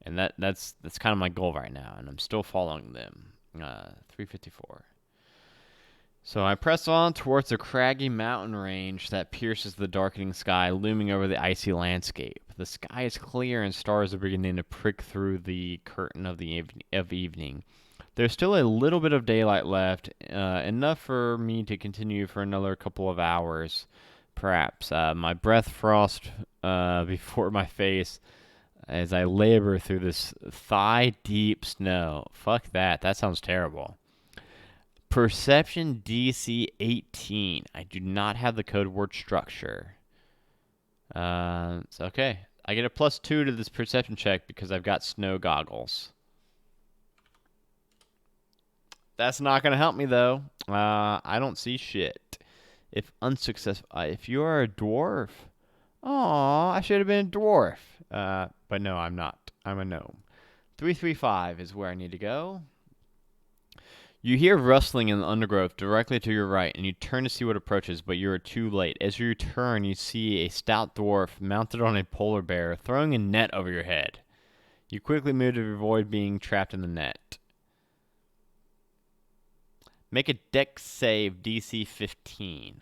And that's kind of my goal right now, and I'm still following them. 354. So I press on towards the craggy mountain range that pierces the darkening sky, looming over the icy landscape. The sky is clear, and stars are beginning to prick through the curtain of evening. There's still a little bit of daylight left, enough for me to continue for another couple of hours, perhaps. My breath frost before my face as I labor through this thigh-deep snow. Fuck that. That sounds terrible. Perception DC 18. I do not have the code word structure. So okay. I get a +2 to this perception check because I've got snow goggles. That's not going to help me, though. I don't see shit. If unsuccessful, if you are a dwarf. Aw, I should have been a dwarf. But no, I'm not. I'm a gnome. 335 is where I need to go. You hear rustling in the undergrowth directly to your right, and you turn to see what approaches, but you are too late. As you turn, you see a stout dwarf mounted on a polar bear, throwing a net over your head. You quickly move to avoid being trapped in the net. Make a dex save DC 15.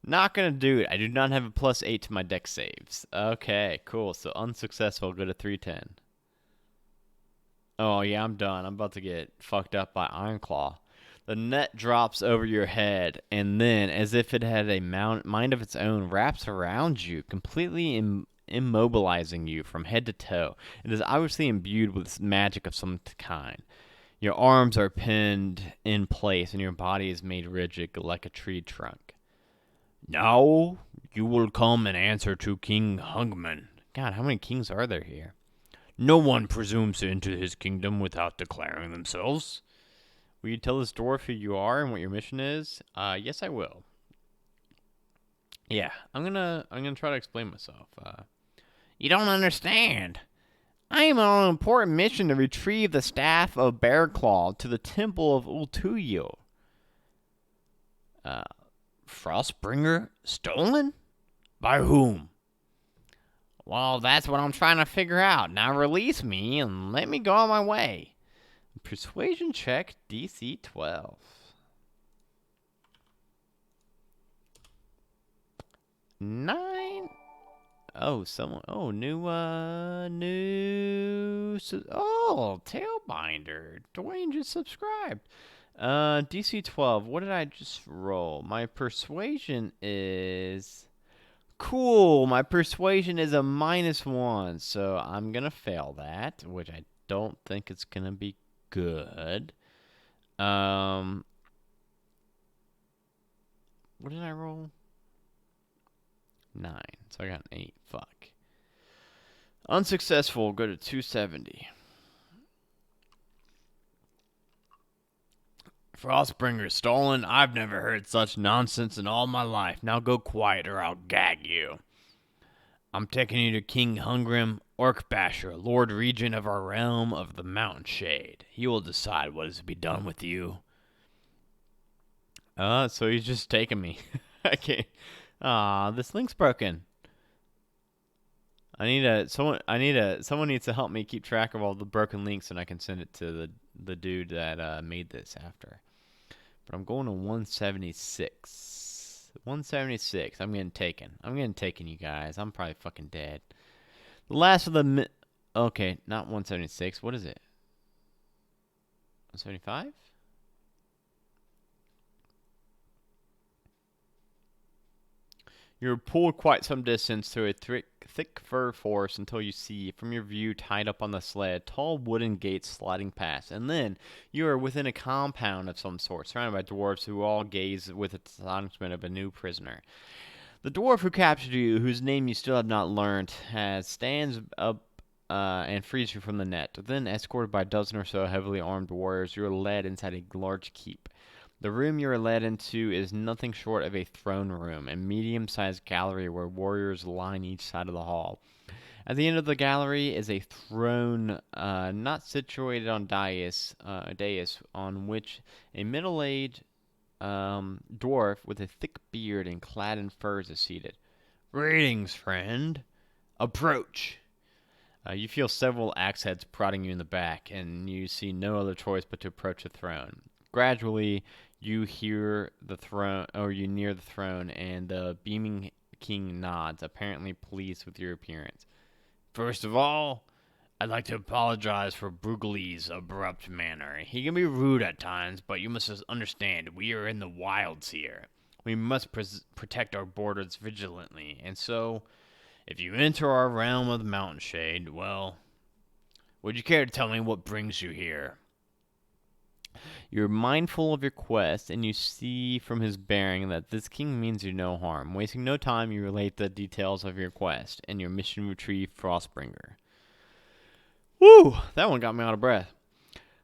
Not gonna do it. I do not have a +8 to my dex saves. Okay, cool. So unsuccessful. Go to 310. Oh yeah, I'm done. I'm about to get fucked up by Ironclaw. The net drops over your head, and then, as if it had a mind of its own, wraps around you, completely immobilizing you from head to toe. It is obviously imbued with magic of some kind. Your arms are pinned in place, and your body is made rigid like a tree trunk. Now you will come and answer to King Hungman. God, how many kings are there here? No one presumes to enter his kingdom without declaring themselves. Will you tell this dwarf who you are and what your mission is? Yes, I will. Yeah, I'm gonna try to explain myself. You don't understand. I am on an important mission to retrieve the staff of Bearclaw to the temple of Ultuyo. Frostbringer stolen? By whom? Well, that's what I'm trying to figure out. Now release me and let me go on my way. Persuasion check DC 12. 9. Oh, someone. Oh, new. Oh, Tailbinder. Dwayne just subscribed. DC 12. What did I just roll? My persuasion is cool. My persuasion is a -1, so I'm gonna fail that, which I don't think it's gonna be good. What did I roll? 9. So I got an 8. Fuck. Unsuccessful. Go to 270. Frostbringer stolen? I've never heard such nonsense in all my life. Now go quiet or I'll gag you. I'm taking you to King Hungrim Orc-Basher, Lord Regent of our realm of the Mountain Shade. He will decide what is to be done with you. So he's just taking me. I can't. This link's broken. Someone needs to help me keep track of all the broken links, and I can send it to the dude that made this after. But I'm going to 176. 176. I'm getting taken, you guys. I'm probably fucking dead. The last of the okay, not 176. What is it? 175? You're pulled quite some distance through a thick fir forest until you see, from your view tied up on the sled, tall wooden gates sliding past. And then you are within a compound of some sort, surrounded by dwarves who all gaze with astonishment of a new prisoner. The dwarf who captured you, whose name you still have not learned, stands up and frees you from the net. Then, escorted by a dozen or so heavily armed warriors, you are led inside a large keep. The room you are led into is nothing short of a throne room, a medium-sized gallery where warriors line each side of the hall. At the end of the gallery is a throne, not situated on dais on which a middle-aged dwarf with a thick beard and clad in furs is seated. Greetings, friend. Approach. You feel several axe heads prodding you in the back, and you see no other choice but to approach the throne. Gradually, you near the throne, and the beaming king nods, apparently pleased with your appearance. First of all, I'd like to apologize for Brugli's abrupt manner. He can be rude at times, but you must understand, we are in the wilds here. We must protect our borders vigilantly, and so, if you enter our realm of the Mountain Shade, well, would you care to tell me what brings you here? You're mindful of your quest, and you see from his bearing that this king means you no harm. Wasting no time, you relate the details of your quest and your mission to retrieve Frostbringer. Woo! That one got me out of breath.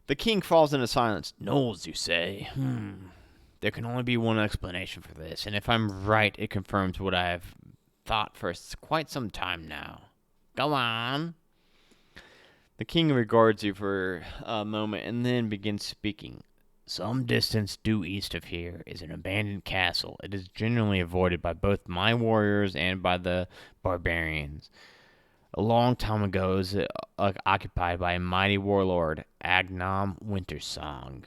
The king falls into silence. Knowles, you say? There can only be one explanation for this, and if I'm right, it confirms what I have thought for quite some time now. Go on. The king regards you for a moment and then begins speaking. Some distance due east of here is an abandoned castle. It is generally avoided by both my warriors and by the barbarians. A long time ago, it was occupied by a mighty warlord, Agnam Wintersong,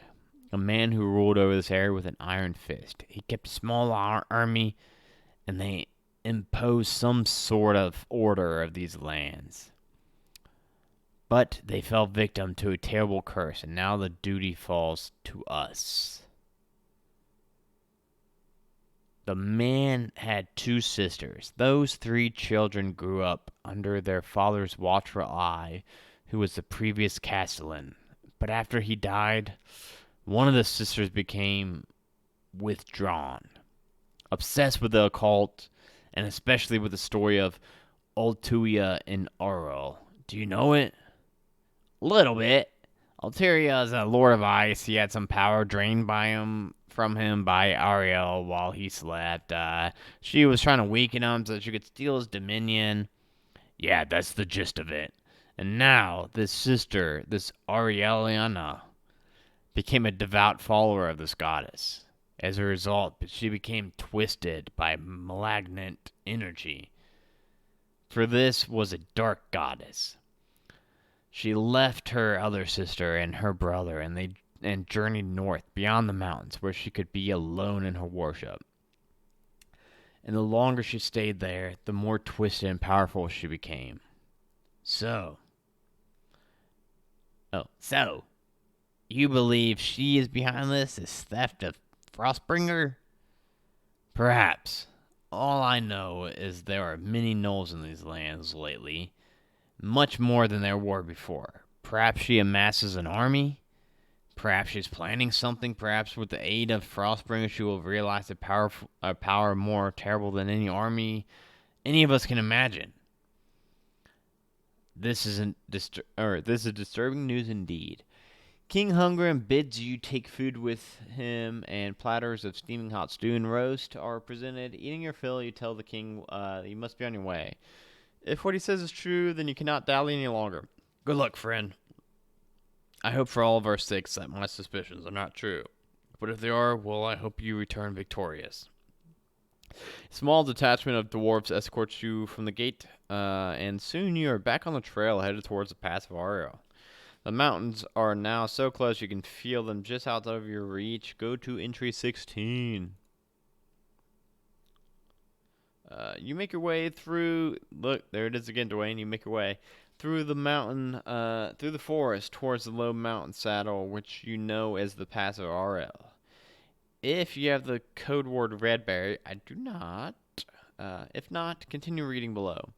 a man who ruled over this area with an iron fist. He kept a small army, and they imposed some sort of order of these lands. But they fell victim to a terrible curse, and now the duty falls to us. The man had 2 sisters. Those 3 children grew up under their father's watchful eye, who was the previous castellan. But after he died, one of the sisters became withdrawn, obsessed with the occult, and especially with the story of Ultuia in Auril. Do you know it? Little bit. Ultuia is a lord of ice. He had some power drained from him by Ariel while he slept. She was trying to weaken him so that she could steal his dominion. Yeah, that's the gist of it. And now, this sister, this Arieliana, became a devout follower of this goddess. As a result, she became twisted by malignant energy. For this was a dark goddess. She left her other sister and her brother, and journeyed north beyond the mountains, where she could be alone in her worship. And the longer she stayed there, the more twisted and powerful she became. So, You believe she is behind this theft of Frostbringer? Perhaps. All I know is there are many gnolls in these lands lately, much more than there were before. Perhaps she amasses an army? Perhaps she's planning something. Perhaps with the aid of Frostbringer, she will realize a power more terrible than any army any of us can imagine. This is disturbing news indeed. King Hungrim bids you take food with him, and platters of steaming hot stew and roast are presented. Eating your fill, you tell the king you must be on your way. If what he says is true, then you cannot dally any longer. Good luck, friend. I hope for all of our sakes that my suspicions are not true. But if they are, well, I hope you return victorious. A small detachment of dwarves escorts you from the gate, and soon you are back on the trail headed towards the Pass of Ariel. The mountains are now so close you can feel them just outside of your reach. Go to entry 16. You make your way through. Look, there it is again, Dwayne. You make your way through the mountain, through the forest towards the low mountain saddle, which you know as the Pass of Ariel. If you have the code word Redberry, I do not. If not, continue reading below.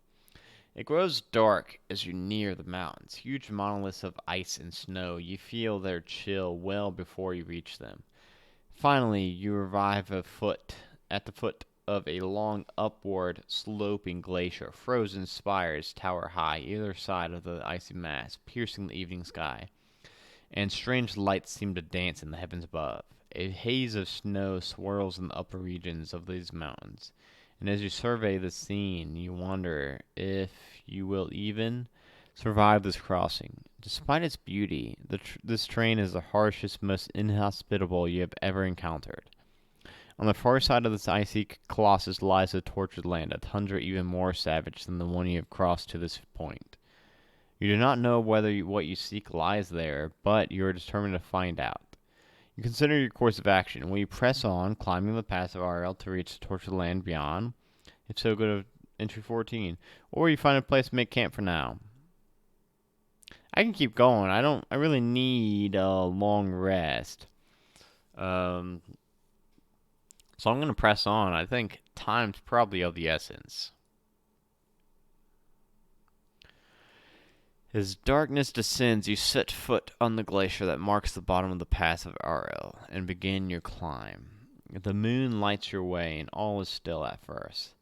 It grows dark as you near the mountains. Huge monoliths of ice and snow. You feel their chill well before you reach them. Finally, you arrive at the foot of a long upward sloping glacier. Frozen spires tower high either side of the icy mass, piercing the evening sky, and strange lights seem to dance in the heavens above. A haze of snow swirls in the upper regions of these mountains, and as you survey the scene, you wonder if you will even survive this crossing. Despite its beauty, this terrain is the harshest, most inhospitable you have ever encountered. On the far side of this icy colossus lies a tortured land, a tundra even more savage than the one you have crossed to this point. You do not know whether what you seek lies there, but you are determined to find out. You consider your course of action. Will you press on, climbing the pass of RL to reach the tortured land beyond? If so, go to entry 14. Or you find a place to make camp for now. I can keep going. I really need a long rest. So I'm going to press on. I think time's probably of the essence. As darkness descends, you set foot on the glacier that marks the bottom of the pass of Ariel and begin your climb. The moon lights your way, and all is still at first.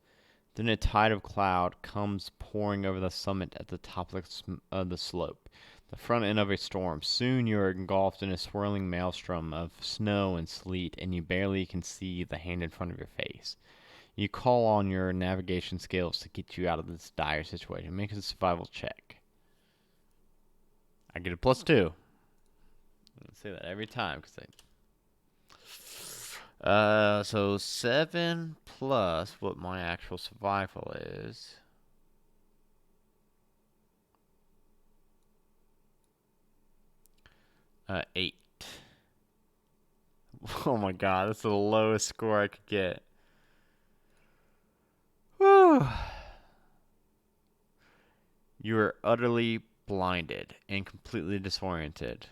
Then a tide of cloud comes pouring over the summit at the top of the slope, the front end of a storm. Soon you are engulfed in a swirling maelstrom of snow and sleet, and you barely can see the hand in front of your face. You call on your navigation skills to get you out of this dire situation. Make a survival check. I get a +2. I say that every time so 7 plus what my actual survival is. Eight. Oh my god, that's the lowest score I could get. Whew. You are utterly blinded and completely disoriented.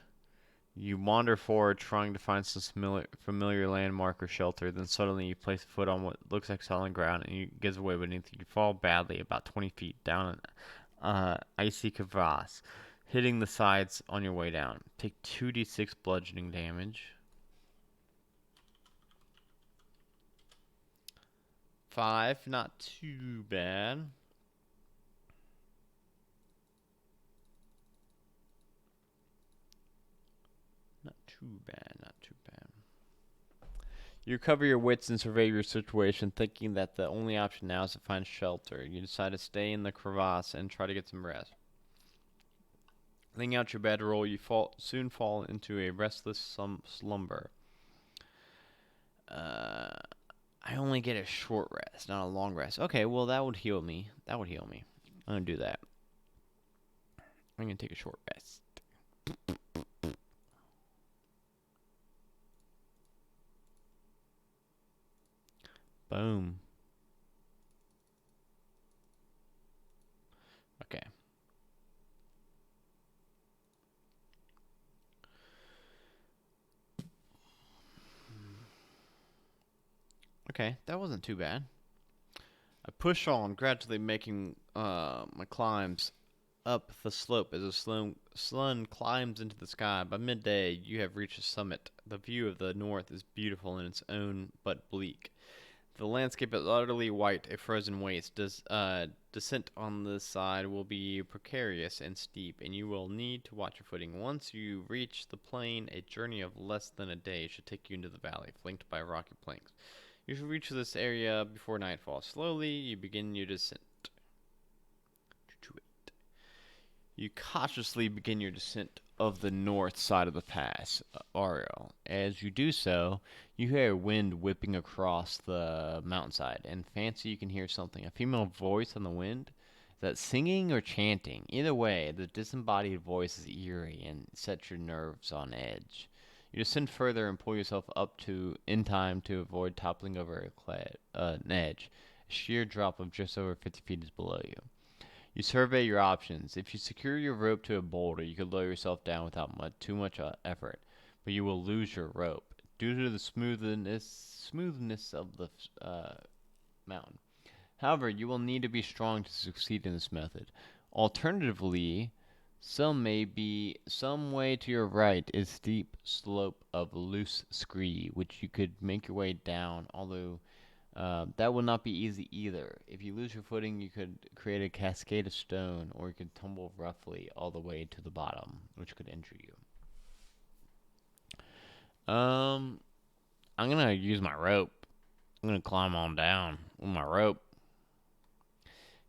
You wander forward, trying to find some familiar landmark or shelter. Then suddenly you place a foot on what looks like solid ground, and it gives way beneath you. You fall badly, about 20 feet down an icy crevasse, hitting the sides on your way down. Take 2d6 bludgeoning damage. 5, not too bad. Not too bad, not too bad. You recover your wits and survey your situation, thinking that the only option now is to find shelter. You decide to stay in the crevasse and try to get some rest. Laying out your bedroll, you soon fall into a restless slumber. I only get a short rest, not a long rest. Okay, well, that would heal me. I'm going to do that. I'm going to take a short rest. Boom. Okay. Okay, that wasn't too bad. I push on, gradually making my climbs up the slope as the sun climbs into the sky. By midday, you have reached the summit. The view of the north is beautiful in its own but bleak. The landscape is utterly white, a frozen waste. Descent on this side will be precarious and steep, and you will need to watch your footing. Once you reach the plain, a journey of less than a day should take you into the valley, flanked by rocky planks. You should reach this area before nightfall. Slowly, you begin your descent. You cautiously begin your descent of the north side of the pass, Ariel. As you do so, you hear a wind whipping across the mountainside, and fancy you can hear something. A female voice on the wind? Is that singing or chanting? Either way, the disembodied voice is eerie and sets your nerves on edge. You descend further and pull yourself up to in time to avoid toppling over an edge. A sheer drop of just over 50 feet is below you. You survey your options. If you secure your rope to a boulder, you could lower yourself down without too much effort, but you will lose your rope due to the smoothness of the mountain. However, you will need to be strong to succeed in this method. Alternatively, some way to your right is steep slope of loose scree, which you could make your way down, although that will not be easy either. If you lose your footing, you could create a cascade of stone, or you could tumble roughly all the way to the bottom, which could injure you. I'm gonna use my rope. I'm gonna climb on down with my rope.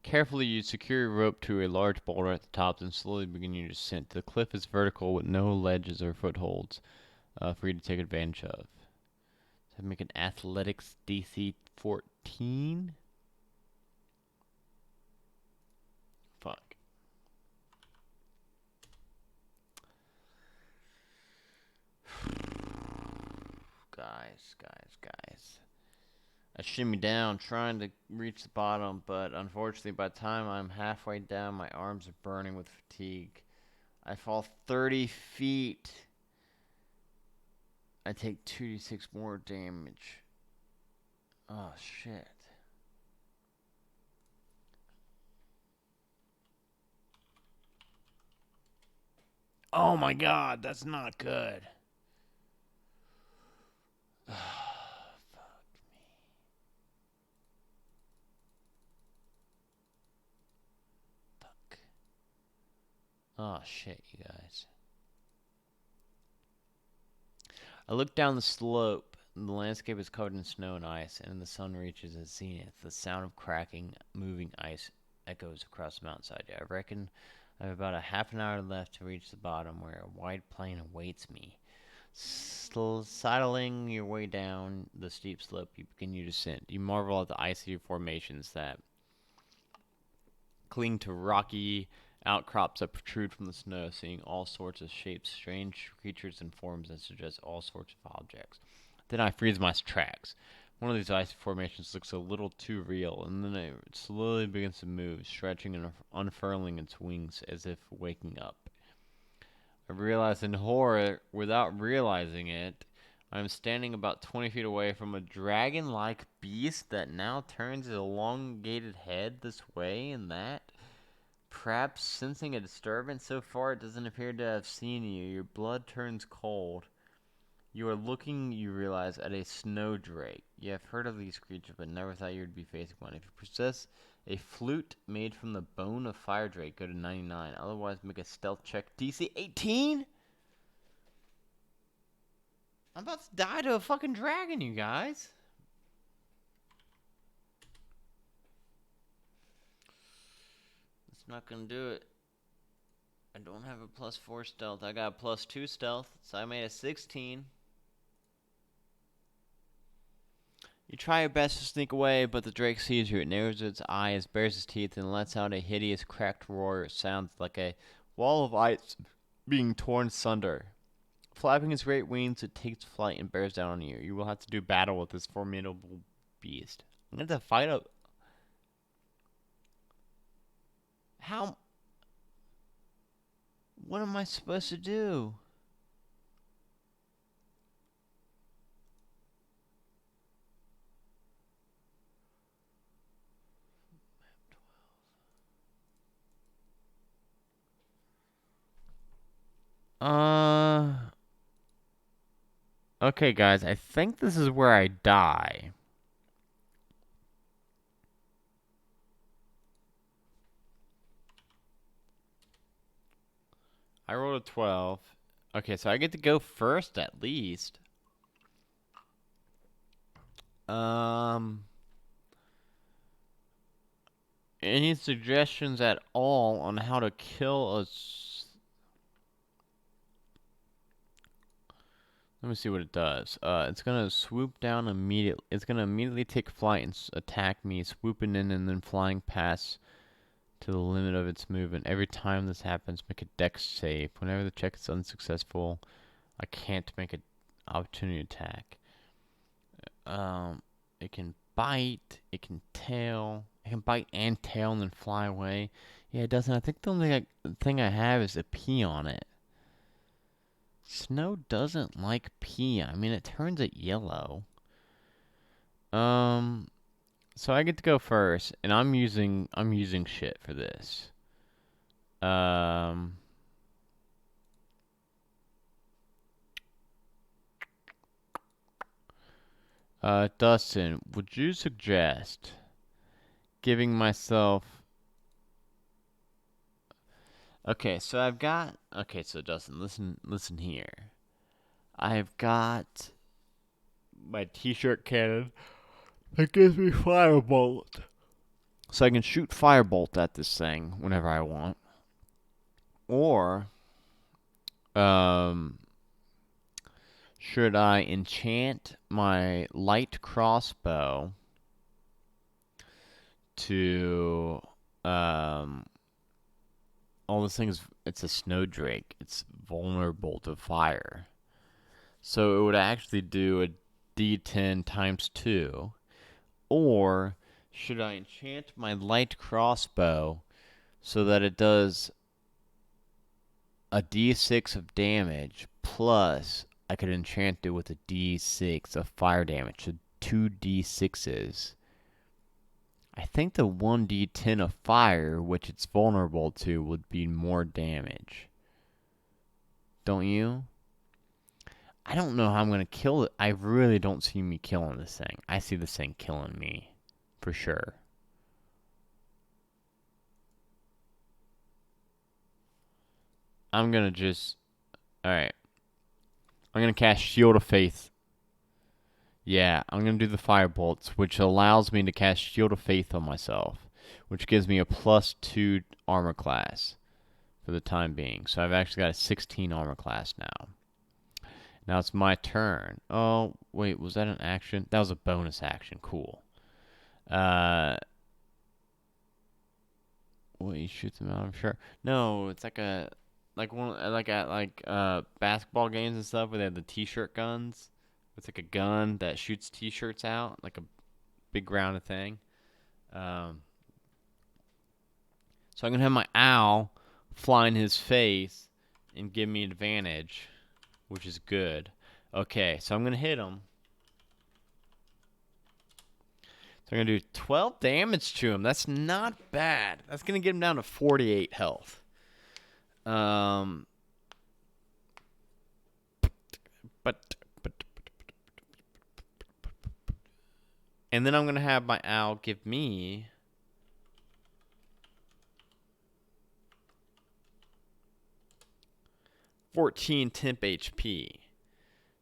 Carefully, you secure your rope to a large boulder at the top, and slowly begin your descent. The cliff is vertical with no ledges or footholds for you to take advantage of. So make an athletics DC 14. Fuck. Guys. I shimmy down, trying to reach the bottom, but unfortunately, by the time I'm halfway down, my arms are burning with fatigue. I fall 30 feet. I take 2d6 more damage. Oh, shit. Oh my god, that's not good. Fuck me. Fuck. Oh shit, you guys. I look down the slope. The landscape is covered in snow and ice, and the sun reaches its zenith. The sound of cracking, moving ice echoes across the mountainside. I reckon I have about a half an hour left to reach the bottom, where a wide plain awaits me. Sidling your way down the steep slope, you begin your descent. You marvel at the icy formations that cling to rocky outcrops that protrude from the snow, seeing all sorts of shapes, strange creatures and forms that suggest all sorts of objects. Then I freeze my tracks. One of these icy formations looks a little too real, and then it slowly begins to move, stretching and unfurling its wings as if waking up. I realize in horror, without realizing it, I am standing about 20 feet away from a dragon-like beast that now turns its elongated head this way and that. Perhaps sensing a disturbance, so far it doesn't appear to have seen you. Your blood turns cold. You are looking, you realize, at a snow drake. You have heard of these creatures, but never thought you would be facing one. If you possess a flute made from the bone of fire drake, go to 99. Otherwise, make a stealth check. DC 18? I'm about to die to a fucking dragon, you guys. It's not gonna do it. I don't have a +4 stealth. I got a +2 stealth, so I made a 16. You try your best to sneak away, but the drake sees you. It narrows its eyes, bares its teeth, and lets out a hideous cracked roar. It sounds like a wall of ice being torn asunder. Flapping its great wings, it takes flight and bears down on you. You will have to do battle with this formidable beast. I'm going to have to fight up. How? What am I supposed to do? Okay, guys, I think this is where I die. I rolled a 12. Okay, so I get to go first at least. Any suggestions at all on how to kill a... Let me see what it does. It's gonna swoop down immediately. It's gonna immediately take flight and attack me, swooping in and then flying past to the limit of its movement. Every time this happens, make a dex save. Whenever the check is unsuccessful, I can't make an opportunity attack. It can bite. It can tail. It can bite and tail and then fly away. Yeah, it doesn't. I think the only thing I have is a P on it. Snow doesn't like pee. I mean, it turns it yellow. So I get to go first, and I'm using shit for this. Dustin, would you suggest giving myself... Okay, so I've got... Okay, so Dustin, listen here. I've got my t-shirt cannon that gives me firebolt. So I can shoot firebolt at this thing whenever I want. Or, should I enchant my light crossbow to, all this things, it's a snowdrake. It's vulnerable to fire. So it would actually do a d10 times 2. Or should I enchant my light crossbow so that it does a d6 of damage plus I could enchant it with a d6 of fire damage, so 2 d6s. I think the 1d10 of fire, which it's vulnerable to, would be more damage. Don't you? I don't know how I'm going to kill it. I really don't see me killing this thing. I see this thing killing me. For sure. I'm going to just... Alright. I'm going to cast Shield of Faith. Yeah, I'm going to do the Firebolts, which allows me to cast Shield of Faith on myself, which gives me a +2 armor class for the time being. So I've actually got a 16 armor class now. Now it's my turn. Oh, wait, was that an action? That was a bonus action. Cool. Well, you shoot them out, I'm sure. No, it's like a... basketball games and stuff where they have the t-shirt guns. It's like a gun that shoots t-shirts out, like a big round thing. So I'm gonna have my owl fly in his face and give me advantage, which is good. Okay, so I'm gonna hit him. So I'm gonna do 12 damage to him. That's not bad. That's gonna get him down to 48 health. And then I'm going to have my owl give me 14 temp HP.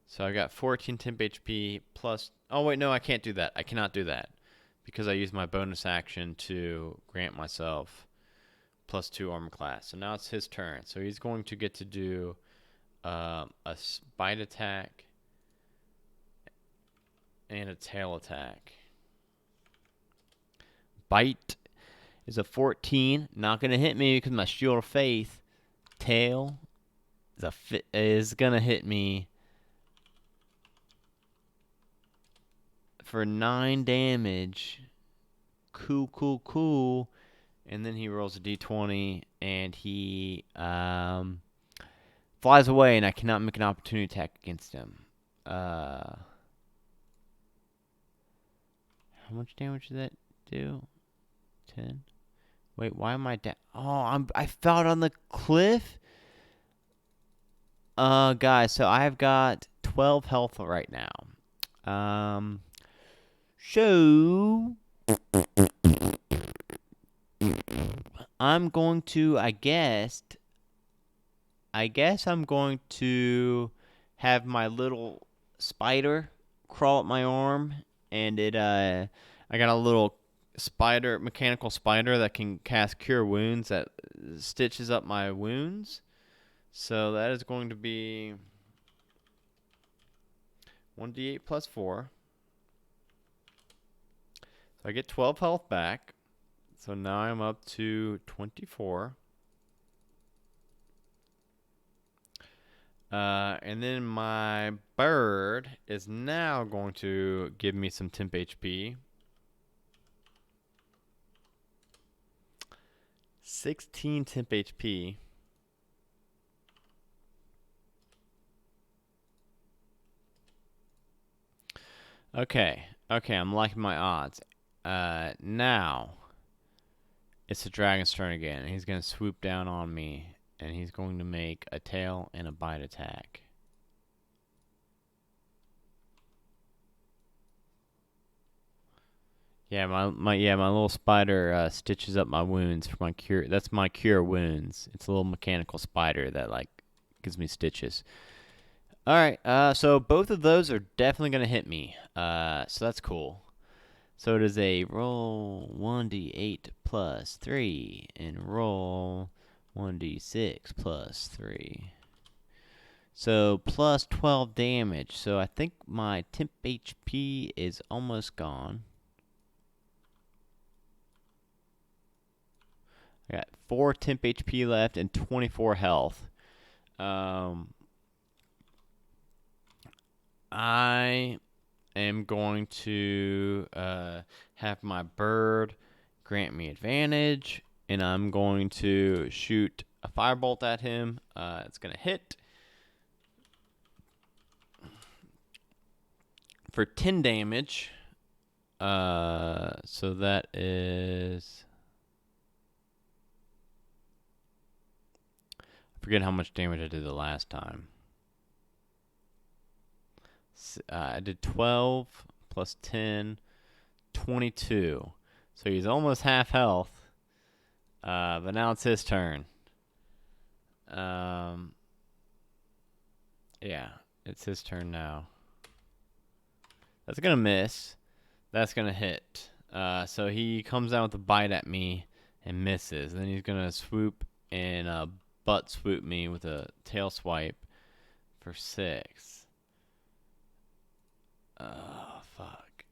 So I got 14 temp HP plus... Oh, wait, no, I can't do that. I cannot do that because I used my bonus action to grant myself +2 armor class. So now it's his turn. So he's going to get to do a bite attack and a tail attack. Bite is a 14. Not going to hit me because my Shield of Faith. Tail is going to hit me for 9 damage. Cool. And then he rolls a d20 and he flies away and I cannot make an opportunity attack against him. How much damage did that do? 10? Wait, why am I down? Oh, I fell on the cliff? Guys, so I've got 12 health right now. So I'm going to, I guess I'm going to have my little spider crawl up my arm, and I got a little spider, mechanical spider that can cast Cure Wounds that stitches up my wounds. So that is going to be 1d8 plus 4. So I get 12 health back. So now I'm up to 24. And then my bird is now going to give me some temp HP. 16 temp HP. Okay, I'm liking my odds. Now it's the dragon's turn again. He's gonna swoop down on me, and he's going to make a tail and a bite attack. Yeah, my little spider stitches up my wounds for my cure. That's my cure wounds. It's a little mechanical spider that like gives me stitches. All right, so both of those are definitely gonna hit me. So that's cool. So it is a roll 1d8 plus 3 and roll 1d6 plus 3. So plus 12 damage. So I think my temp HP is almost gone. I got 4 temp HP left and 24 health. I am going to have my bird grant me advantage, and I'm going to shoot a firebolt at him. It's going to hit for 10 damage. So that is... I forget how much damage I did the last time. I did 12 plus 10, 22. So he's almost half health. But now it's his turn. Yeah, it's his turn now. That's going to miss. That's going to hit. So he comes down with a bite at me and misses. Then he's going to swoop and butt swoop me with a tail swipe for 6. Oh, fuck.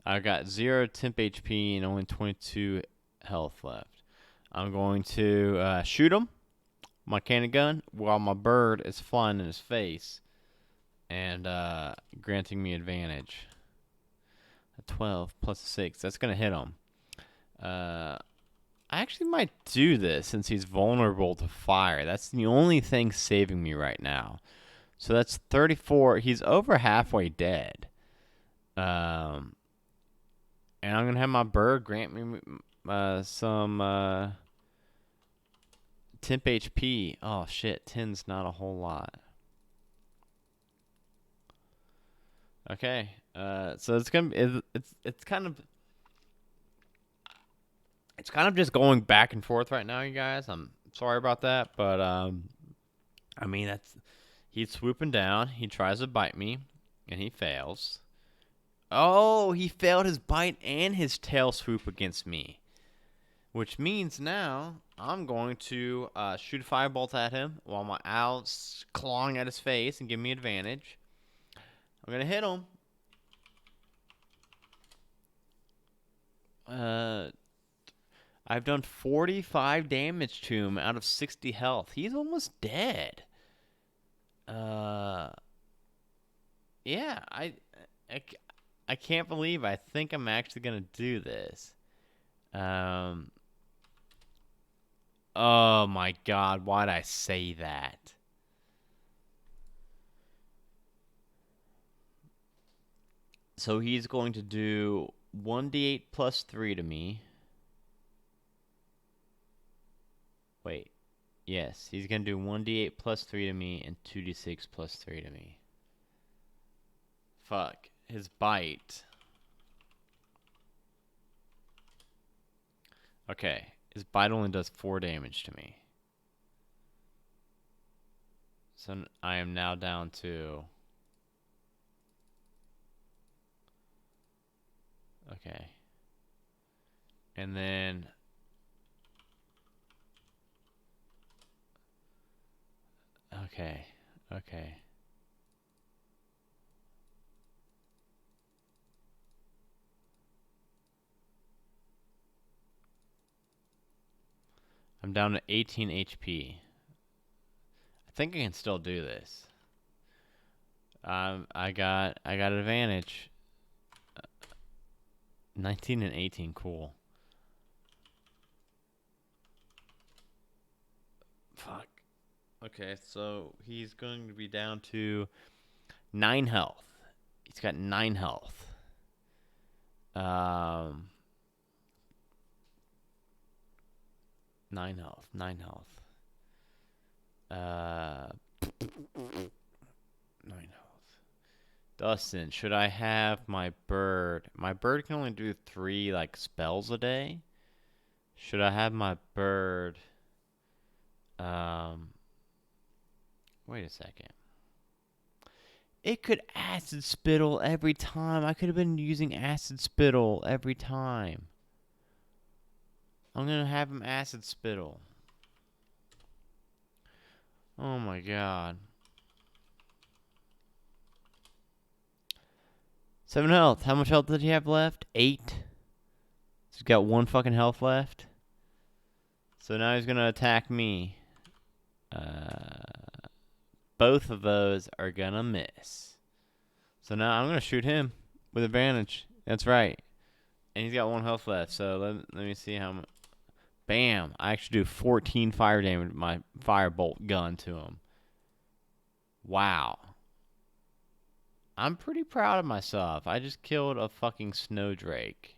I got 0 temp HP and only 22 health left. I'm going to shoot him, my cannon gun, while my bird is flying in his face and granting me advantage. A 12 plus 6. That's going to hit him. I actually might do this since he's vulnerable to fire. That's the only thing saving me right now. So that's 34. He's over halfway dead. And I'm going to have my bird grant me some temp HP. Oh, shit. 10's not a whole lot. Okay. So it's going to be... It's kind of... It's kind of just going back and forth right now, you guys. I'm sorry about that, but I mean he's swooping down. He tries to bite me, and he fails. Oh, he failed his bite and his tail swoop against me, which means now I'm going to shoot a firebolt at him while my owl's clawing at his face and give me advantage. I'm gonna hit him. I've done 45 damage to him out of 60 health. He's almost dead. Yeah, I can't believe I think I'm actually gonna do this. Oh my god, why'd I say that? So he's going to do 1d8 plus 3 to me. Wait. Yes, he's going to do 1d8 plus 3 to me and 2d6 plus 3 to me. Fuck. His bite. Okay. His bite only does 4 damage to me. So I am now down to... Okay. And then... Okay. Okay. I'm down to 18 HP. I think I can still do this. I got advantage. 19 and 18, cool. Fuck. Okay, so he's going to be down to 9 health. He's got 9 health. 9 health. 9 health. 9 health. Dustin, should I have my bird? My bird can only do 3 like spells a day. Should I have my bird? Wait a second. It could acid spittle every time. I could have been using acid spittle every time. I'm gonna have him acid spittle. Oh my god. 7 health. How much health did he have left? 8. He's got 1 fucking health left. So now he's gonna attack me. Both of those are gonna miss. So now I'm gonna shoot him with advantage. That's right. And he's got 1 health left. So let me see how much. Bam! I actually do 14 fire damage with my firebolt gun to him. Wow. I'm pretty proud of myself. I just killed a fucking snowdrake.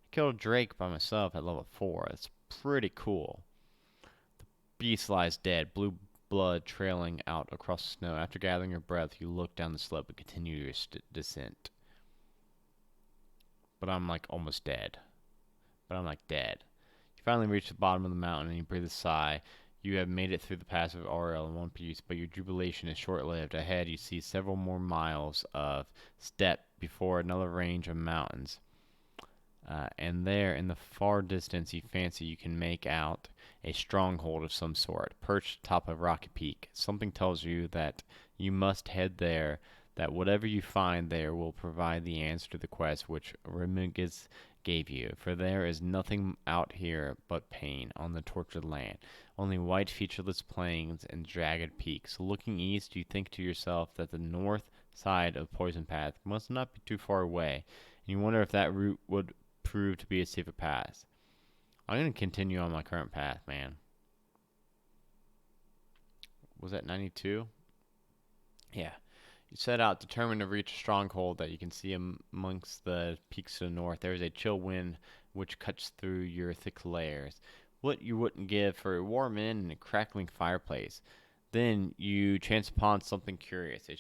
I killed a drake by myself at level 4. That's pretty cool. The beast lies dead, blue blood trailing out across the snow. After gathering your breath, you look down the slope and continue your descent. But I'm like almost dead. But I'm like dead. You finally reach the bottom of the mountain and you breathe a sigh. You have made it through the pass of Aurel in one piece, but your jubilation is short-lived. Ahead, you see several more miles of steppe before another range of mountains. And there, in the far distance, you fancy you can make out a stronghold of some sort, perched atop a rocky peak. Something tells you that you must head there, that whatever you find there will provide the answer to the quest which Remigus gave you, for there is nothing out here but pain on the tortured land. Only white featureless plains and jagged peaks. Looking east, you think to yourself that the north side of Poison Path must not be too far away, and you wonder if that route would prove to be a safer path. I'm going to continue on my current path, man. Was that 92? Yeah. You set out determined to reach a stronghold that you can see amongst the peaks to the north. There is a chill wind which cuts through your thick layers. What you wouldn't give for a warm inn and a crackling fireplace. Then you chance upon something curious. A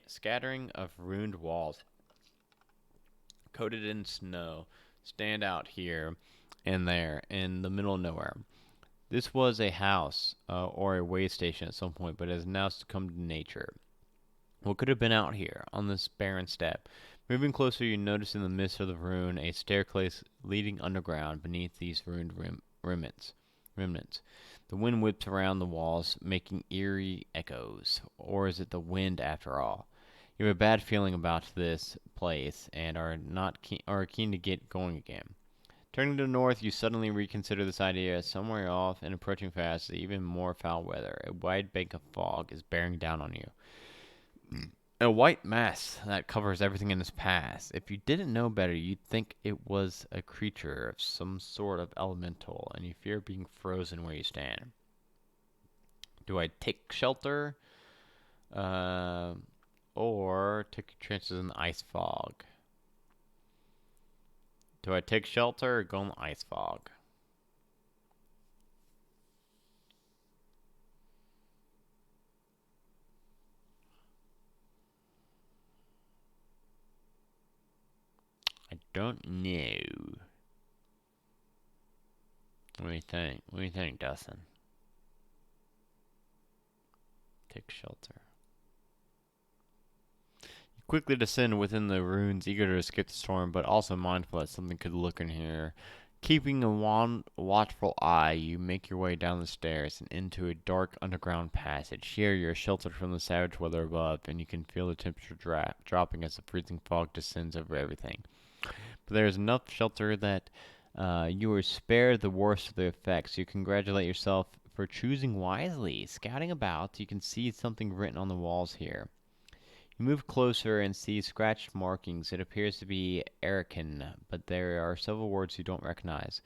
scattering of ruined walls coated in snow stand out here and there in the middle of nowhere. This was a house or a way station at some point, but has now succumbed to nature. What could have been out here, on this barren steppe? Moving closer, you notice in the midst of the ruin a staircase leading underground beneath these ruined remnants. The wind whips around the walls, making eerie echoes. Or is it the wind after all? You have a bad feeling about this place and are keen to get going again. Turning to the north, you suddenly reconsider this idea. Somewhere off and approaching fast, even more foul weather. A wide bank of fog is bearing down on you. A white mass that covers everything in its path. If you didn't know better, you'd think it was a creature of some sort of elemental, and you fear being frozen where you stand. Do I take shelter? Or take chances in the ice fog? Do I take shelter or go in the ice fog? don't know. What do you think? What do you think, Dustin? Take shelter. You quickly descend within the ruins, eager to escape the storm, but also mindful that something could lurk in here. Keeping a watchful eye, you make your way down the stairs and into a dark underground passage. Here, you're sheltered from the savage weather above, and you can feel the temperature dropping as the freezing fog descends over everything. But there is enough shelter that you are spared the worst of the effects. You congratulate yourself for choosing wisely. Scouting about, you can see something written on the walls here. You move closer and see scratched markings. It appears to be Arakan, but there are several words you don't recognize.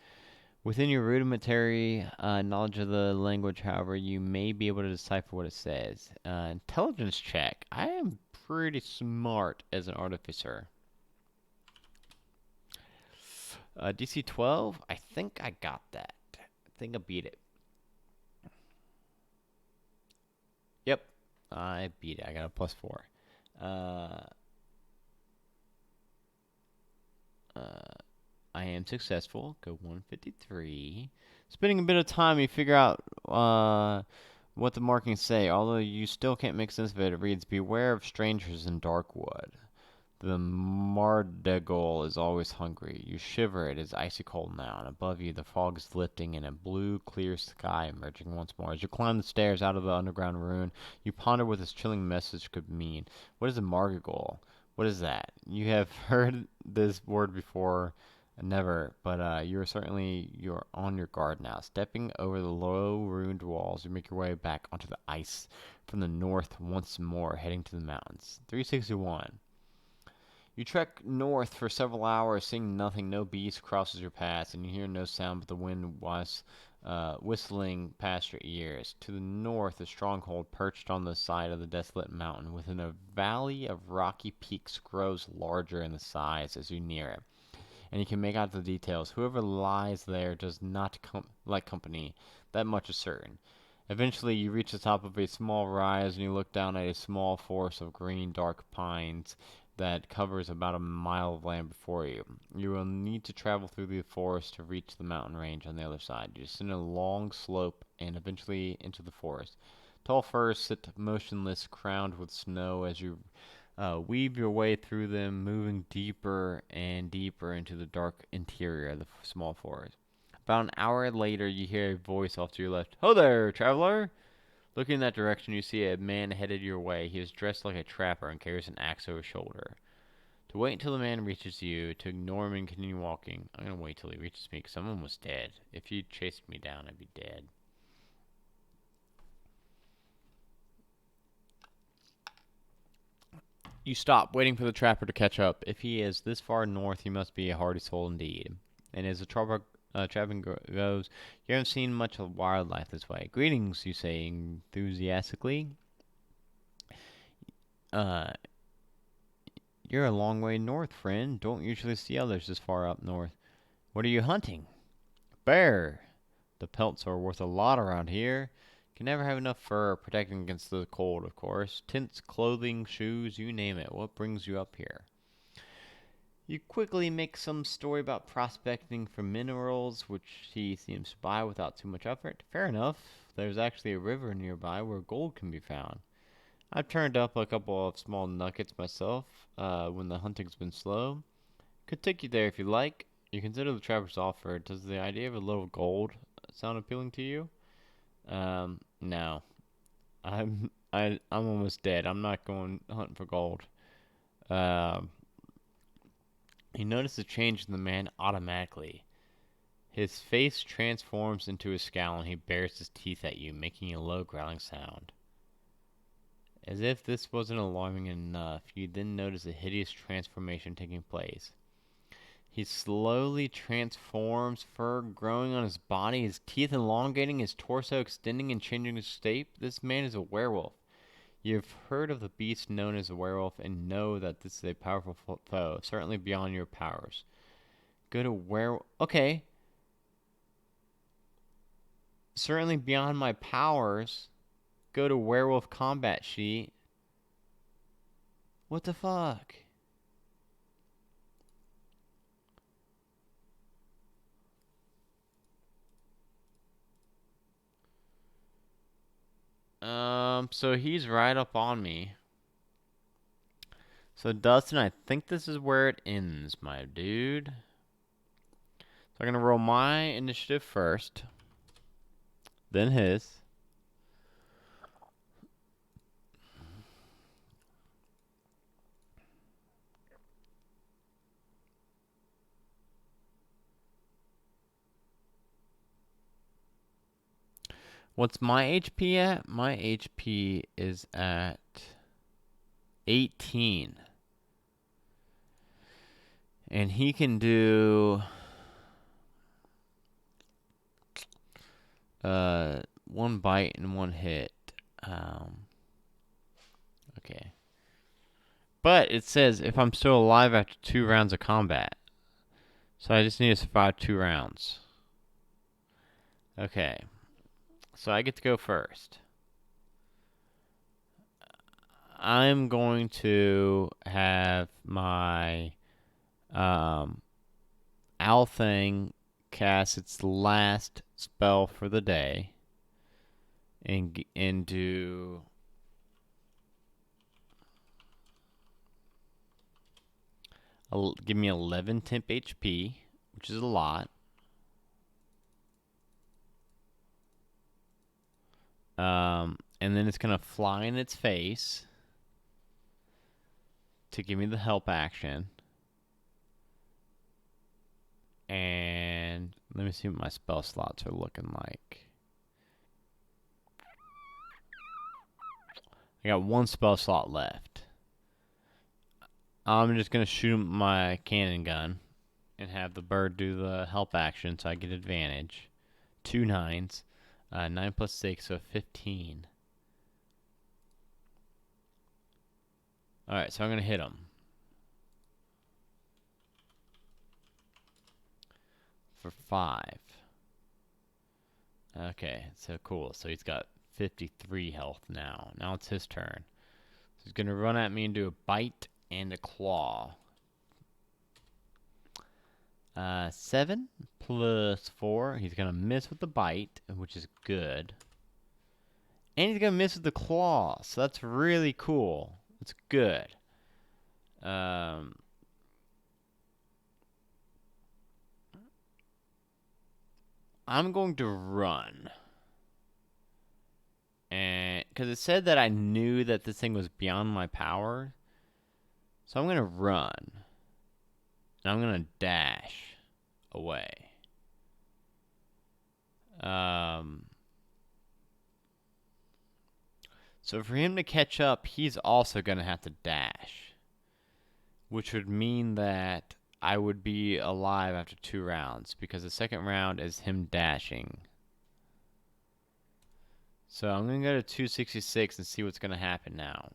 Within your rudimentary knowledge of the language, however, you may be able to decipher what it says. Intelligence check. I am pretty smart as an artificer. DC 12. I think I got that. I think I beat it. Yep. I beat it. I got a +4. I am successful. Go 153. Spending a bit of time, you figure out what the markings say. Although you still can't make sense of it, it reads, "Beware of strangers in Darkwood. The Mardegal is always hungry." You shiver. It is icy cold now, and above you the fog is lifting and a blue, clear sky emerging once more. As you climb the stairs out of the underground ruin, you ponder what this chilling message could mean. What is a Mardegal? What is that? You have heard this word before. Never, but you're on your guard now. Stepping over the low ruined walls, you make your way back onto the ice from the north once more, heading to the mountains. 361. You trek north for several hours, seeing nothing. No beast crosses your path, and you hear no sound but the wind whistling past your ears. To the north, a stronghold perched on the side of the desolate mountain within a valley of rocky peaks grows larger in the size as you near it, and you can make out the details. Whoever lies there does not like company, that much is certain. Eventually, you reach the top of a small rise, and you look down at a small forest of green, dark pines that covers about a mile of land before you. You will need to travel through the forest to reach the mountain range on the other side. You descend a long slope and eventually into the forest. Tall firs sit motionless, crowned with snow as you weave your way through them, moving deeper and deeper into the dark interior of the small forest. About an hour later, you hear a voice off to your left. "Ho there, traveler!" Looking in that direction, you see a man headed your way. He is dressed like a trapper and carries an axe over his shoulder. To wait until the man reaches you, to ignore him and continue walking. I'm going to wait till he reaches me, because someone was dead. If he chased me down, I'd be dead. You stop, waiting for the trapper to catch up. If he is this far north, he must be a hardy soul indeed. And as the trapping goes, you haven't seen much of wildlife this way. "Greetings," you say enthusiastically. Uh, you're a long way north, friend. Don't usually see others this far up north. What are you hunting? Bear. The pelts are worth a lot around here. Can never have enough fur, protecting against the cold, of course. Tents, clothing, shoes, you name it. What brings you up here? You quickly make some story about prospecting for minerals, which he seems to buy without too much effort. Fair enough. There's actually a river nearby where gold can be found. I've turned up a couple of small nuggets myself when the hunting's been slow. Could take you there if you like. You consider the trapper's offer. Does the idea of a little gold sound appealing to you? No. I'm almost dead. I'm not going hunting for gold. You notice a change in the man automatically. His face transforms into a scowl and he bares his teeth at you, making a low growling sound. As if this wasn't alarming enough, you then notice a hideous transformation taking place. He slowly transforms, fur growing on his body, his teeth elongating, his torso extending and changing his shape. This man is a werewolf. You've heard of the beast known as a werewolf and know that this is a powerful foe, certainly beyond your powers. Go to werewolf. Okay. Certainly beyond my powers. Go to werewolf combat sheet. What the fuck? So he's right up on me. So Dustin, I think this is where it ends, my dude. So I'm gonna roll my initiative first, then his. What's my HP at? My HP is at 18. And he can do one bite and one hit. Okay. But it says if I'm still alive after 2 rounds of combat. So I just need to survive 2 rounds. Okay. So I get to go first. I'm going to have my owl thing cast its last spell for the day and do give me 11 temp HP, which is a lot. And then it's gonna fly in its face to give me the help action. And let me see what my spell slots are looking like. I got 1 spell slot left. I'm just gonna shoot my cannon gun and have the bird do the help action so I get advantage. 2 9s. 9 plus 6, so 15. Alright, so I'm gonna hit him. For 5. Okay, so cool. So he's got 53 health now. Now it's his turn. So he's gonna run at me and do a bite and a claw. 7 plus 4. He's gonna miss with the bite, which is good. And he's gonna miss with the claw, so that's really cool. It's good. I'm going to run. And because it said that I knew that this thing was beyond my power. So I'm going to run. And I'm going to dash away. So for him to catch up, he's also going to have to dash. Which would mean that I would be alive after 2 rounds. Because the second round is him dashing. So I'm going to go to 266 and see what's going to happen now.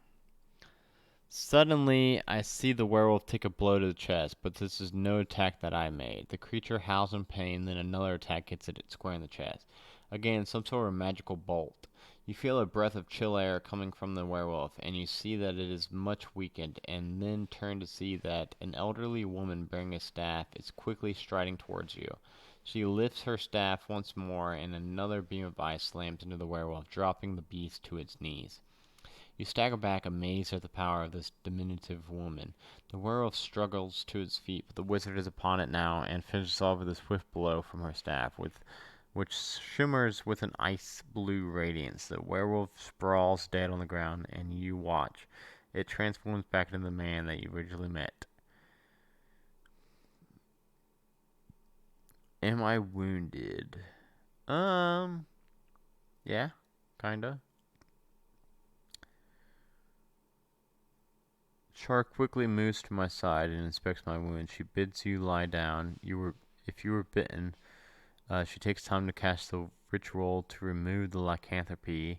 Suddenly, I see the werewolf take a blow to the chest, but this is no attack that I made. The creature howls in pain, then another attack hits it square in the chest. Again, some sort of magical bolt. You feel a breath of chill air coming from the werewolf, and you see that it is much weakened, and then turn to see that an elderly woman bearing a staff is quickly striding towards you. She lifts her staff once more, and another beam of ice slams into the werewolf, dropping the beast to its knees. You stagger back, amazed at the power of this diminutive woman. The werewolf struggles to its feet, but the wizard is upon it now, and finishes off with a swift blow from her staff, which shimmers with an ice-blue radiance. The werewolf sprawls dead on the ground, and you watch. It transforms back into the man that you originally met. Am I wounded? Yeah, kinda. Char quickly moves to my side and inspects my wound. She bids you lie down. If you were bitten, she takes time to cast the ritual to remove the lycanthropy.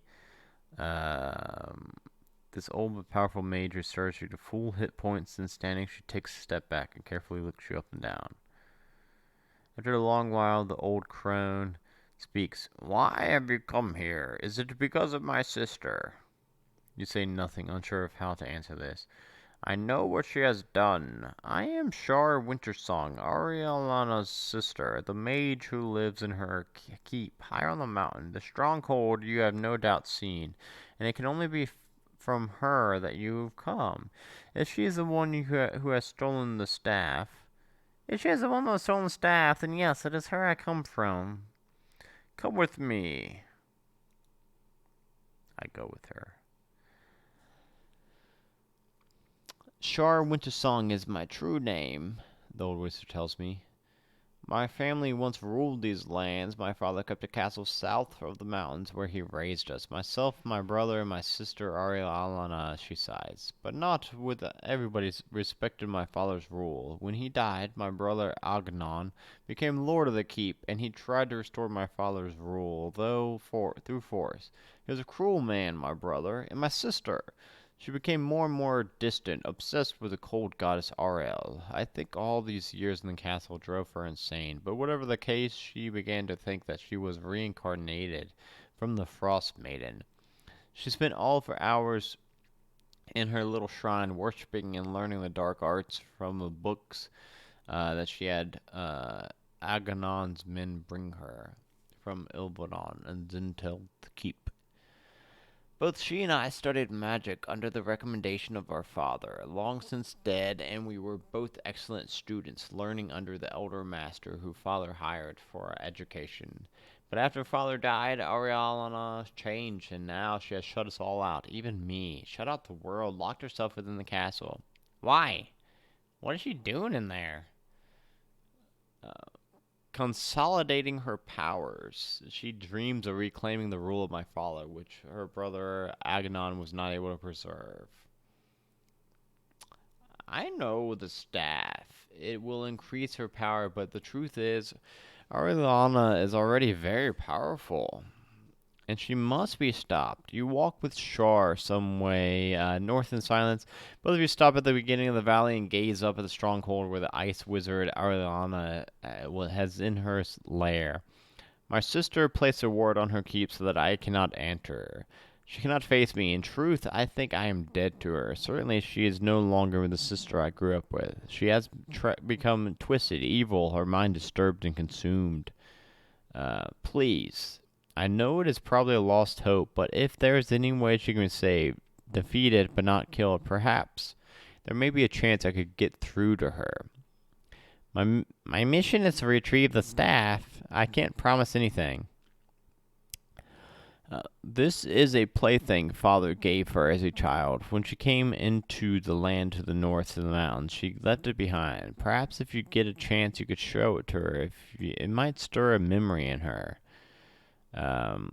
This old but powerful mage restores you to full hit points, and standing, she takes a step back and carefully looks you up and down. After a long while, the old crone speaks. Why have you come here? Is it because of my sister? You say nothing, unsure of how to answer this. I know what she has done. I am Shar Wintersong, Arielana's sister, the mage who lives in her keep high on the mountain. The stronghold you have no doubt seen, and it can only be from her that you have come. If she is the one who has stolen the staff, if she is the one who has stolen the staff, then yes, it is her I come from. Come with me. I go with her. Shar Wintersong is my true name, the old wizard tells me. My family once ruled these lands. My father kept a castle south of the mountains where he raised us. Myself, my brother, and my sister Arielana, she sighs. But not with everybody respected my father's rule. When he died, my brother Agnon became lord of the keep, and he tried to restore my father's rule, though through force. He was a cruel man, my brother, and my sister. She became more and more distant, obsessed with the cold goddess Ariel. I think all these years in the castle drove her insane, but whatever the case, she began to think that she was reincarnated from the Frost Maiden. She spent all of her hours in her little shrine, worshipping and learning the dark arts from the books that she had Agonon's men bring her from Ilbodon and Zintel to keep. Both she and I studied magic under the recommendation of our father, long since dead, and we were both excellent students, learning under the elder master who father hired for our education. But after father died, Ariana changed, and now she has shut us all out, even me. Shut out the world, locked herself within the castle. Why? What is she doing in there? Uh, Consolidating her powers. She dreams of reclaiming the rule of my father, which her brother Aganon was not able to preserve. I know the staff. It will increase her power, but the truth is, Ariana is already very powerful, and she must be stopped. You walk with Shar some way north in silence. Both of you stop at the beginning of the valley and gaze up at the stronghold where the ice wizard Ariana has in her lair. My sister placed a ward on her keep so that I cannot enter. She cannot face me. In truth, I think I am dead to her. Certainly, she is no longer the sister I grew up with. She has become twisted, evil, her mind disturbed and consumed. Please. I know it is probably a lost hope, but if there is any way she can be saved, defeated but not killed, perhaps there may be a chance I could get through to her. My mission is to retrieve the staff. I can't promise anything. This is a plaything father gave her as a child. When she came into the land to the north of the mountains, she left it behind. Perhaps if you get a chance, you could show it to her. It might stir a memory in her. Um,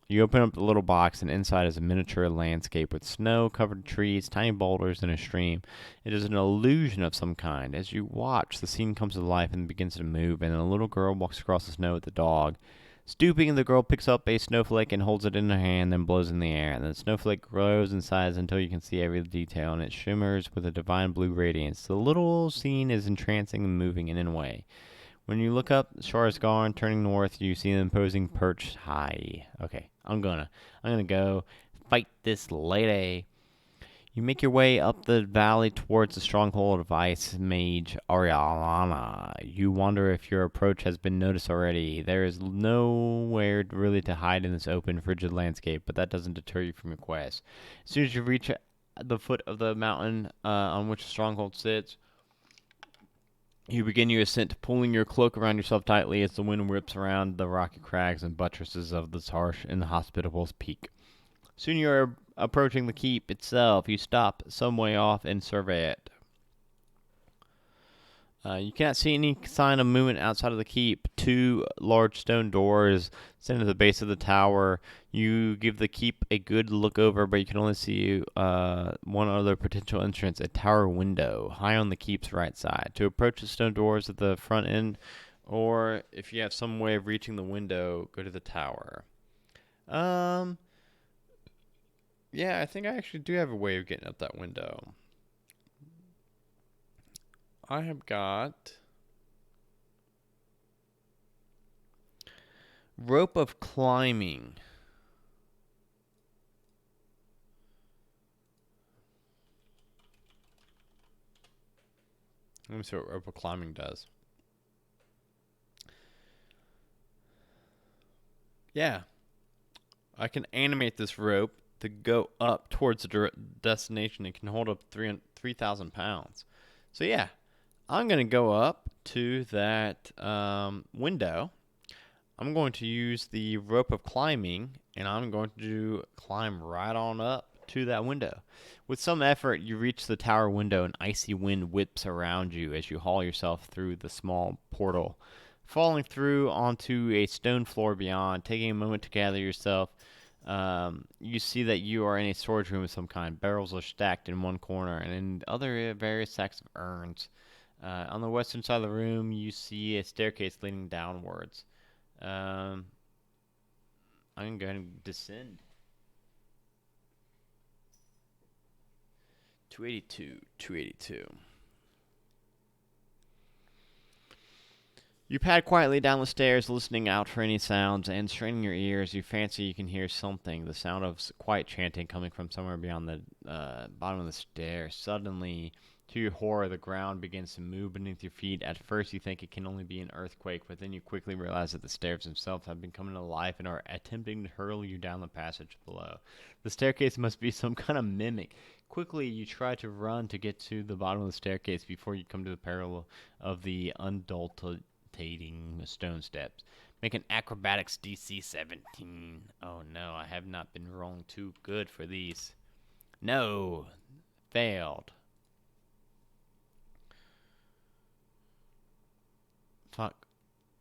you open up the little box, and inside is a miniature landscape with snow-covered trees, tiny boulders, and a stream. It is an illusion of some kind. As you watch, the scene comes to life and begins to move, and a little girl walks across the snow with the dog. Stooping, the girl picks up a snowflake and holds it in her hand, then blows in the air. And the snowflake grows in size until you can see every detail, and it shimmers with a divine blue radiance. The little scene is entrancing and moving in a way. When you look up, Shar is gone. Turning north, you see an imposing perch high. Okay, I'm gonna go fight this lady. You make your way up the valley towards the stronghold of ice mage Ariana. You wonder if your approach has been noticed already. There is nowhere really to hide in this open, frigid landscape, but that doesn't deter you from your quest. As soon as you reach the foot of the mountain on which the stronghold sits, you begin your ascent, pulling your cloak around yourself tightly as the wind whips around the rocky crags and buttresses of this harsh and inhospitable peak. Soon you are approaching the keep itself. You stop some way off and survey it. You cannot see any sign of movement outside of the keep. Two large stone doors stand at the base of the tower. You give the keep a good look over, but you can only see one other potential entrance, a tower window, high on the keep's right side. To approach the stone doors at the front end, or if you have some way of reaching the window, go to the tower. Yeah, I think I actually do have a way of getting up that window. I have got rope of climbing. Let me see what rope climbing does. Yeah, I can animate this rope to go up towards the destination. It can hold up 3,000 pounds. So yeah, I'm gonna go up to that window. I'm going to use the rope of climbing, and I'm going to climb right on up to that window. With some effort, you reach the tower window. An icy wind whips around you as you haul yourself through the small portal, falling through onto a stone floor beyond. Taking a moment to gather yourself, you see that you are in a storage room of some kind. Barrels are stacked in one corner, and in the other, various sacks of urns. On the western side of the room, you see a staircase leading downwards. Um, I'm going to descend. 282, 282. You pad quietly down the stairs, listening out for any sounds, and straining your ears, you fancy you can hear something, the sound of quiet chanting coming from somewhere beyond the bottom of the stairs. Suddenly, to your horror, the ground begins to move beneath your feet. At first, you think it can only be an earthquake, but then you quickly realize that the stairs themselves have been coming to life and are attempting to hurl you down the passage below. The staircase must be some kind of mimic. Quickly, you try to run to get to the bottom of the staircase before you come to the peril of the undulted stone steps. Make an acrobatics DC 17. Oh no, I have not been rolling too good for these. No, failed. Fuck,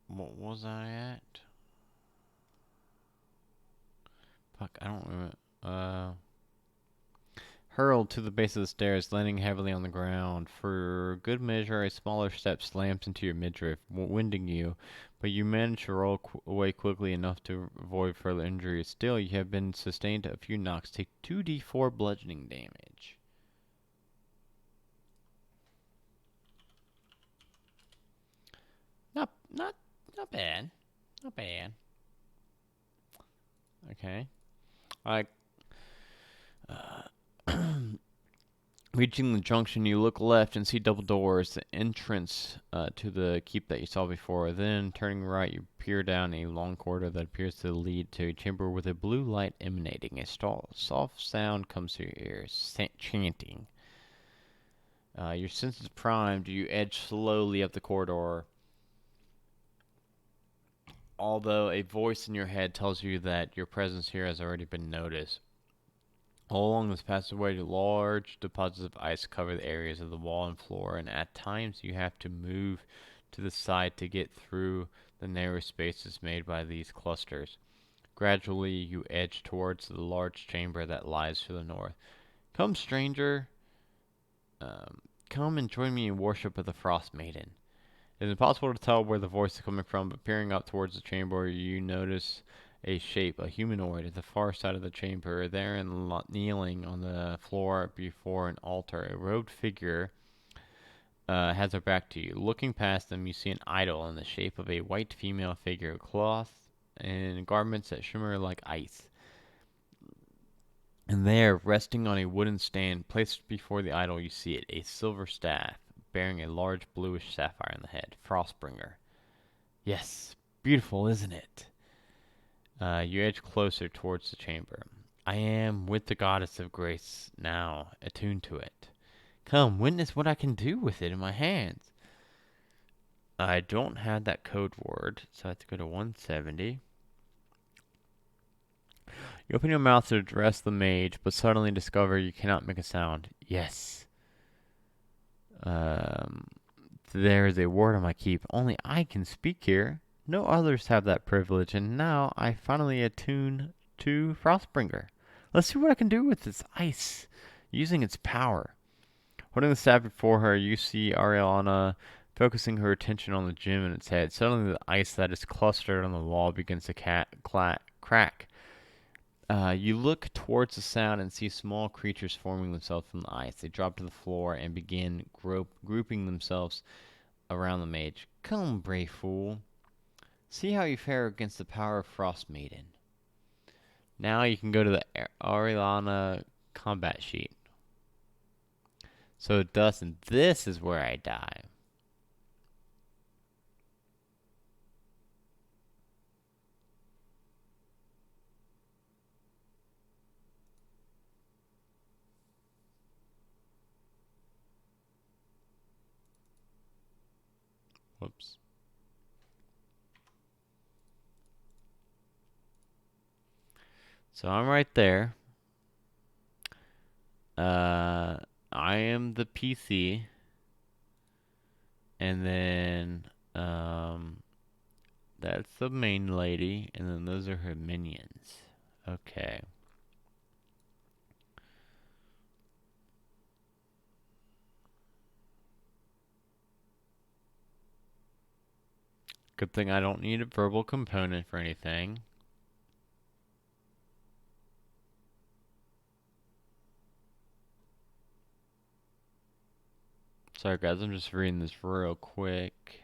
what was I at? Fuck, I don't remember. Hurled to the base of the stairs, landing heavily on the ground. For good measure, a smaller step slams into your midriff, winding you, but you manage to roll away quickly enough to avoid further injury. Still, you have been sustained a few knocks. Take 2d4 bludgeoning damage. Not bad. Not bad. Okay. Alright. Reaching the junction, you look left and see double doors, the entrance to the keep that you saw before. Then, turning right, you peer down a long corridor that appears to lead to a chamber with a blue light emanating. A soft sound comes to your ears, chanting. Your senses primed, you edge slowly up the corridor, although a voice in your head tells you that your presence here has already been noticed. All along this passageway, large deposits of ice cover the areas of the wall and floor, and at times you have to move to the side to get through the narrow spaces made by these clusters. Gradually, you edge towards the large chamber that lies to the north. Come, stranger. Come and join me in worship of the Frost Maiden. It is impossible to tell where the voice is coming from, but peering up towards the chamber, you notice a shape, a humanoid, at the far side of the chamber. There and kneeling on the floor before an altar, a robed figure has her back to you. Looking past them, you see an idol in the shape of a white female figure, cloth and garments that shimmer like ice. And there, resting on a wooden stand placed before the idol, you see it, a silver staff bearing a large bluish sapphire in the head. Frostbringer. Yes, beautiful, isn't it? You edge closer towards the chamber. I am with the goddess of grace now, attuned to it. Come, witness what I can do with it in my hands. I don't have that code word, so I have to go to 170. You open your mouth to address the mage, but suddenly discover you cannot make a sound. Yes. There is a word on my keep. Only I can speak here. No others have that privilege, and now I finally attune to Frostbringer. Let's see what I can do with this ice, using its power. Holding the staff before her, you see Ariana focusing her attention on the gem in its head. Suddenly, the ice that is clustered on the wall begins to crack. You look towards the sound and see small creatures forming themselves from the ice. They drop to the floor and begin grouping themselves around the mage. Come, brave fool. See how you fare against the power of Frost Maiden. Now you can go to the Ariana combat sheet. So, Dustin, this is where I die. Whoops. So I'm right there. I am the PC, and then that's the main lady, and then those are her minions. Okay. Good thing I don't need a verbal component for anything. Sorry guys, I'm just reading this real quick.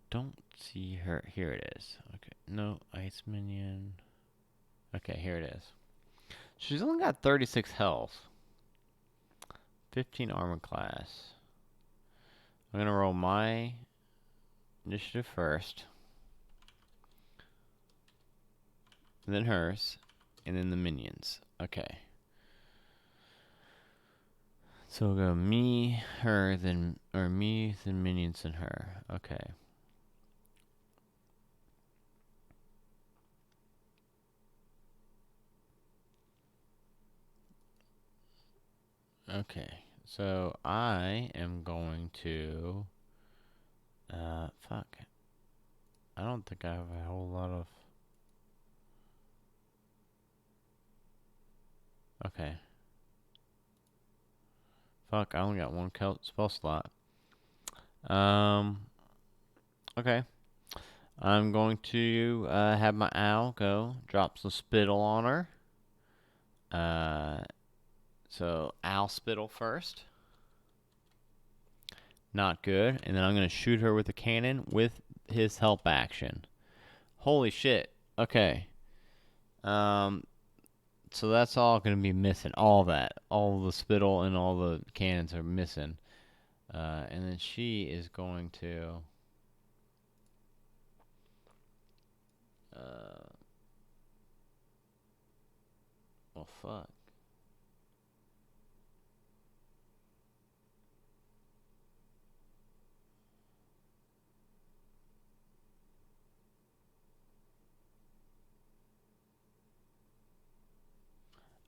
Don't see her. Here it is. Okay. No, ice minion. Okay, here it is. She's only got 36 health. 15 armor class. I'm gonna roll my initiative first. And then hers. And then the minions. Okay. So we'll go me, her, then, or me, then minions, and her. Okay. Okay. So I am going to, fuck. I don't think I have a whole lot of, okay. Fuck, I only got one spell slot. Okay. I'm going to have my owl go drop some spittle on her. So owl spittle first. Not good. And then I'm going to shoot her with a cannon with his help action. Holy shit. Okay. So that's all going to be missing. All that. All the spittle and all the cannons are missing. And then she is going to... well, fuck.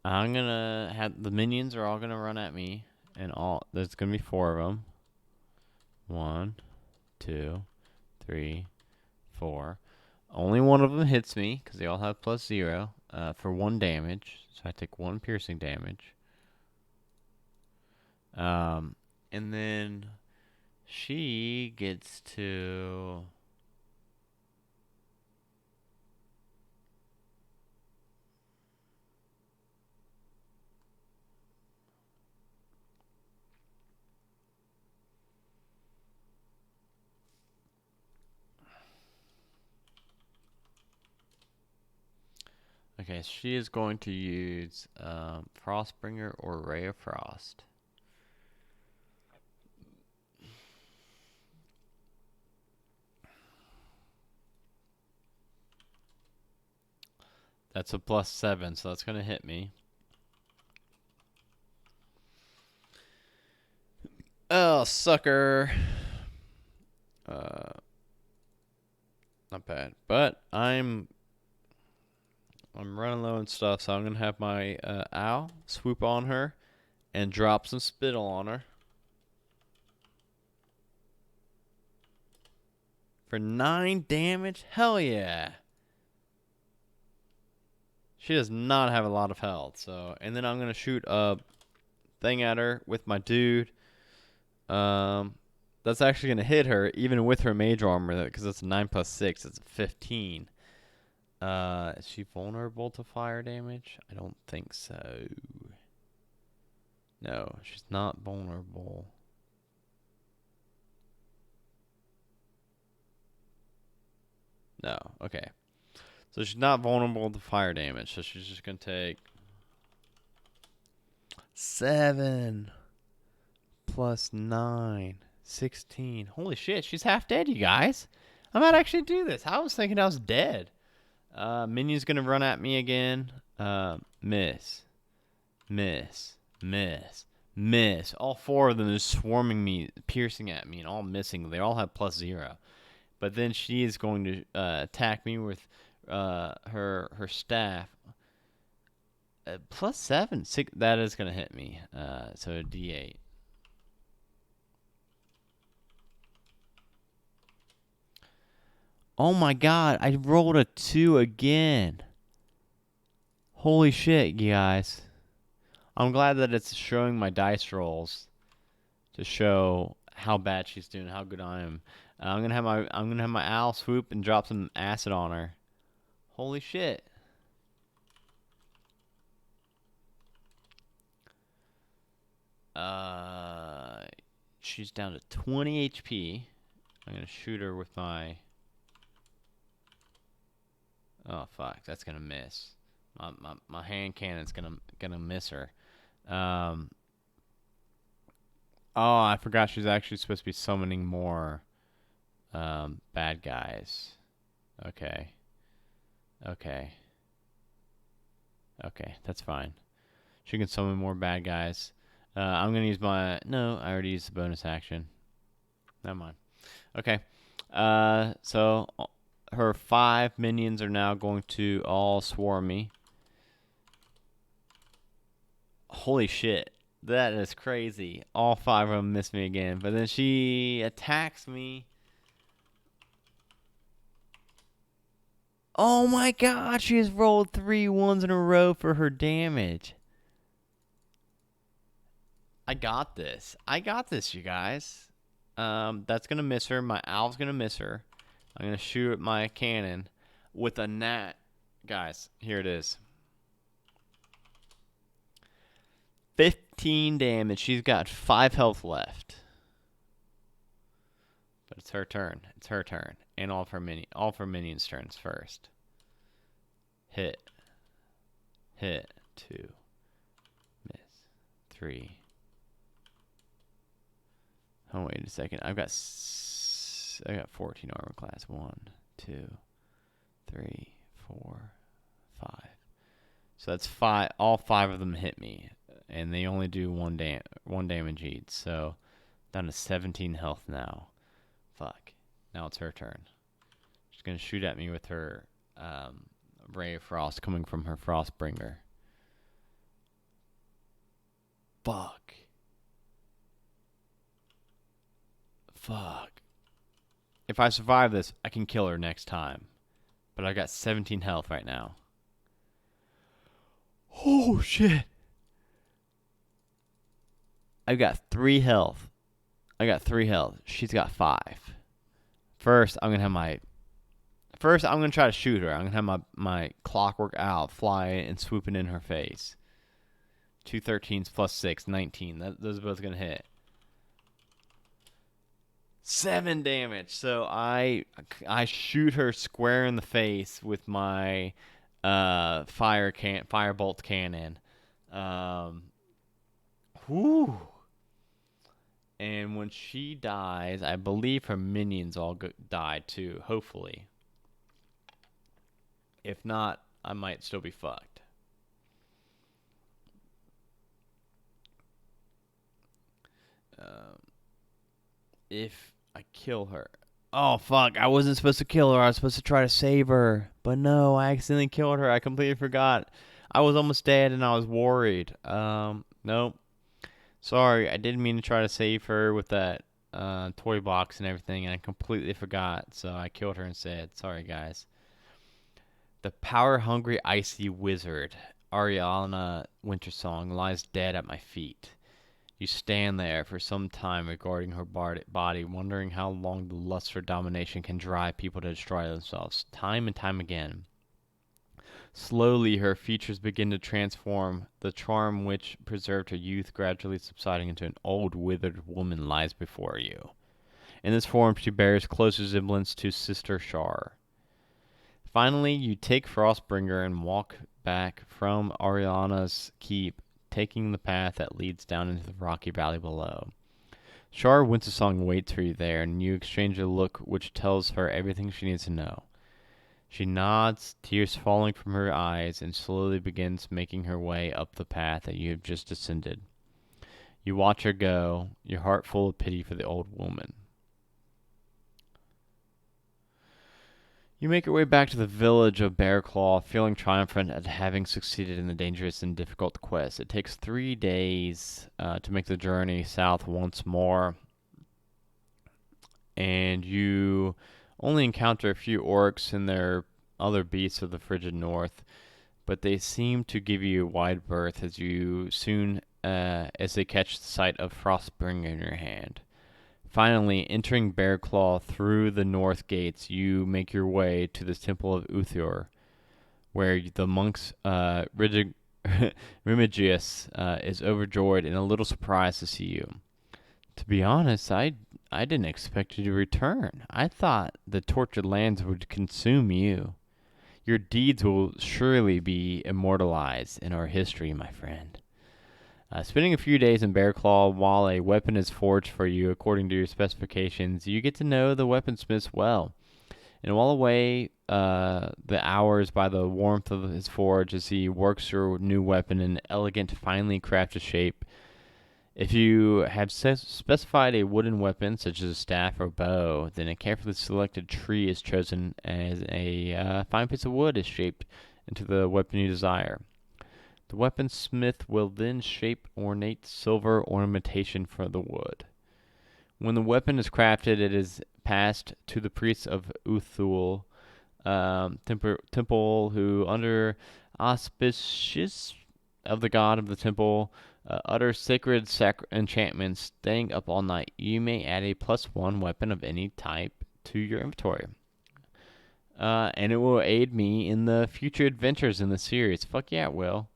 I'm gonna have the minions are all gonna run at me, and all there's gonna be 4 of them. 1, 2, 3, 4. Only one of them hits me because they all have +0 for 1 damage. So I take 1 piercing damage. And then she gets to. Okay, she is going to use Frostbringer or Ray of Frost. That's a +7, so that's going to hit me. Oh, sucker. Not bad. But I'm running low on stuff, so I'm going to have my owl swoop on her and drop some spittle on her. For 9 damage? Hell yeah. She does not have a lot of health, so... And then I'm going to shoot a thing at her with my dude. That's actually gonna hit her even with her mage armor because it's a 9 + 6. It's a 15. Is she vulnerable to fire damage? I don't think so. No, she's not vulnerable. No, okay. So she's not vulnerable to fire damage, so she's just gonna take 7 + 9, 16. Holy shit, she's half dead, you guys. I might actually do this. I was thinking I was dead. Minion's gonna run at me again. Miss. Miss. Miss. Miss. All 4 of them is swarming me, piercing at me, and all missing. They all have +0. But then she is going to attack me with her staff. +7. 6, that is going to hit me. So a D8. Oh my god, I rolled a 2 again. Holy shit, you guys. I'm glad that it's showing my dice rolls to show how bad she's doing, how good I am. I'm gonna have my owl swoop and drop some acid on her. Holy shit. She's down to 20 HP. I'm gonna shoot her with my. Oh fuck, that's gonna miss. My hand cannon's gonna miss her. Oh, I forgot she's actually supposed to be summoning more bad guys. Okay. Okay. Okay, that's fine. She can summon more bad guys. I'm gonna use my. No, I already used the bonus action. Never mind. Okay. So her 5 minions are now going to all swarm me. Holy shit. That is crazy. All 5 of them miss me again. But then she attacks me. Oh my god, she has rolled 3 ones in a row for her damage. I got this. I got this, you guys. That's going to miss her. My owl's going to miss her. I'm going to shoot my cannon with a gnat. Guys, here it is. 15 damage. She's got 5 health left. But it's her turn. It's her turn. And all of her minions' turns first. Hit. Hit. 2. Miss. 3. Oh, wait a second. I got 14 armor class. 1, 2, 3, 4, 5. So that's 5. All 5 of them hit me, and they only do one damage each. So down to 17 health now. Fuck. Now it's her turn. She's gonna shoot at me with her ray of frost coming from her Frostbringer. Fuck. Fuck. If I survive this, I can kill her next time. But I got 17 health right now. Oh, shit. I've got 3 health. I got 3 health. She's got 5. First, I'm going to try to shoot her. I'm going to have my clockwork owl fly and swoop it in her face. 2 13s plus 6, 19. Those are both going to hit. 7 damage. So I shoot her square in the face with my firebolt cannon. Whoo. And when she dies, I believe her minions all die too, hopefully. If not, I might still be fucked. If I kill her. Oh, fuck. I wasn't supposed to kill her. I was supposed to try to save her. But no, I accidentally killed her. I completely forgot. I was almost dead and I was worried. Nope. Sorry, I didn't mean to try to save her with that toy box and everything, and I completely forgot, so I killed her instead. Sorry, guys. The power-hungry icy wizard, Ariana Wintersong, lies dead at my feet. You stand there for some time regarding her body, wondering how long the lust for domination can drive people to destroy themselves, time and time again. Slowly, her features begin to transform. The charm which preserved her youth gradually subsiding into an old, withered woman lies before you. In this form, she bears close resemblance to Sister Shar. Finally, you take Frostbringer and walk back from Ariana's keep, taking the path that leads down into the rocky valley below. Shar Wintersong waits for you there, and you exchange a look which tells her everything she needs to know. She nods, tears falling from her eyes, and slowly begins making her way up the path that you have just descended. You watch her go, your heart full of pity for the old woman. You make your way back to the village of Bearclaw, feeling triumphant at having succeeded in the dangerous and difficult quest. It takes 3 days to make the journey south once more, and you only encounter a few orcs and their other beasts of the frigid north, but they seem to give you a wide berth as they catch sight of Frostbringer in your hand. Finally, entering Bearclaw through the north gates, you make your way to the Temple of Uthor, where the monks Remigius is overjoyed and a little surprised to see you. To be honest, I didn't expect you to return. I thought the tortured lands would consume you. Your deeds will surely be immortalized in our history, my friend. Spending a few days in Bearclaw while a weapon is forged for you according to your specifications, you get to know the weaponsmiths well. And while away the hours by the warmth of his forge as he works your new weapon in elegant, finely crafted shape, if you have specified a wooden weapon, such as a staff or bow, then a carefully selected tree is chosen as a fine piece of wood is shaped into the weapon you desire. The weaponsmith will then shape ornate silver ornamentation for the wood. When the weapon is crafted, it is passed to the priests of Uthul temple, who, under auspices of the god of the temple, utter sacred enchantments. Staying up all night, you may add a +1 weapon of any type to your inventory. And it will aid me in the future adventures in the series. Fuck yeah, it will.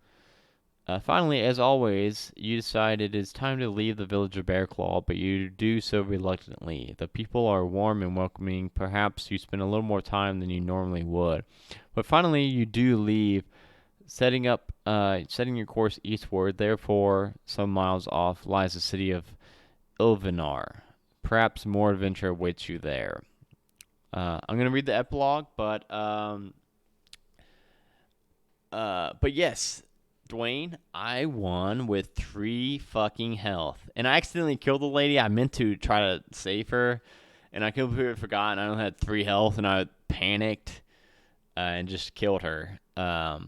Finally, as always, you decide it is time to leave the village of Bearclaw, but you do so reluctantly. The people are warm and welcoming. Perhaps you spend a little more time than you normally would. But finally, you do leave, setting your course eastward. Therefore, some miles off lies the city of Ilvinar. Perhaps more adventure awaits you there. I'm gonna read the epilogue, but yes, Dwayne, I won with 3 fucking health. And I accidentally killed the lady. I meant to try to save her, and I completely forgot, and I only had 3 health, and I panicked and just killed her. But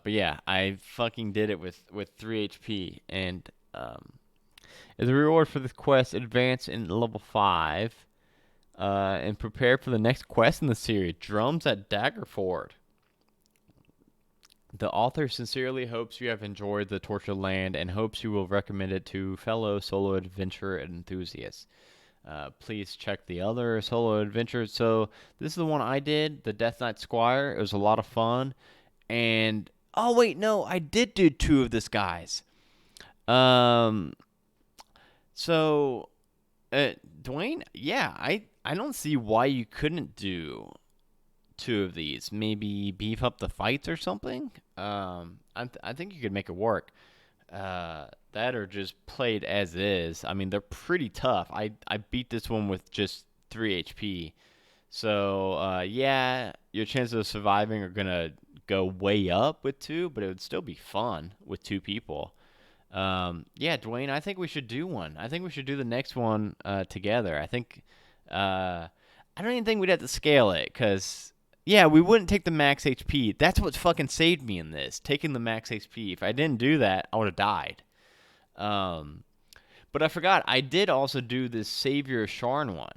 yeah, I fucking did it with 3 HP. And as a reward for this quest, advance in level 5 and prepare for the next quest in the series, Drums at Daggerford. The author sincerely hopes you have enjoyed The Tortured Land and hopes you will recommend it to fellow solo adventure enthusiasts. Please check the other solo adventures. So this is the one I did, the Death Knight Squire. It was a lot of fun. And oh wait, no, I did do 2 of this guy's. So Dwayne, yeah, I don't see why you couldn't do 2 of these. Maybe beef up the fights or something. I think you could make it work. That or just played as is. I mean, they're pretty tough. I beat this one with just 3 HP. So yeah, your chances of surviving are gonna go way up with 2, but it would still be fun with 2 people. Yeah, Dwayne, I think we should do one. I think we should do the next one together. I think I don't even think we'd have to scale it, because yeah, we wouldn't take the max HP. That's what fucking saved me in this, taking the max HP. If I didn't do that, I would have died. But I forgot, I did also do this Savior Sharn one.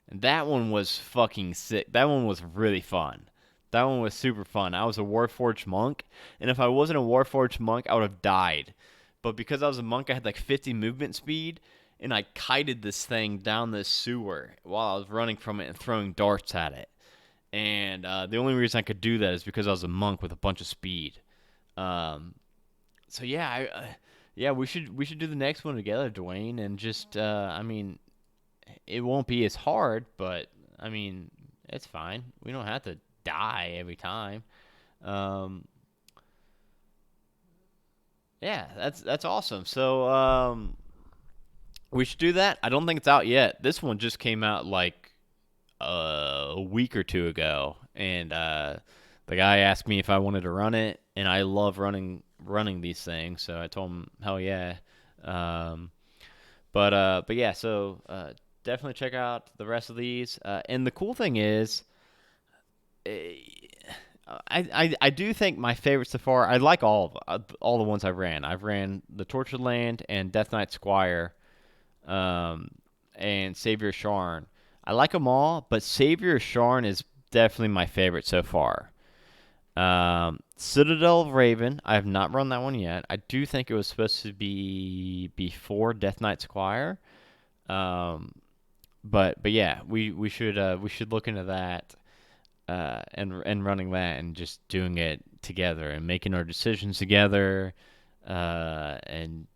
And that one was fucking sick. That one was really fun. That one was super fun. I was a Warforged monk, and if I wasn't a Warforged monk, I would have died. but because I was a monk, I had like 50 movement speed, and I kited this thing down this sewer while I was running from it and throwing darts at it. And the only reason I could do that is because I was a monk with a bunch of speed. Um, so yeah, yeah, we should do the next one together, Dwayne, and just I mean, it won't be as hard, but I mean, it's fine. We don't have to die every time. Um, yeah, that's awesome. So we should do that. I don't think it's out yet. This one just came out like a week or two ago, and the guy asked me if I wanted to run it, and I love running these things, so I told him hell yeah. Um, but yeah, so definitely check out the rest of these. And the cool thing is, eh, I do think my favorite so far. I like all the ones I've ran. I've ran the Tortured Land and Death Knight Squire, um, and Savior Sharn. I like them all, but Savior Sharn is definitely my favorite so far. Citadel of Raven, I have not run that one yet. I do think it was supposed to be before Death Knight Squire. Um, but yeah, we should look into that, and running that and just doing it together and making our decisions together, and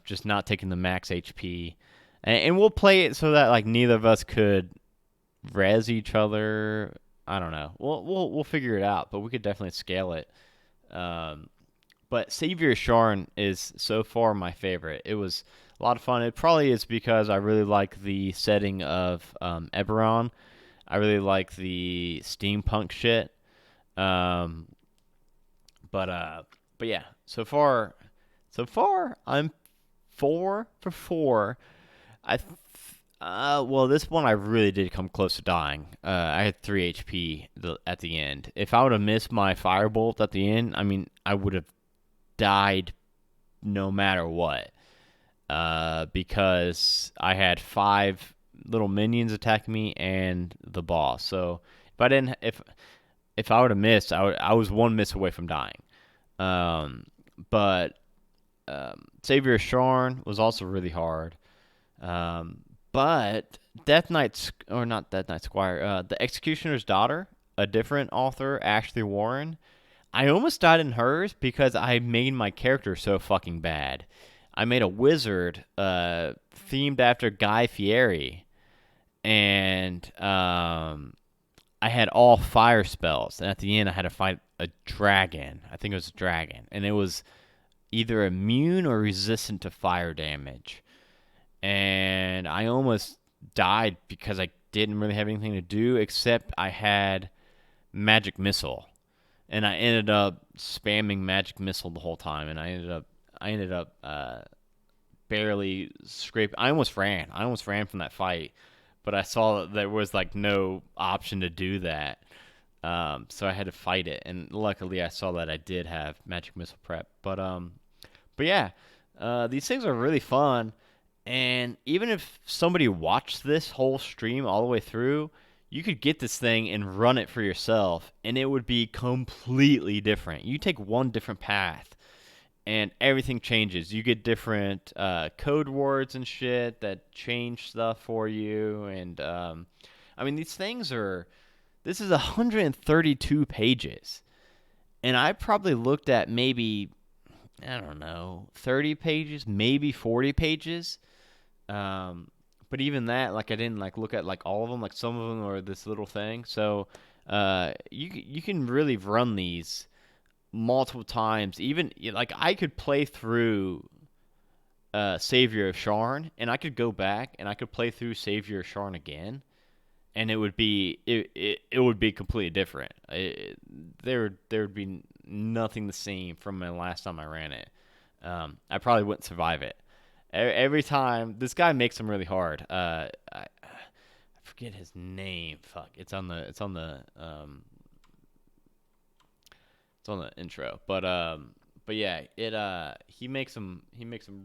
just not taking the max HP, and we'll play it so that like neither of us could res each other. I don't know. We'll figure it out, but we could definitely scale it. Um, but Savior Sharn is so far my favorite. It was a lot of fun. It probably is because I really like the setting of Eberron. I really like the steampunk shit. Um, but but yeah, so far I'm 4 for 4. I well, this one I really did come close to dying. I had 3 HP at the end. If I would have missed my firebolt at the end, I mean, I would have died no matter what. Because I had 5 little minions attack me and the boss. So if I would have missed, I was 1 miss away from dying. Um, but Savior Sharn was also really hard. Um, but Death Knight, or not Death Knight Squire, the Executioner's Daughter, a different author, Ashley Warren. I almost died in hers because I made my character so fucking bad. I made a wizard themed after Guy Fieri, and I had all fire spells. And at the end, I had to fight a dragon. I think it was a dragon, and it was either immune or resistant to fire damage. And I almost died because I didn't really have anything to do except I had magic missile, and I ended up spamming magic missile the whole time, and I ended up barely scraping. I almost ran. I almost ran from that fight, but I saw that there was like no option to do that. So I had to fight it, and luckily I saw that I did have magic missile prep. But yeah, these things are really fun. And even if somebody watched this whole stream all the way through, you could get this thing and run it for yourself, and it would be completely different. You take one different path, and everything changes. You get different code words and shit that change stuff for you. And I mean, these things are. This is 132 pages, and I probably looked at maybe, I don't know, 30 pages, maybe 40 pages. But even that, like, I didn't like look at like all of them. Like, some of them are this little thing. So you can really run these multiple times. Even like I could play through Savior of Sharn, and I could go back and I could play through Savior of Sharn again, and it would be completely different. There would be nothing the same from the last time I ran it. I probably wouldn't survive it. Every time, this guy makes them really hard. I forget his name. Fuck, it's on the intro. But yeah, he makes them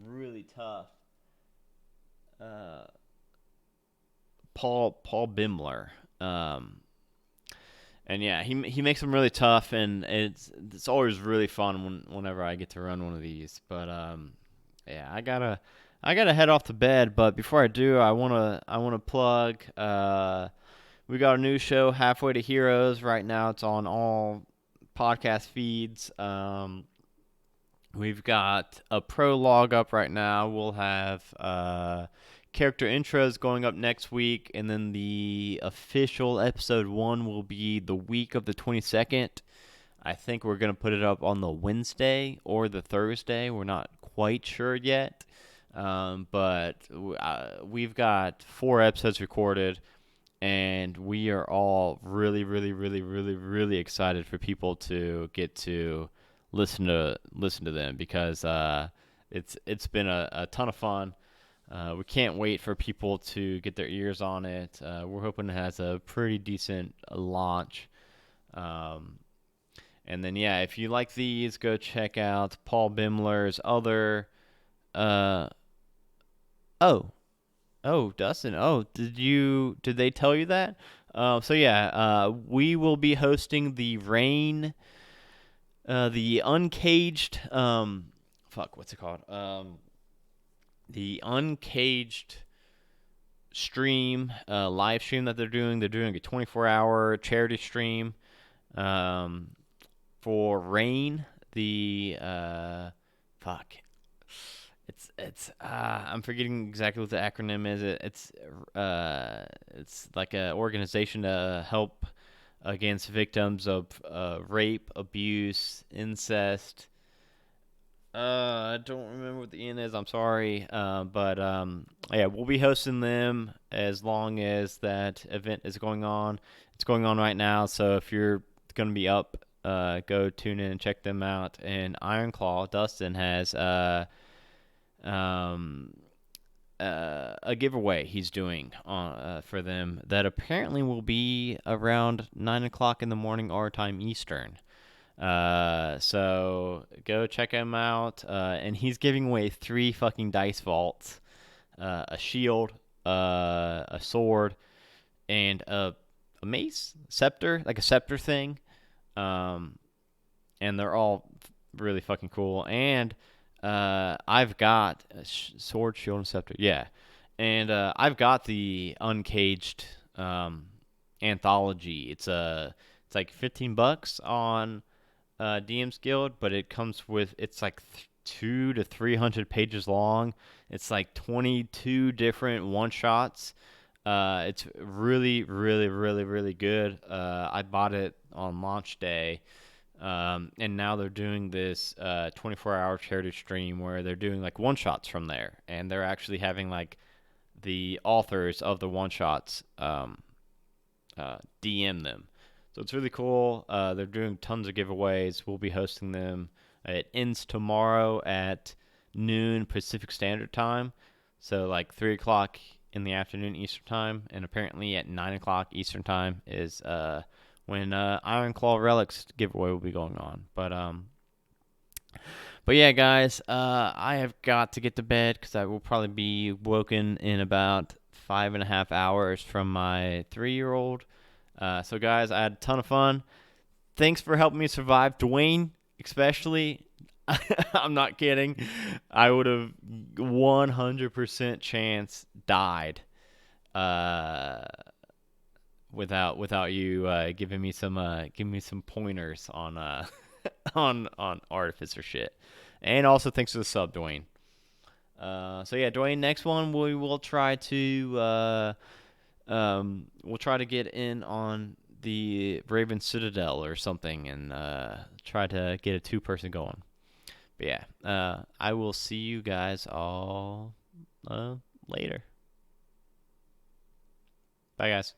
really tough. Uh, Paul Bimler. Um, And yeah, he makes them really tough, and it's always really fun whenever I get to run one of these. But yeah, I gotta head off to bed. But before I do, I wanna plug. We got a new show, Halfway to Heroes. Right now, it's on all podcast feeds. We've got a prologue up right now. We'll have character intros going up next week, and then the official episode 1 will be the week of the 22nd. I think we're going to put it up on the Wednesday or the Thursday. We're not quite sure yet. But we've got 4 episodes recorded, and we are all really, really, really, really, really excited for people to get to listen to them because it's been a ton of fun. We can't wait for people to get their ears on it. We're hoping it has a pretty decent launch. Um, and then yeah, if you like these, go check out Paul Bimler's other. Uh, oh, Oh, Dustin. Oh, did they tell you that? So yeah, we will be hosting the Uncaged, what's it called? The Uncaged stream, live stream that they're doing. They're doing a 24-hour charity stream, um, for Rain. The fuck. I'm forgetting exactly what the acronym is. It's like an organization to help against victims of rape, abuse, incest. I don't remember what the N is. I'm sorry. But yeah, we'll be hosting them as long as that event is going on. It's going on right now. So if you're going to be up, go tune in and check them out. And Ironclaw, Dustin has um, a giveaway he's doing for them that apparently will be around 9 o'clock in the morning our time Eastern. So go check him out. And he's giving away 3 fucking dice vaults, a shield, a sword, and a mace, scepter, like a scepter thing. Um, and they're all really fucking cool. And I've got a sword, shield, and scepter. Yeah, and I've got the Uncaged anthology. It's like $15 on DM's Guild, but it comes with it's like 200 to 300 pages long. It's like 22 different one shots. It's really, really, really, really good. I bought it on launch day. And now they're doing this 24-hour charity stream where they're doing like one shots from there, and they're actually having like the authors of the one shots DM them. So it's really cool. They're doing tons of giveaways. We'll be hosting them. It ends tomorrow at noon Pacific Standard Time, so like 3 o'clock in the afternoon Eastern Time, and apparently at 9 o'clock Eastern Time is when Iron Claw Relics giveaway will be going on. But yeah, guys, I have got to get to bed because I will probably be woken in about 5.5 hours from my 3-year-old. So guys, I had a ton of fun. Thanks for helping me survive, Dwayne, especially. I'm not kidding. I would have 100% chance died. Uh, without you giving me some pointers on on artificer shit. And also thanks for the sub, Dwayne. So yeah, Dwayne, next one we will try to we'll try to get in on the Raven Citadel or something and try to get a 2-person going. But yeah, I will see you guys all later. Bye guys.